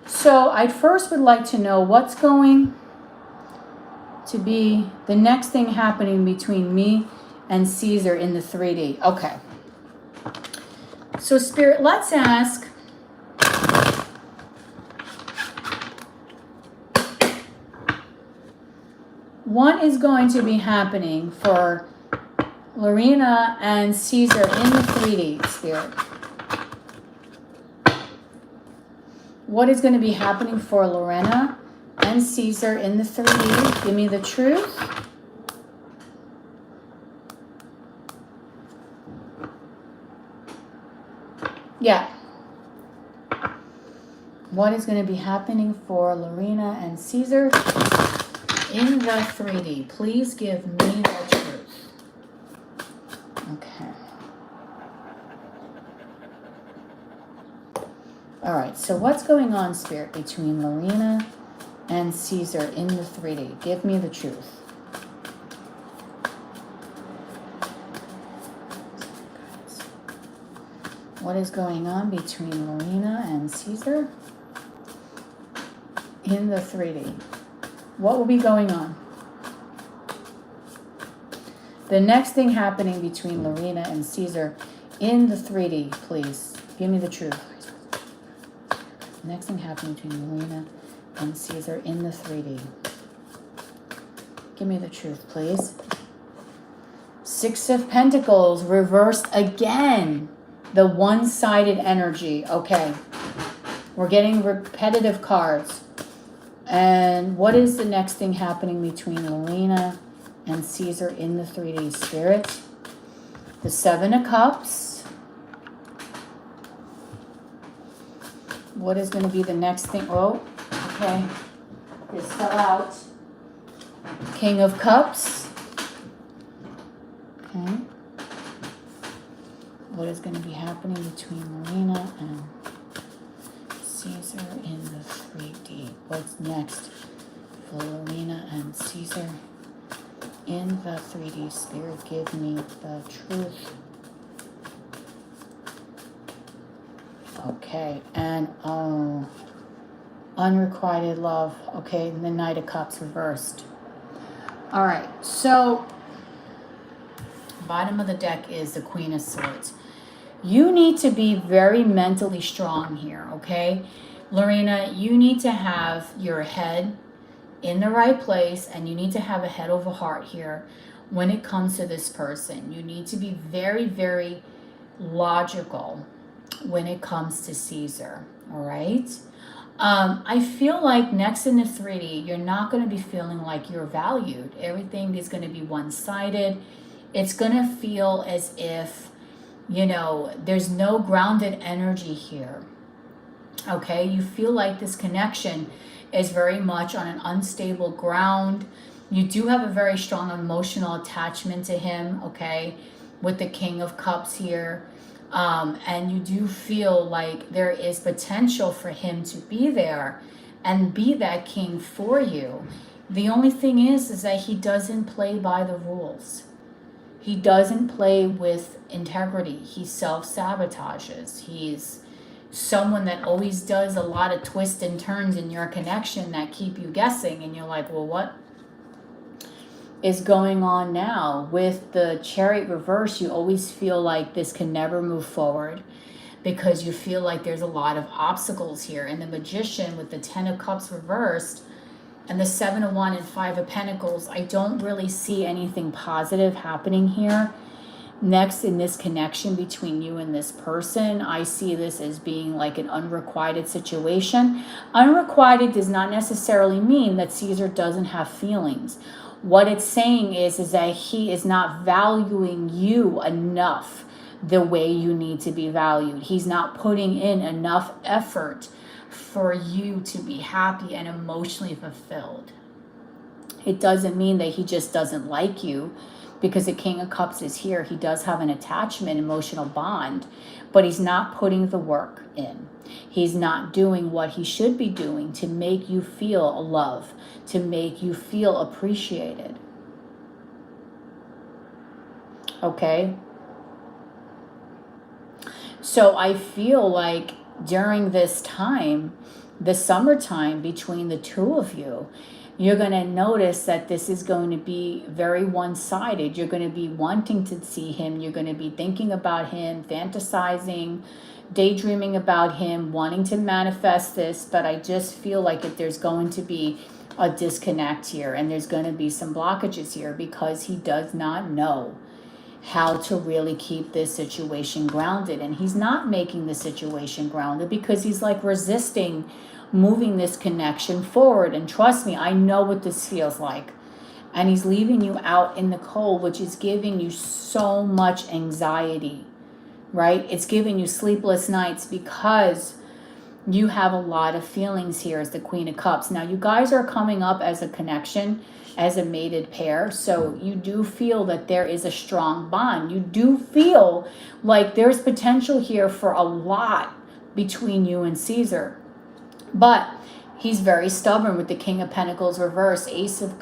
Speaker 1: So I first would like to know what's going to be the next thing happening between me and Caesar in the 3D. Okay. So Spirit, let's ask, what is going to be happening for Lorena and Caesar in the 3D, Spirit? What is going to be happening for Lorena and Caesar in the 3D? Give me the truth. Yeah. What is going to be happening for Lorena and Caesar in the 3D? Please give me the truth. Okay. All right. So what's going on, Spirit, between Lorena and Caesar in the 3D? Give me the truth. What is going on between Lorena and Caesar in the 3D? What will be going on? The next thing happening between Lorena and Caesar in the 3D, please. Give me the truth. The next thing happening between Lorena and Caesar in the 3D. Give me the truth, please. 6 of Pentacles reversed again. The one-sided energy. Okay. We're getting repetitive cards. And what is the next thing happening between Lorena and Caesar in the 3D, Spirit? The 7 of Cups. What is going to be the next thing? Oh, okay. This fell out. King of Cups. Okay. What is going to be happening between Lorena and Caesar in the 3D? What's next for Lorena and Caesar in the 3D? Spirit, give me the truth. Okay, and unrequited love. Okay, the Knight of Cups reversed. All right, so bottom of the deck is the Queen of Swords. You need to be very mentally strong here, okay? Lorena, you need to have your head in the right place, and you need to have a head over heart here when it comes to this person. You need to be very, very logical when it comes to Caesar, all right? I feel like next in the 3D, you're not going to be feeling like you're valued. Everything is going to be one-sided. It's going to feel as if, you know, there's no grounded energy here. Okay, you feel like this connection is very much on an unstable ground. You do have a very strong emotional attachment to him, okay, with the King of Cups here. And you do feel like there is potential for him to be there and be that king for you. The only thing is that he doesn't play by the rules. He doesn't play with integrity. He self-sabotages. He's someone that always does a lot of twists and turns in your connection that keep you guessing. And you're like, well, what is going on now? With the Chariot reverse, you always feel like this can never move forward because you feel like there's a lot of obstacles here. And the Magician with the 10 of Cups reversed and the 7 of Wands and 5 of Pentacles, I don't really see anything positive happening here. Next, in this connection between you and this person, I see this as being like an unrequited situation. Unrequited does not necessarily mean that Caesar doesn't have feelings. What it's saying is that he is not valuing you enough the way you need to be valued. He's not putting in enough effort for you to be happy and emotionally fulfilled. It doesn't mean that he just doesn't like you, because the King of Cups is here. He does have an attachment, emotional bond, but he's not putting the work in. He's not doing what he should be doing to make you feel love, to make you feel appreciated. Okay? So I feel like during this time, the summertime between the two of you, you're going to notice that this is going to be very one-sided. You're going to be wanting to see him. You're going to be thinking about him, fantasizing, daydreaming about him, wanting to manifest this. But I just feel like if there's going to be a disconnect here, and there's going to be some blockages here, because he does not know how to really keep this situation grounded. And he's not making the situation grounded because he's like resisting moving this connection forward. And trust me, I know what this feels like. And he's leaving you out in the cold, which is giving you so much anxiety, right? It's giving you sleepless nights because you have a lot of feelings here as the Queen of Cups. Now, you guys are coming up as a connection, as a mated pair. So you do feel that there is a strong bond. You do feel like there's potential here for a lot between you and Caesar. But he's very stubborn with the King of Pentacles reversed, Ace of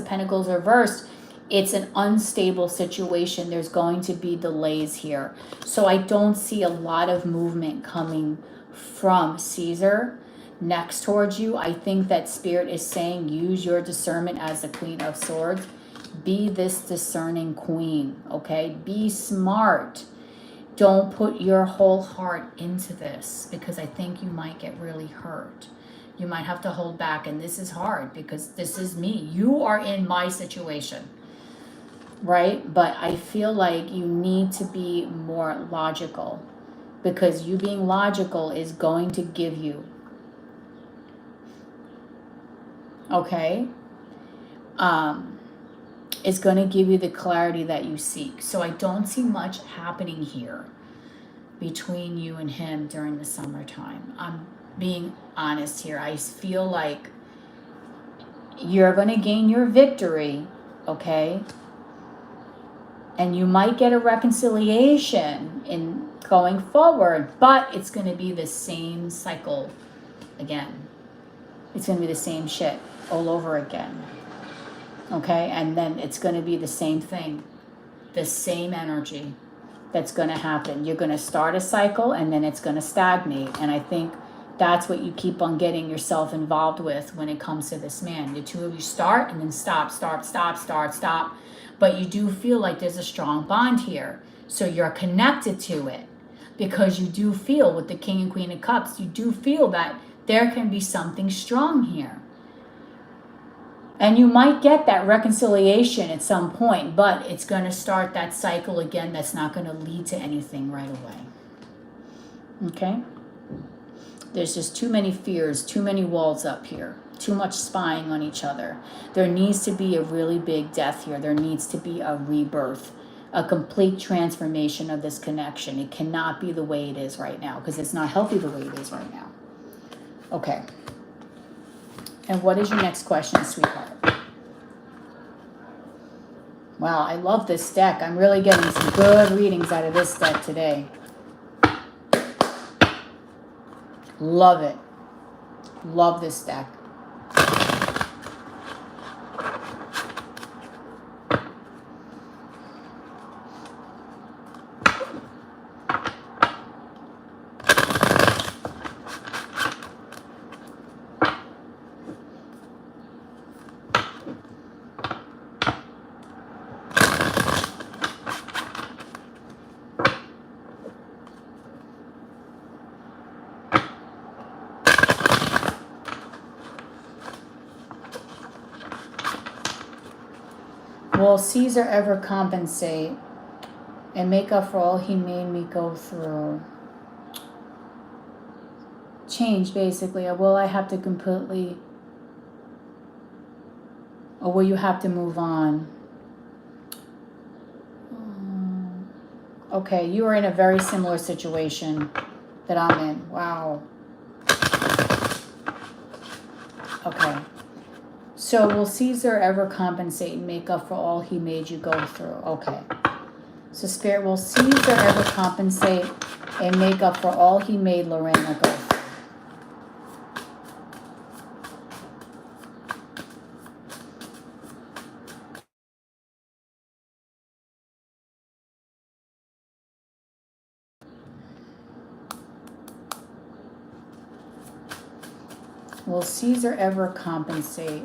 Speaker 1: Pentacles reversed. It's an unstable situation. There's going to be delays here. So I don't see a lot of movement coming from Caesar next towards you. I think that Spirit is saying use your discernment as the Queen of Swords. Be this discerning queen, okay? Be smart. Don't put your whole heart into this, because I think you might get really hurt. You might have to hold back, and this is hard because this is me. You are in my situation, right? But I feel like you need to be more logical, because you being logical is going to give you, okay? It's going to give you the clarity that you seek. So I don't see much happening here between you and him during the summertime. I'm being honest here. I feel like you're going to gain your victory, okay? And you might get a reconciliation in going forward, but it's going to be the same cycle again. It's going to be the same shit all over again. Okay, and then it's going to be the same thing, the same energy that's going to happen. You're going to start a cycle and then it's going to stagnate. And I think that's what you keep on getting yourself involved with when it comes to this man. The two of you start and then stop. But you do feel like there's a strong bond here. So you're connected to it, because you do feel with the King and Queen of Cups, you do feel that there can be something strong here. And you might get that reconciliation at some point, but it's going to start that cycle again that's not going to lead to anything right away. Okay? There's just too many fears, too many walls up here, too much spying on each other. There needs to be a really big death here. There needs to be a rebirth, a complete transformation of this connection. It cannot be the way it is right now, because it's not healthy the way it is right now. Okay. And what is your next question, sweetheart? Wow, I love this deck. I'm really getting some good readings out of this deck today. Love it. Love this deck. Will Caesar ever compensate and make up for all he made me go through? Change, basically. Or will I have to completely... Or will you have to move on? Okay, you are in a very similar situation that I'm in. Wow. Okay. So will Caesar ever compensate and make up for all he made you go through? Okay. So Spirit, will Caesar ever compensate and make up for all he made Lorena go through? Will Caesar ever compensate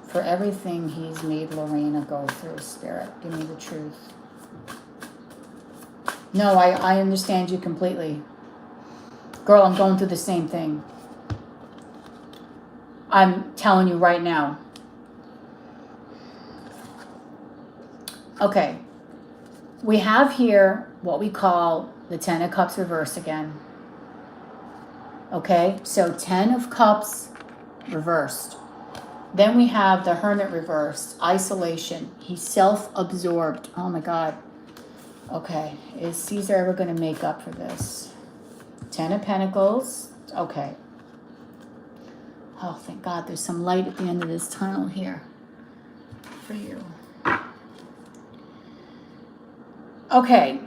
Speaker 1: for everything he's made Lorena go through, Spirit? Give me the truth. No, I understand you completely. Girl, I'm going through the same thing. I'm telling you right now. Okay. We have here what we call the 10 of Cups reverse again. Okay, so 10 of Cups reversed. Then we have the Hermit reversed, isolation. He's self-absorbed. Oh my God. Okay, is Caesar ever going to make up for this? 10 of Pentacles. Okay. Oh, thank God there's some light at the end of this tunnel here for you. Okay.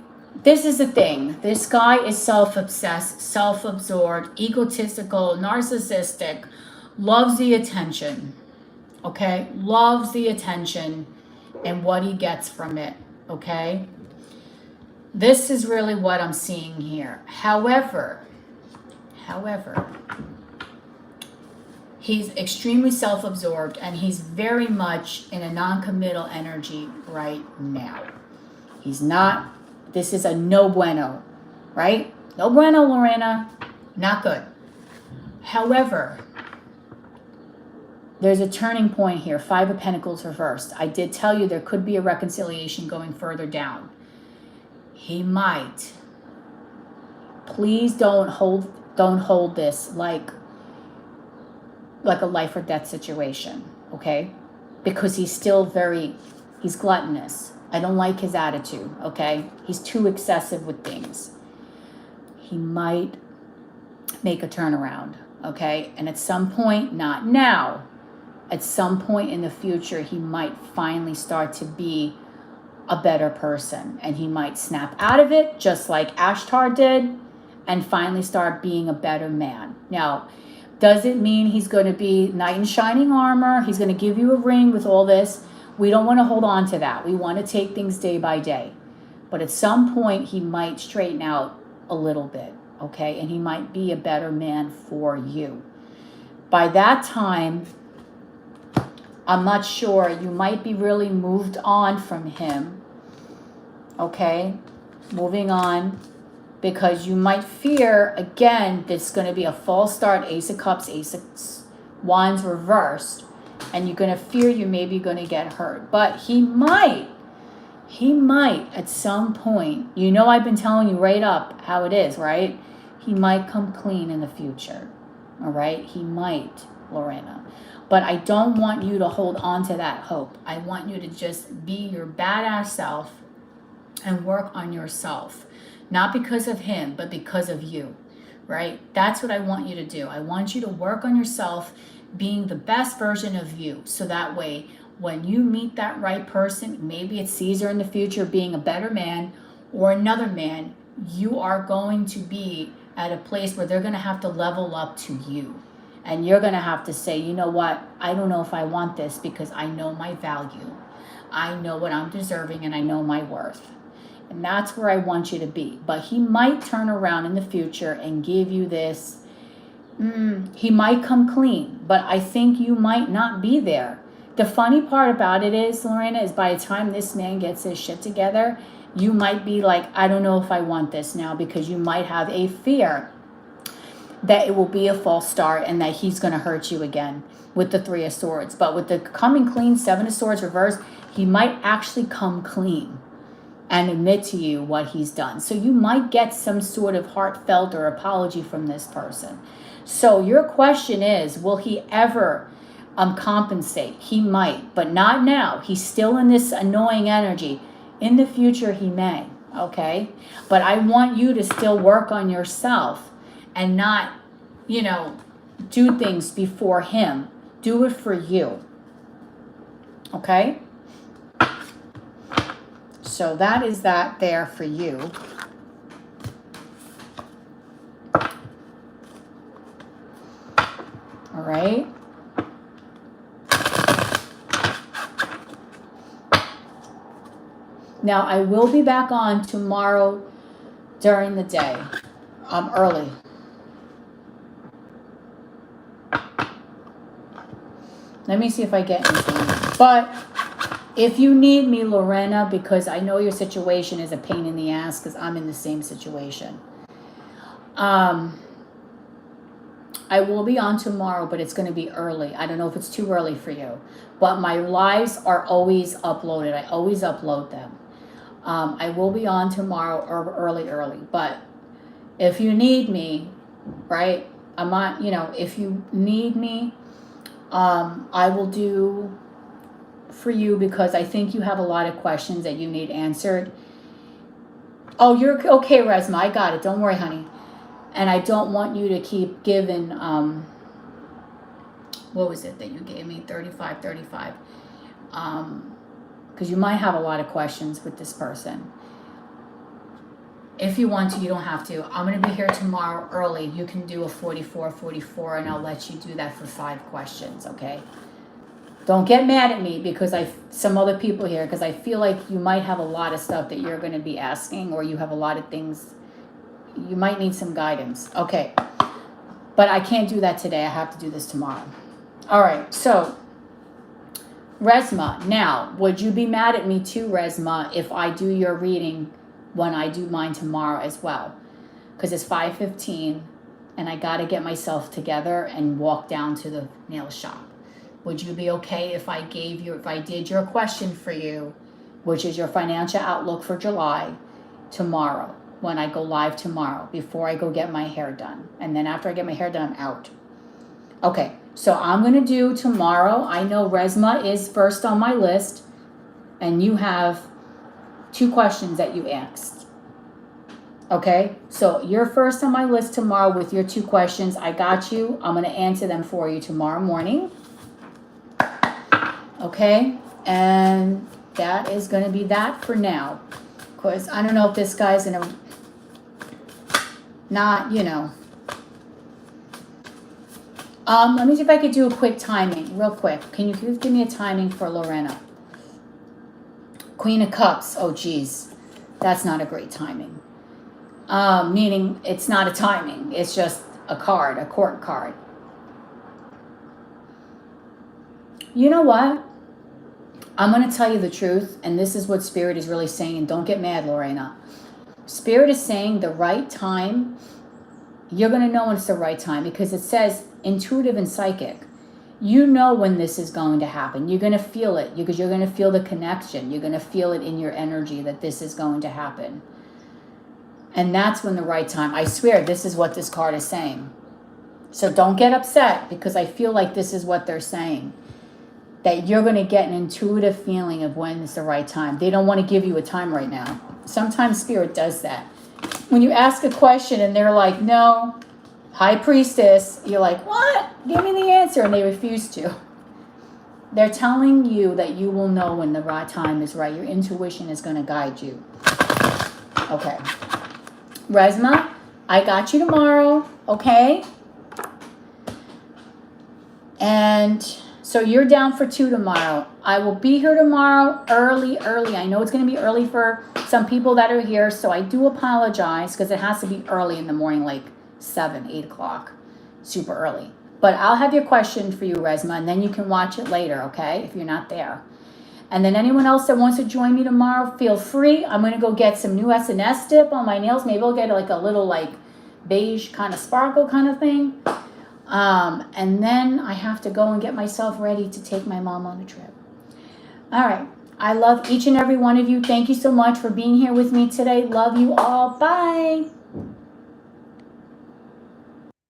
Speaker 1: This is the thing. This guy is self-obsessed, self-absorbed, egotistical, narcissistic, loves the attention, okay? Loves the attention and what he gets from it, okay? This is really what I'm seeing here. However, he's extremely self-absorbed and he's very much in a non-committal energy right now. He's not. This is a no bueno, right? No bueno, Lorena. Not good. However, there's a turning point here. 5 of Pentacles reversed. I did tell you there could be a reconciliation going further down. He might. Please don't hold this like a life or death situation, okay? Because he's still he's gluttonous. I don't like his attitude, okay? He's too excessive with things. He might make a turnaround, okay? And at some point, not now, at some point in the future, he might finally start to be a better person. And he might snap out of it, just like Ashtar did, and finally start being a better man. Now, does it mean he's going to be knight in shining armor? He's going to give you a ring with all this? We don't want to hold on to that. We want to take things day by day. But at some point, he might straighten out a little bit, okay? And he might be a better man for you. By that time, I'm not sure. You might be really moved on from him, okay? Moving on, because you might fear, again, there's going to be a false start, Ace of Cups, Ace of Wands reversed. And you're going to fear you maybe going to get hurt. But he might at some point, you know I've been telling you right up how it is, right? He might come clean in the future, all right? He might, Lorena. But I don't want you to hold on to that hope. I want you to just be your badass self and work on yourself. Not because of him, but because of you, right? That's what I want you to do. I want you to work on yourself, being the best version of you. So that way, when you meet that right person, maybe it's Caesar in the future being a better man or another man, you are going to be at a place where they're going to have to level up to you. And you're going to have to say, you know what? I don't know if I want this because I know my value. I know what I'm deserving and I know my worth. And that's where I want you to be. But he might turn around in the future and give you this. He might come clean, but I think you might not be there. The funny part about it is, Lorena, is by the time this man gets his shit together, you might be like, I don't know if I want this now, because you might have a fear that it will be a false start and that he's going to hurt you again with the 3 of Swords. But with the coming clean, 7 of Swords reversed, he might actually come clean and admit to you what he's done. So you might get some sort of heartfelt or apology from this person. So your question is, will he ever compensate? He might, but not now. He's still in this annoying energy. In the future, he may. okay? But I want you to still work on yourself and not, you know, do things before him. Do it for you, okay? So that is that there for you. All right. Now, I will be back on tomorrow during the day, early. Let me see if I get anything. But if you need me, Lorena, because I know your situation is a pain in the ass because I'm in the same situation. I will be on tomorrow, but it's going to be early. I don't know if it's too early for you. But my lives are always uploaded. I always upload them. I will be on tomorrow early. But if you need me, right, I'm on, you know, if you need me, I will do for you because I think you have a lot of questions that you need answered. Oh, you're okay, Resma. I got it. Don't worry, honey. And I don't want you to keep giving, what was it that you gave me? 35. Because you might have a lot of questions with this person. If you want to, you don't have to. I'm going to be here tomorrow early. You can do a 44, and I'll let you do that for 5 questions, okay? Don't get mad at me because some other people here, because I feel like you might have a lot of stuff that you're going to be asking, or you have a lot of things. You might need some guidance. Okay. But I can't do that today. I have to do this tomorrow. All right. So, Resma. Now, would you be mad at me too, Resma, if I do your reading when I do mine tomorrow as well? Because it's 5:15 and I got to get myself together and walk down to the nail shop. Would you be okay if I did your question for you, which is your financial outlook for July, tomorrow? When I go live tomorrow, before I go get my hair done. And then after I get my hair done, I'm out. Okay, so I'm going to do tomorrow. I know Resma is first on my list, and you have 2 questions that you asked. Okay, so you're first on my list tomorrow with your 2 questions. I got you. I'm going to answer them for you tomorrow morning. Okay, and that is going to be that for now. Because I don't know if this guy's going to not, you know. Let me see if I could do a quick timing, real quick. Can you give me a timing for Lorena? Queen of Cups. Oh, geez. That's not a great timing. Meaning it's not a timing. It's just a card, a court card. You know what? I'm going to tell you the truth, and this is what Spirit is really saying, and don't get mad, Lorena. Spirit is saying the right time, you're going to know when it's the right time because it says intuitive and psychic. You know when this is going to happen. You're going to feel it because you're going to feel the connection. You're going to feel it in your energy that this is going to happen. And that's when the right time. I swear this is what this card is saying. So don't get upset because I feel like this is what they're saying. That you're going to get an intuitive feeling of when it's the right time. They don't want to give you a time right now. Sometimes Spirit does that. When you ask a question and they're like, no, High Priestess, you're like, what? Give me the answer. And they refuse to. They're telling you that you will know when the right time is right. Your intuition is going to guide you. Okay. Resma, I got you tomorrow. Okay? And so you're down for 2 tomorrow. I will be here tomorrow early. I know it's going to be early for some people that are here, so I do apologize because it has to be early in the morning, like 7, 8 o'clock. Super early. But I'll have your question for you, Resma, and then you can watch it later, okay, if you're not there. And then anyone else that wants to join me tomorrow, feel free. I'm going to go get some new SNS dip on my nails. Maybe I'll get like a little like beige kind of sparkle kind of thing. And then I have to go and get myself ready to take my mom on a trip. All right. I love each and every one of you. Thank you so much for being here with me today. Love you all. Bye.